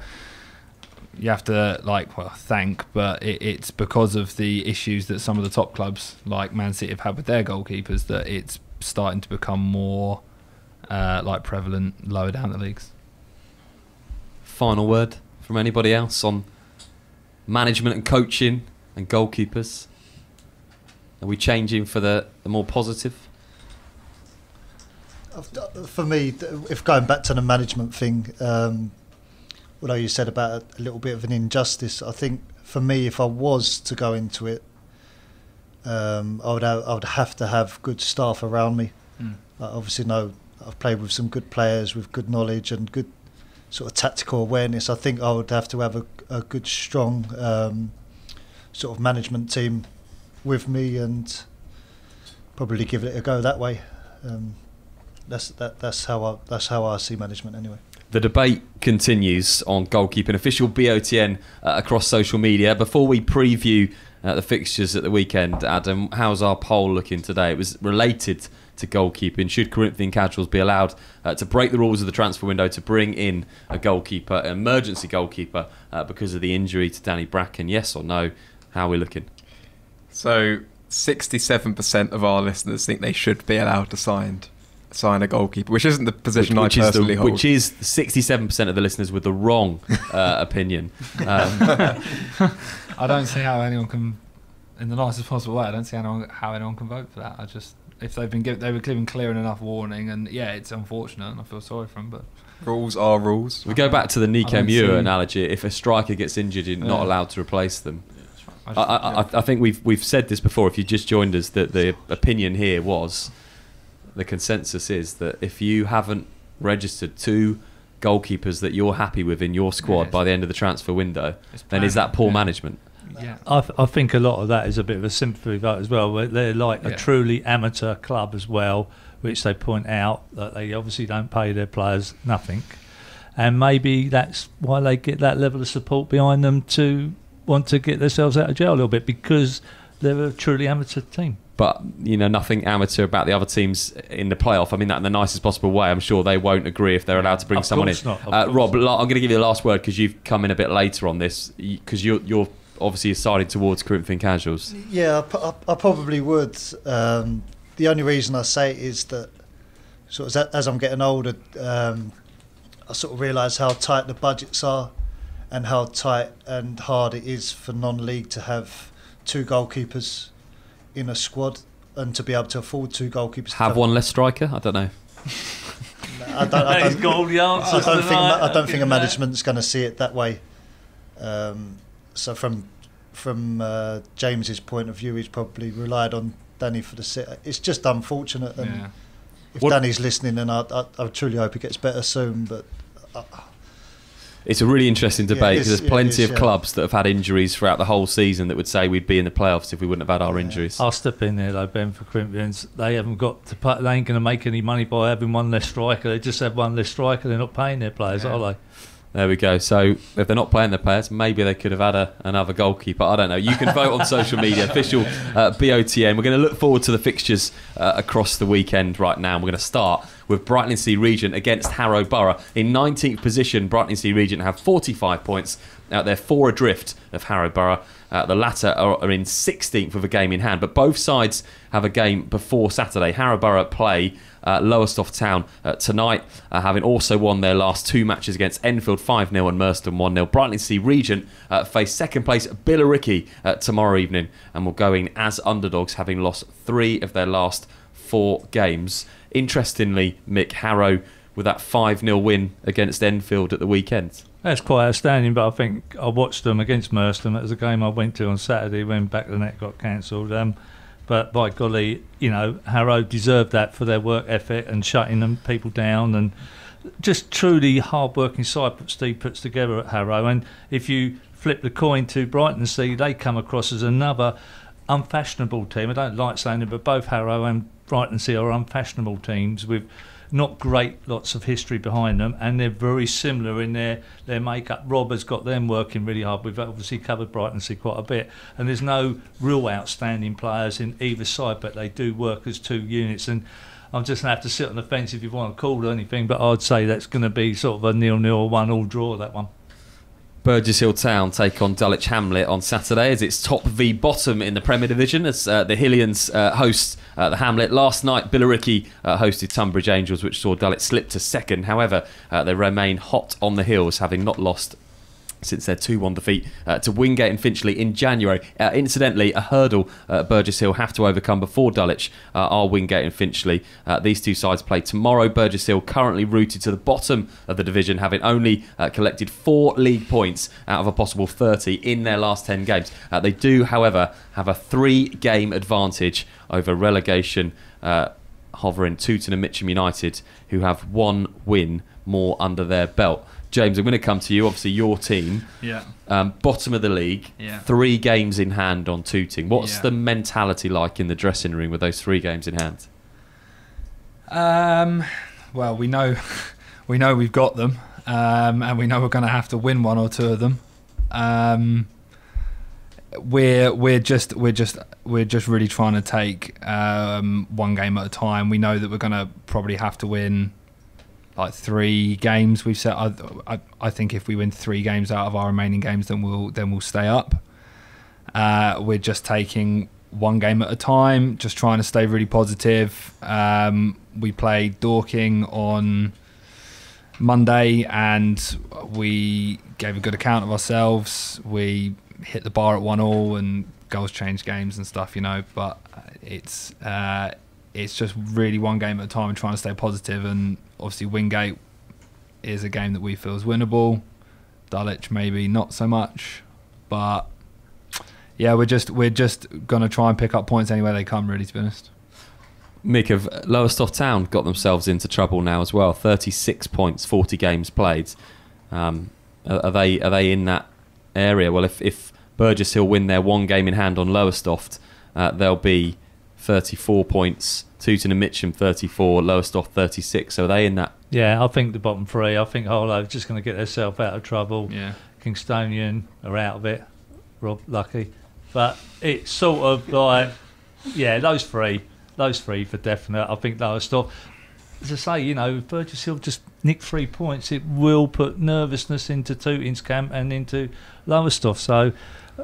thank, but it's because of the issues that some of the top clubs like Man City have had with their goalkeepers that it's starting to become more prevalent lower down the leagues. Final word from anybody else on management and coaching and goalkeepers? Are we changing for the more positive? For me, if going back to the management thing, although you said about a little bit of an injustice, I think for me, if I was to go into it, I would have to have good staff around me. Obviously, I've played with some good players with good knowledge and good sort of tactical awareness. I think I would have to have a good, strong sort of management team with me, and probably give it a go that way. That's how I see management anyway. The debate continues on goalkeeping. Official BOTN across social media. Before we preview the fixtures at the weekend, Adam, how's our poll looking today? It was related to goalkeeping. Should Corinthian casuals be allowed to break the rules of the transfer window to bring in a goalkeeper, an emergency goalkeeper, because of the injury to Danny Bracken? Yes or no? How are we looking? So 67% of our listeners think they should be allowed to sign a goalkeeper, which isn't the position I personally hold. Which is 67% of the listeners with the wrong opinion. I don't see how anyone can, in the nicest possible way, I don't see how anyone can vote for that. If they've been given, they were given clear and enough warning, and yeah, it's unfortunate, and I feel sorry for them, but rules are rules. We go back to the Nico Muir analogy. If a striker gets injured, you're not allowed to replace them. I think we've said this before. If you just joined us, that the opinion here was, the consensus is that if you haven't registered 2 goalkeepers that you're happy with in your squad by the end of the transfer window, then is that poor management? Yeah. I think a lot of that is a bit of a sympathy vote as well. They're like a truly amateur club as well, which they point out that they obviously don't pay their players nothing, and maybe that's why they get that level of support behind them to want to get themselves out of jail a little bit, because they're a truly amateur team. But, nothing amateur about the other teams in the playoff. I mean that in the nicest possible way. I'm sure they won't agree if they're allowed to bring someone in. Rob, I'm going to give you the last word because you've come in a bit later on this, because you're obviously siding towards Corinthian casuals. Yeah, I probably would. The only reason I say it is that sort of as I'm getting older, I sort of realise how tight the budgets are and how tight and hard it is for non-league to have 2 goalkeepers in a squad, and to be able to afford 2 goalkeepers. Have one less striker? I don't know. I don't think a management's going to see it that way. So from James's point of view, he's probably relied on Danny for the sit. It's just unfortunate. And if Danny's listening, then I truly hope he gets better soon. But it's a really interesting debate, because there's plenty of clubs that have had injuries throughout the whole season that would say we'd be in the playoffs if we wouldn't have had our injuries. I'll step in there though, Ben, for Corinthians. They haven't got to pay, they ain't going to make any money by having one less striker. They just have one less striker. They're not paying their players, are they? There we go. So if they're not playing their players, maybe they could have had another goalkeeper. I don't know. You can vote on social media, official BOTN. We're going to look forward to the fixtures across the weekend right now. We're going to start with Brighton Sea Regent against Harrow Borough. In 19th position, Brighton Sea Regent have 45 points. They're 4 adrift of Harrow Borough. The latter are in 16th with a game in hand, but both sides have a game before Saturday. Harrow Borough play Lowestoft Town tonight, having also won their last 2 matches against Enfield 5-0 and Merstham 1-0. Brighton Sea Regent face second place Billericay tomorrow evening, and will go in as underdogs, having lost 3 of their last 4 games. Interestingly, Mick, Harrow with that 5-0 win against Enfield at the weekend. That's quite outstanding, but I think I watched them against Merstham. That was a game I went to on Saturday when Back of the Net got cancelled. But by golly, Harrow deserved that for their work ethic and shutting them people down, and just truly hard-working side that Steve puts together at Harrow. And if you flip the coin to Brighton Sea, they come across as another unfashionable team. I don't like saying it, but both Harrow and Brighton Sea are unfashionable teams with not great lots of history behind them, and they're very similar in their makeup. Rob has got them working really hard. We've obviously covered Brighton Sea quite a bit, and there's no real outstanding players in either side, but they do work as 2 units. And I'm just going to have to sit on the fence if you want to call it anything, but I'd say that's going to be sort of a 0-0 or 1-1 draw, that one. Burgess Hill Town take on Dulwich Hamlet on Saturday as it's top v bottom in the Premier Division as the Hillians host the Hamlet. Last night, Billericay hosted Tunbridge Angels, which saw Dulwich slip to second. However, they remain hot on the heels, having not lost since their 2-1 defeat to Wingate and Finchley in January. Incidentally, a hurdle Burgess Hill have to overcome before Dulwich are Wingate and Finchley. These two sides play tomorrow. Burgess Hill currently rooted to the bottom of the division, having only collected 4 league points out of a possible 30 in their last 10 games. They do, however, have a 3-game advantage over relegation hovering Tooting and Mitcham United, who have 1 win more under their belt. James, I'm going to come to you. Obviously, your team, bottom of the league, 3 games in hand on Tooting. What's the mentality like in the dressing room with those 3 games in hand? Well, we know we've got them, and we know we're going to have to win 1 or 2 of them. We're just really trying to take 1 game at a time. We know that we're going to probably have to win like 3 games. We've said I think if we win 3 games out of our remaining games, then we'll stay up. We're just taking 1 game at a time, just trying to stay really positive. We played Dorking on Monday and we gave a good account of ourselves. We hit the bar at 1-1 and goals change games and stuff, but it's just really 1 game at a time and trying to stay positive. And obviously Wingate is a game that we feel is winnable. Dulwich maybe not so much, but yeah, we're just gonna try and pick up points anywhere they come, really, to be honest. Mick, of Lowestoft Town got themselves into trouble now as well. 36 points, 40 games played. Are they in that area? Well, if Burgess Hill win their 1 game in hand on Lowestoft, they'll be 34 points. Tooting and Mitcham 34, Lowestoft 36. So are they in that? Yeah, I think the bottom 3. I think Harlow's just going to get themselves out of trouble. Yeah, Kingstonian are out of it. Rob lucky, but it's sort of like those three for definite. I think Lowestoft, as I say, if Burgess Hill just nick 3 points, it will put nervousness into Tooting's camp and into Lowestoft. So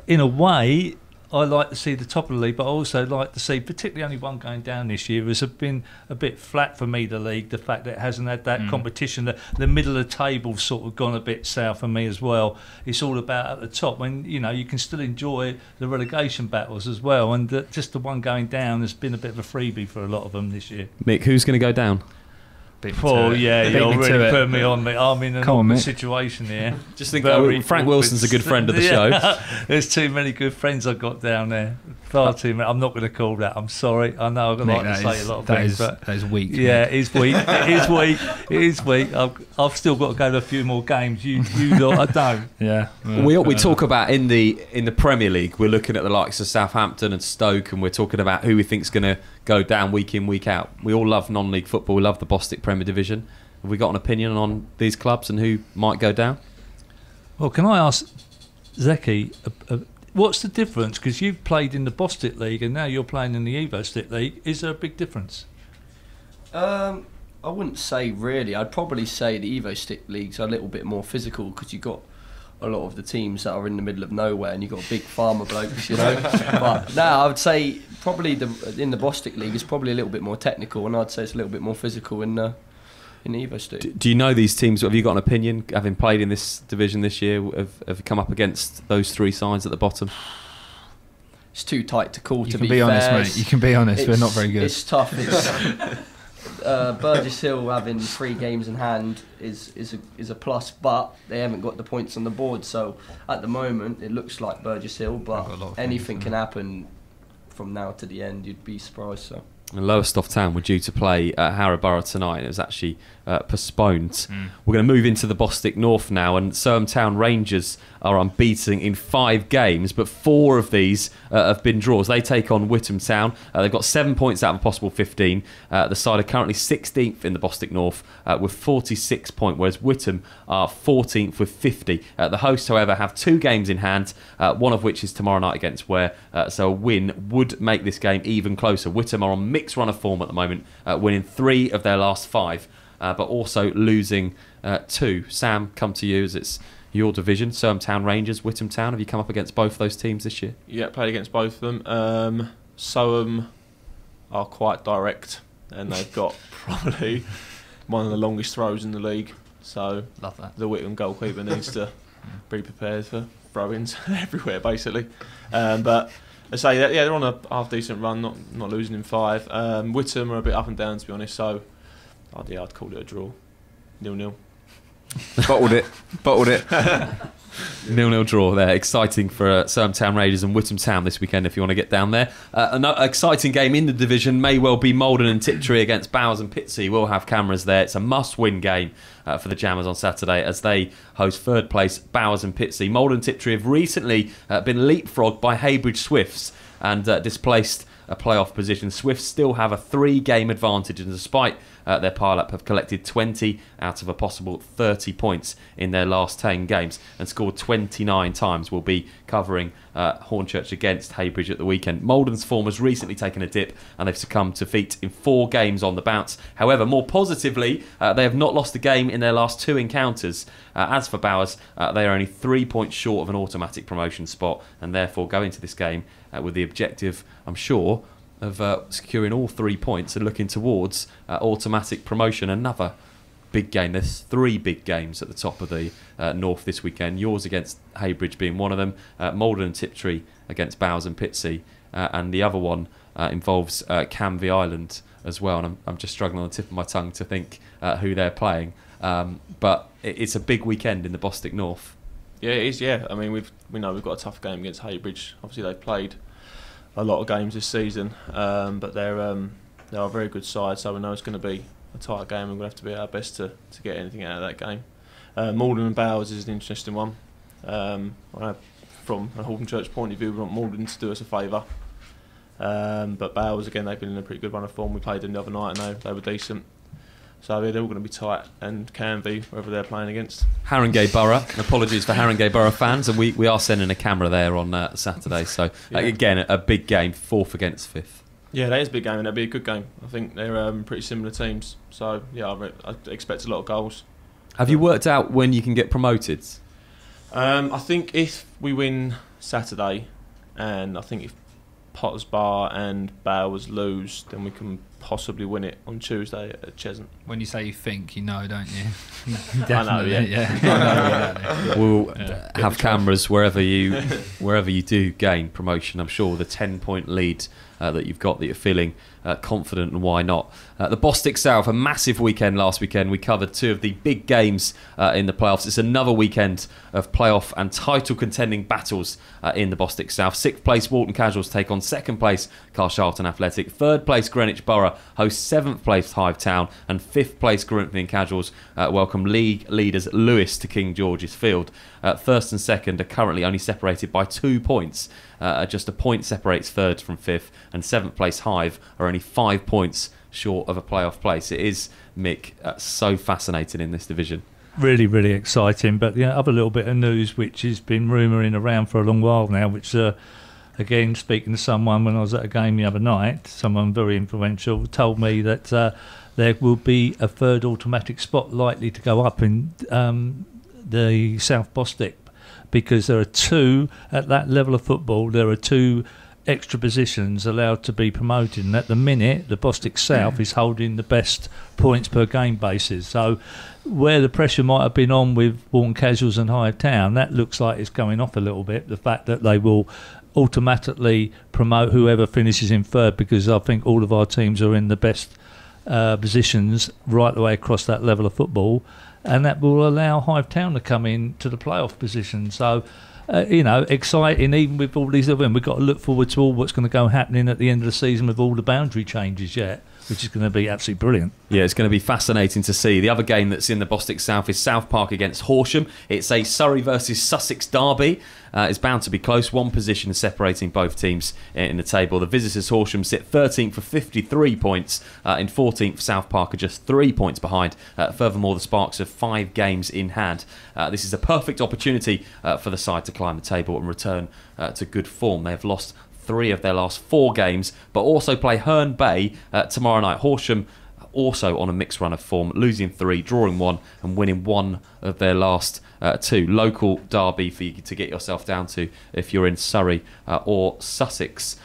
in a way, I like to see the top of the league, but I also like to see, particularly only 1 going down this year, has been a bit flat for me, the league. The fact that it hasn't had that competition, the middle of the table sort of gone a bit south for me as well. It's all about at the top when, you can still enjoy the relegation battles as well. And just the 1 going down has been a bit of a freebie for a lot of them this year. Mick, who's going to go down? Oh yeah, you're really putting me on. I'm in an awkward situation here. Just think, Frank Wilson's a good friend of the show. There's too many good friends I've got down there. Far too many. I'm not going to call that. I'm sorry. I know I've got to say a lot of things, but that is weak. Yeah, it is weak. It is weak. I've still got to go to a few more games. You lot, I don't. Yeah. We talk about in the Premier League. We're looking at the likes of Southampton and Stoke, and we're talking about who we think's going to go down week in, week out. We all love non-league football. We love the Bostik Premier Division. Have we got an opinion on these clubs and who might go down? Well, can I ask Zeki, what's the difference? Because you've played in the Bostik League and now you're playing in the EvoStik League. Is there a big difference? I wouldn't say really. I'd probably say the EvoStik League's a little bit more physical because you've got a lot of the teams that are in the middle of nowhere and you've got big farmer blokes, But no, I would say probably in the Bostik League it's probably a little bit more technical, and I'd say it's a little bit more physical in the EvoStik. Do you know these teams? Have you got an opinion, having played in this division this year? Have come up against those 3 sides at the bottom? It's too tight to call. You can be honest, mate. You can be honest. We're not very good. It's tough. Burgess Hill having 3 games in hand is a plus, but they haven't got the points on the board. So at the moment, it looks like Burgess Hill, but anything can happen from now to the end. You'd be surprised. So. And Lowestoft Town were due to play at Harrow tonight, and it was actually postponed. We're going to move into the Bostik North now, and Surham Town Rangers are unbeaten in 5 games, but 4 of these have been draws. They take on Whittam Town. They've got 7 points out of a possible 15. The side are currently 16th in the Bostik North with 46 points, whereas Whittam are 14th with 50. The hosts, however, have 2 games in hand, one of which is tomorrow night against Ware, so a win would make this game even closer. Whittam are on mixed run of form at the moment, winning 3 of their last 5, but also losing 2. Sam, come to you as it's your division. Surham Town Rangers, Whittam Town. Have you come up against both those teams this year? Yeah, played against both of them. Surham are quite direct, and they've got probably one of the longest throws in the league. So love that. The Whittam goalkeeper needs to be prepared for throw-ins everywhere, basically. But I say that, yeah, they're on a half decent run, not losing in 5. Whittam are a bit up and down, to be honest. So I'd call it a draw, 0-0. Bottled it. 0-0 draw there. Exciting for Surham Town Raiders and Whittam Town this weekend if you want to get down there. Another exciting game in the division may well be Maldon and Tiptree against Bowers and Pitsea. We'll have cameras there. It's a must-win game for the Jammers on Saturday as they host 3rd place Bowers and Pitsea. Maldon and Tiptree have recently been leapfrogged by Heybridge Swifts and displaced a playoff position. Swifts still have a 3-game advantage, and despite their pile-up, have collected 20 out of a possible 30 points in their last 10 games and scored 29 times. We'll be covering Hornchurch against Heybridge at the weekend. Maldon's form has recently taken a dip and they've succumbed to defeat in 4 games on the bounce. However, more positively, they have not lost a game in their last 2 encounters. As for Bowers, they are only 3 points short of an automatic promotion spot and therefore go into this game with the objective, I'm sure, of securing all 3 points and looking towards automatic promotion. Another big game. There's 3 big games at the top of the North this weekend. Yours against Heybridge being one of them, Maldon and Tiptree against Bowers and Pitsea, and the other one involves Canvey Island as well. And I'm just struggling on the tip of my tongue to think who they're playing. But it's a big weekend in the Bostik North. Yeah, it is. Yeah, I mean we know we've got a tough game against Heybridge. Obviously they've played a lot of games this season, but they're a very good side, so we know it's going to be a tight game and we're going to have to be our best to get anything out of that game. Maldon and Bowers is an interesting one. From a Hornchurch point of view, we want Maldon to do us a favour, but Bowers, again, they've been in a pretty good run of form. We played them the other night and they were decent. So they're all going to be tight, and Canvey, whoever they're playing against. Haringey Borough. Apologies for Haringey Borough fans, and we are sending a camera there on Saturday. So again, a big game, 4th against 5th. Yeah, that is a big game, and that'll be a good game. I think they're pretty similar teams. So yeah, I expect a lot of goals. Have you worked out when you can get promoted? I think if we win Saturday, and I think if Potters Bar and Bowers lose, then we can possibly win it on Tuesday at Cheshunt. When you say you think, you know, don't you? I know, yeah. I know. We'll have cameras wherever you do gain promotion. I'm sure the 10-point lead that you've got, that you're feeling confident, and why not? The Bostik South, a massive weekend last weekend. We covered 2 of the big games in the playoffs. It's another weekend of playoff and title contending battles in the Bostik South. 6th place Walton Casuals take on 2nd place Carshalton Athletic. 3rd place Greenwich Borough hosts 7th place Hive Town, and 5th place Corinthian Casuals welcome league leaders Lewis to King George's Field. 1st and 2nd are currently only separated by 2 points. Just a point separates 3rd from 5th, and 7th place Hive are only 5 points short of a playoff place. It is, Mick, so fascinating in this division. Really, really exciting. But the other little bit of news which has been rumouring around for a long while now, which again, speaking to someone when I was at a game the other night, someone very influential told me that there will be a 3rd automatic spot likely to go up in the South Bostik, because there are 2 at that level of football. There are 2 extra positions allowed to be promoted, and at the minute the Bostik South is holding the best points per game basis. So where the pressure might have been on with Walton Casuals and Hive Town, that looks like it's going off a little bit, the fact that they will automatically promote whoever finishes in 3rd, because I think all of our teams are in the best positions right the way across that level of football, and that will allow Hive Town to come in to the playoff position. So exciting, even with all these other. We've got to look forward to all what's going to go happening at the end of the season with all the boundary changes yet. which is going to be absolutely brilliant. Yeah, it's going to be fascinating to see. The other game that's in the Bostik South is South Park against Horsham. It's a Surrey versus Sussex derby. It's bound to be close. One position separating both teams in the table. The visitors, Horsham, sit 13th for 53 points. In 14th, South Park are just 3 points behind. Furthermore, the Sparks have 5 games in hand. This is a perfect opportunity for the side to climb the table and return to good form. They have lost 3 of their last 4 games, but also play Herne Bay tomorrow night. Horsham also on a mixed run of form, losing 3, drawing 1 and winning 1 of their last 2. Local derby for you to get yourself down to if you're in Surrey or Sussex.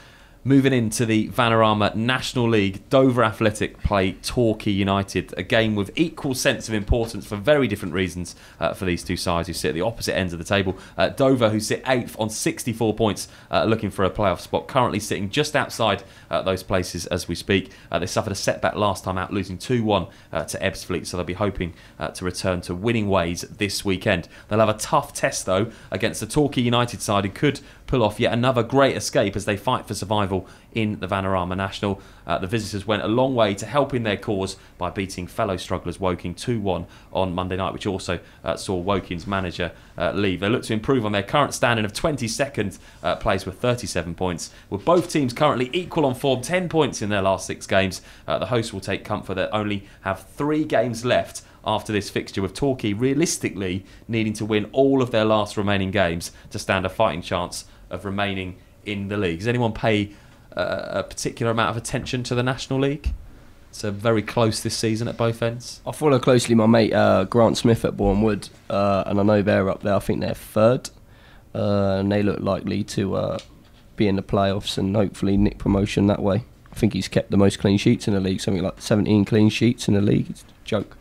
Moving into the Vanarama National League, Dover Athletic play Torquay United, a game with equal sense of importance for very different reasons for these two sides who sit at the opposite ends of the table. Dover, who sit 8th on 64 points, looking for a playoff spot, currently sitting just outside those places as we speak. They suffered a setback last time out, losing 2-1 to Ebbsfleet, so they'll be hoping to return to winning ways this weekend. They'll have a tough test, though, against the Torquay United side, who could pull off yet another great escape as they fight for survival in the Vanarama National. The visitors went a long way to helping their cause by beating fellow strugglers Woking 2-1 on Monday night, which also saw Woking's manager leave. They look to improve on their current standing of 22nd place with 37 points. With both teams currently equal on form, 10 points in their last 6 games, the hosts will take comfort that only have 3 games left after this fixture, with Torquay realistically needing to win all of their last remaining games to stand a fighting chance of remaining in the league. Does anyone pay a particular amount of attention to the National League? It's very close this season at both ends. I follow closely my mate Grant Smith at Bournemouth, and I know they're up there. I think they're 3rd, and they look likely to be in the playoffs and hopefully nick promotion that way. I think he's kept the most clean sheets in the league, something like 17 clean sheets in the league. It's a joke.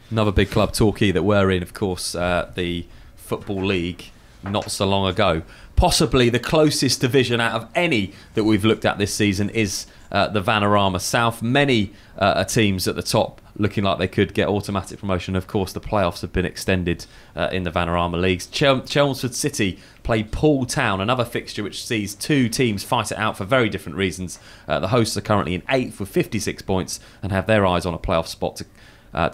Another big club, Torquay, that were in, of course, the Football League not so long ago. Possibly the closest division out of any that we've looked at this season is the Vanarama South. Many teams at the top looking like they could get automatic promotion. Of course, the playoffs have been extended in the Vanarama Leagues. Chelmsford City play Poole Town, another fixture which sees 2 teams fight it out for very different reasons. The hosts are currently in 8th with 56 points and have their eyes on a playoff spot to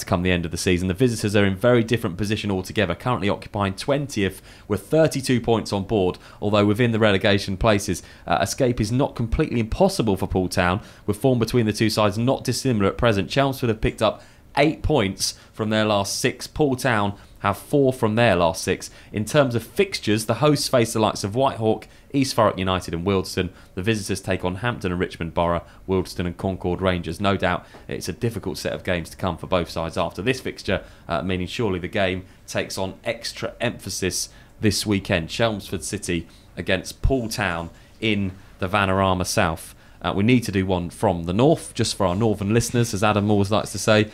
come the end of the season. The visitors are in very different position altogether, currently occupying 20th with 32 points on board, although within the relegation places, escape is not completely impossible for Poole Town, with form between the two sides not dissimilar at present. Chelmsford have picked up 8 points from their last 6. Poole Town have 4 from their last 6. In terms of fixtures, the hosts face the likes of Whitehawk, East Thurrock United and Wealdstone. The visitors take on Hampton and Richmond Borough, Wealdstone and Concord Rangers. No doubt it's a difficult set of games to come for both sides after this fixture, meaning surely the game takes on extra emphasis this weekend. Chelmsford City against Poole Town in the Vanarama South. We need to do one from the north, just for our northern listeners, as Adam always likes to say.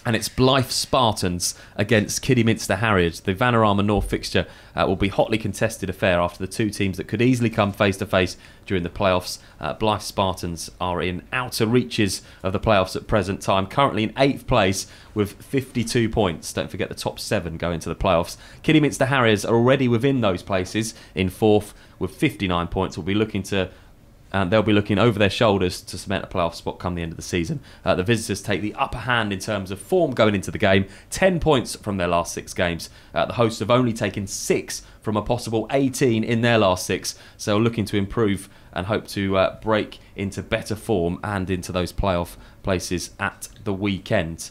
And it's Blythe Spartans against Kidderminster Harriers. The Vanarama North fixture will be a hotly contested affair after the 2 teams that could easily come face to face during the playoffs. Blythe Spartans are in outer reaches of the playoffs at present time, currently in 8th place with 52 points. Don't forget the top 7 go into the playoffs. Kidderminster Harriers are already within those places in 4th with 59 points. We'll be looking to and they'll be looking over their shoulders to cement a playoff spot come the end of the season. The visitors take the upper hand in terms of form going into the game. 10 points from their last 6 games. The hosts have only taken 6 from a possible 18 in their last 6. So looking to improve and hope to break into better form and into those playoff places at the weekend.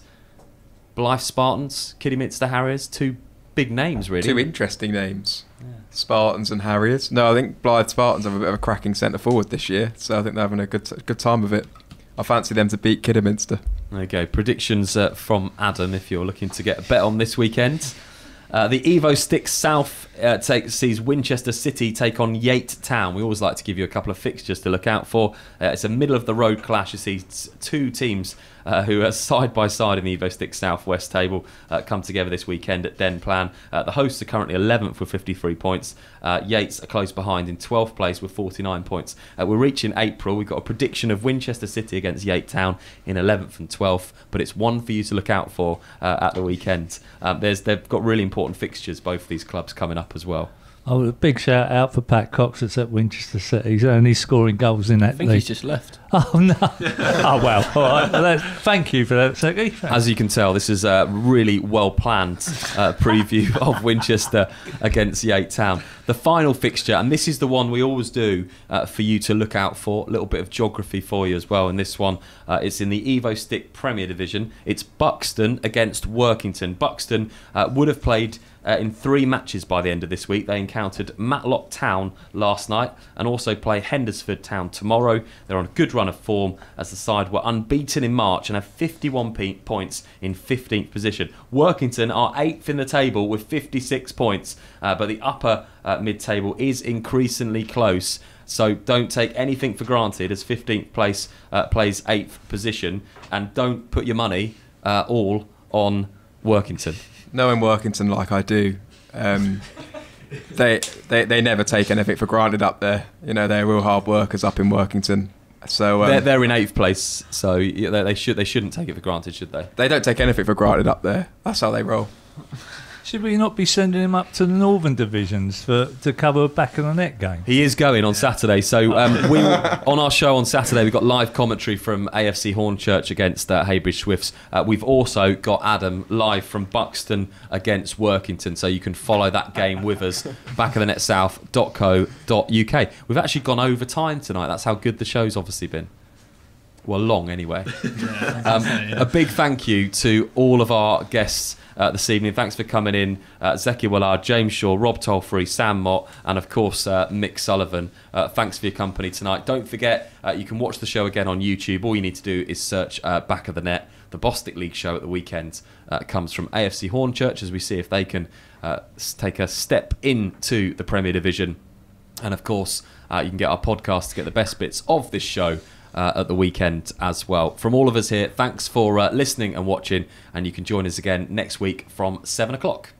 Blythe Spartans, Kidderminster Harriers, 2 big names really. 2 interesting names. Yeah. Spartans and Harriers. No, I think Blythe Spartans have a bit of a cracking centre forward this year, so I think they're having a good time of it. I fancy them to beat Kidderminster. There you go. Predictions from Adam if you're looking to get a bet on this weekend. The Evo Sticks South sees Winchester City take on Yate Town. We always like to give you a couple of fixtures to look out for. It's a middle-of-the-road clash. You see 2 teams who are side by side in the Evo Sticks South West table come together this weekend at Den Plan. The hosts are currently 11th with 53 points. Yates are close behind in 12th place with 49 points. We're reaching April. We've got a prediction of Winchester City against Yate Town in 11th and 12th, but it's one for you to look out for at the weekend. They've got really important fixtures, both of these clubs coming up as well. Oh, a big shout out for Pat Cox that's at Winchester City, and he's scoring goals in that I think league. he's just left. Oh no! Oh well. All right. Well, thank you for that, Seki. As you can tell, this is a really well planned preview of Winchester against Yate Town. The final fixture, and this is the one we always do for you to look out for. A little bit of geography for you as well. And this one, it's in the Evo Stick Premier Division. It's Buxton against Workington. Buxton would have played in 3 matches by the end of this week. They encountered Matlock Town last night and also play Hendersford Town tomorrow. They're on a good run of form as the side were unbeaten in March and have 51 points in 15th position. Workington are 8th in the table with 56 points, but the upper mid-table is increasingly close. So don't take anything for granted as 15th place plays 8th position, and don't put your money all on Workington. Knowing Workington like I do, they never take anything for granted up there. You know, they're real hard workers up in Workington. So they're in 8th place, so they shouldn't take it for granted, should they? They don't take anything for granted up there. That's how they roll. Should we not be sending him up to the northern divisions to cover a back of the net game? He is going on Saturday. So on our show on Saturday, we've got live commentary from AFC Hornchurch against Heybridge Swifts. We've also got Adam live from Buxton against Workington, so you can follow that game with us. backofthenetsouth.co.uk. We've actually gone over time tonight. That's how good the show's obviously been. Well, long anyway. A big thank you to all of our guests this evening. Thanks for coming in. Zeki Wallard, James Shaw, Rob Tolfrey, Sam Mott, and of course Mick Sullivan. Thanks for your company tonight. Don't forget, you can watch the show again on YouTube. All you need to do is search Back of the Net. The Bostik League show at the weekend comes from AFC Hornchurch as we see if they can take a step into the Premier Division. And of course, you can get our podcast to get the best bits of this show at the weekend as well. From all of us here, thanks for listening and watching, and you can join us again next week from 7 o'clock.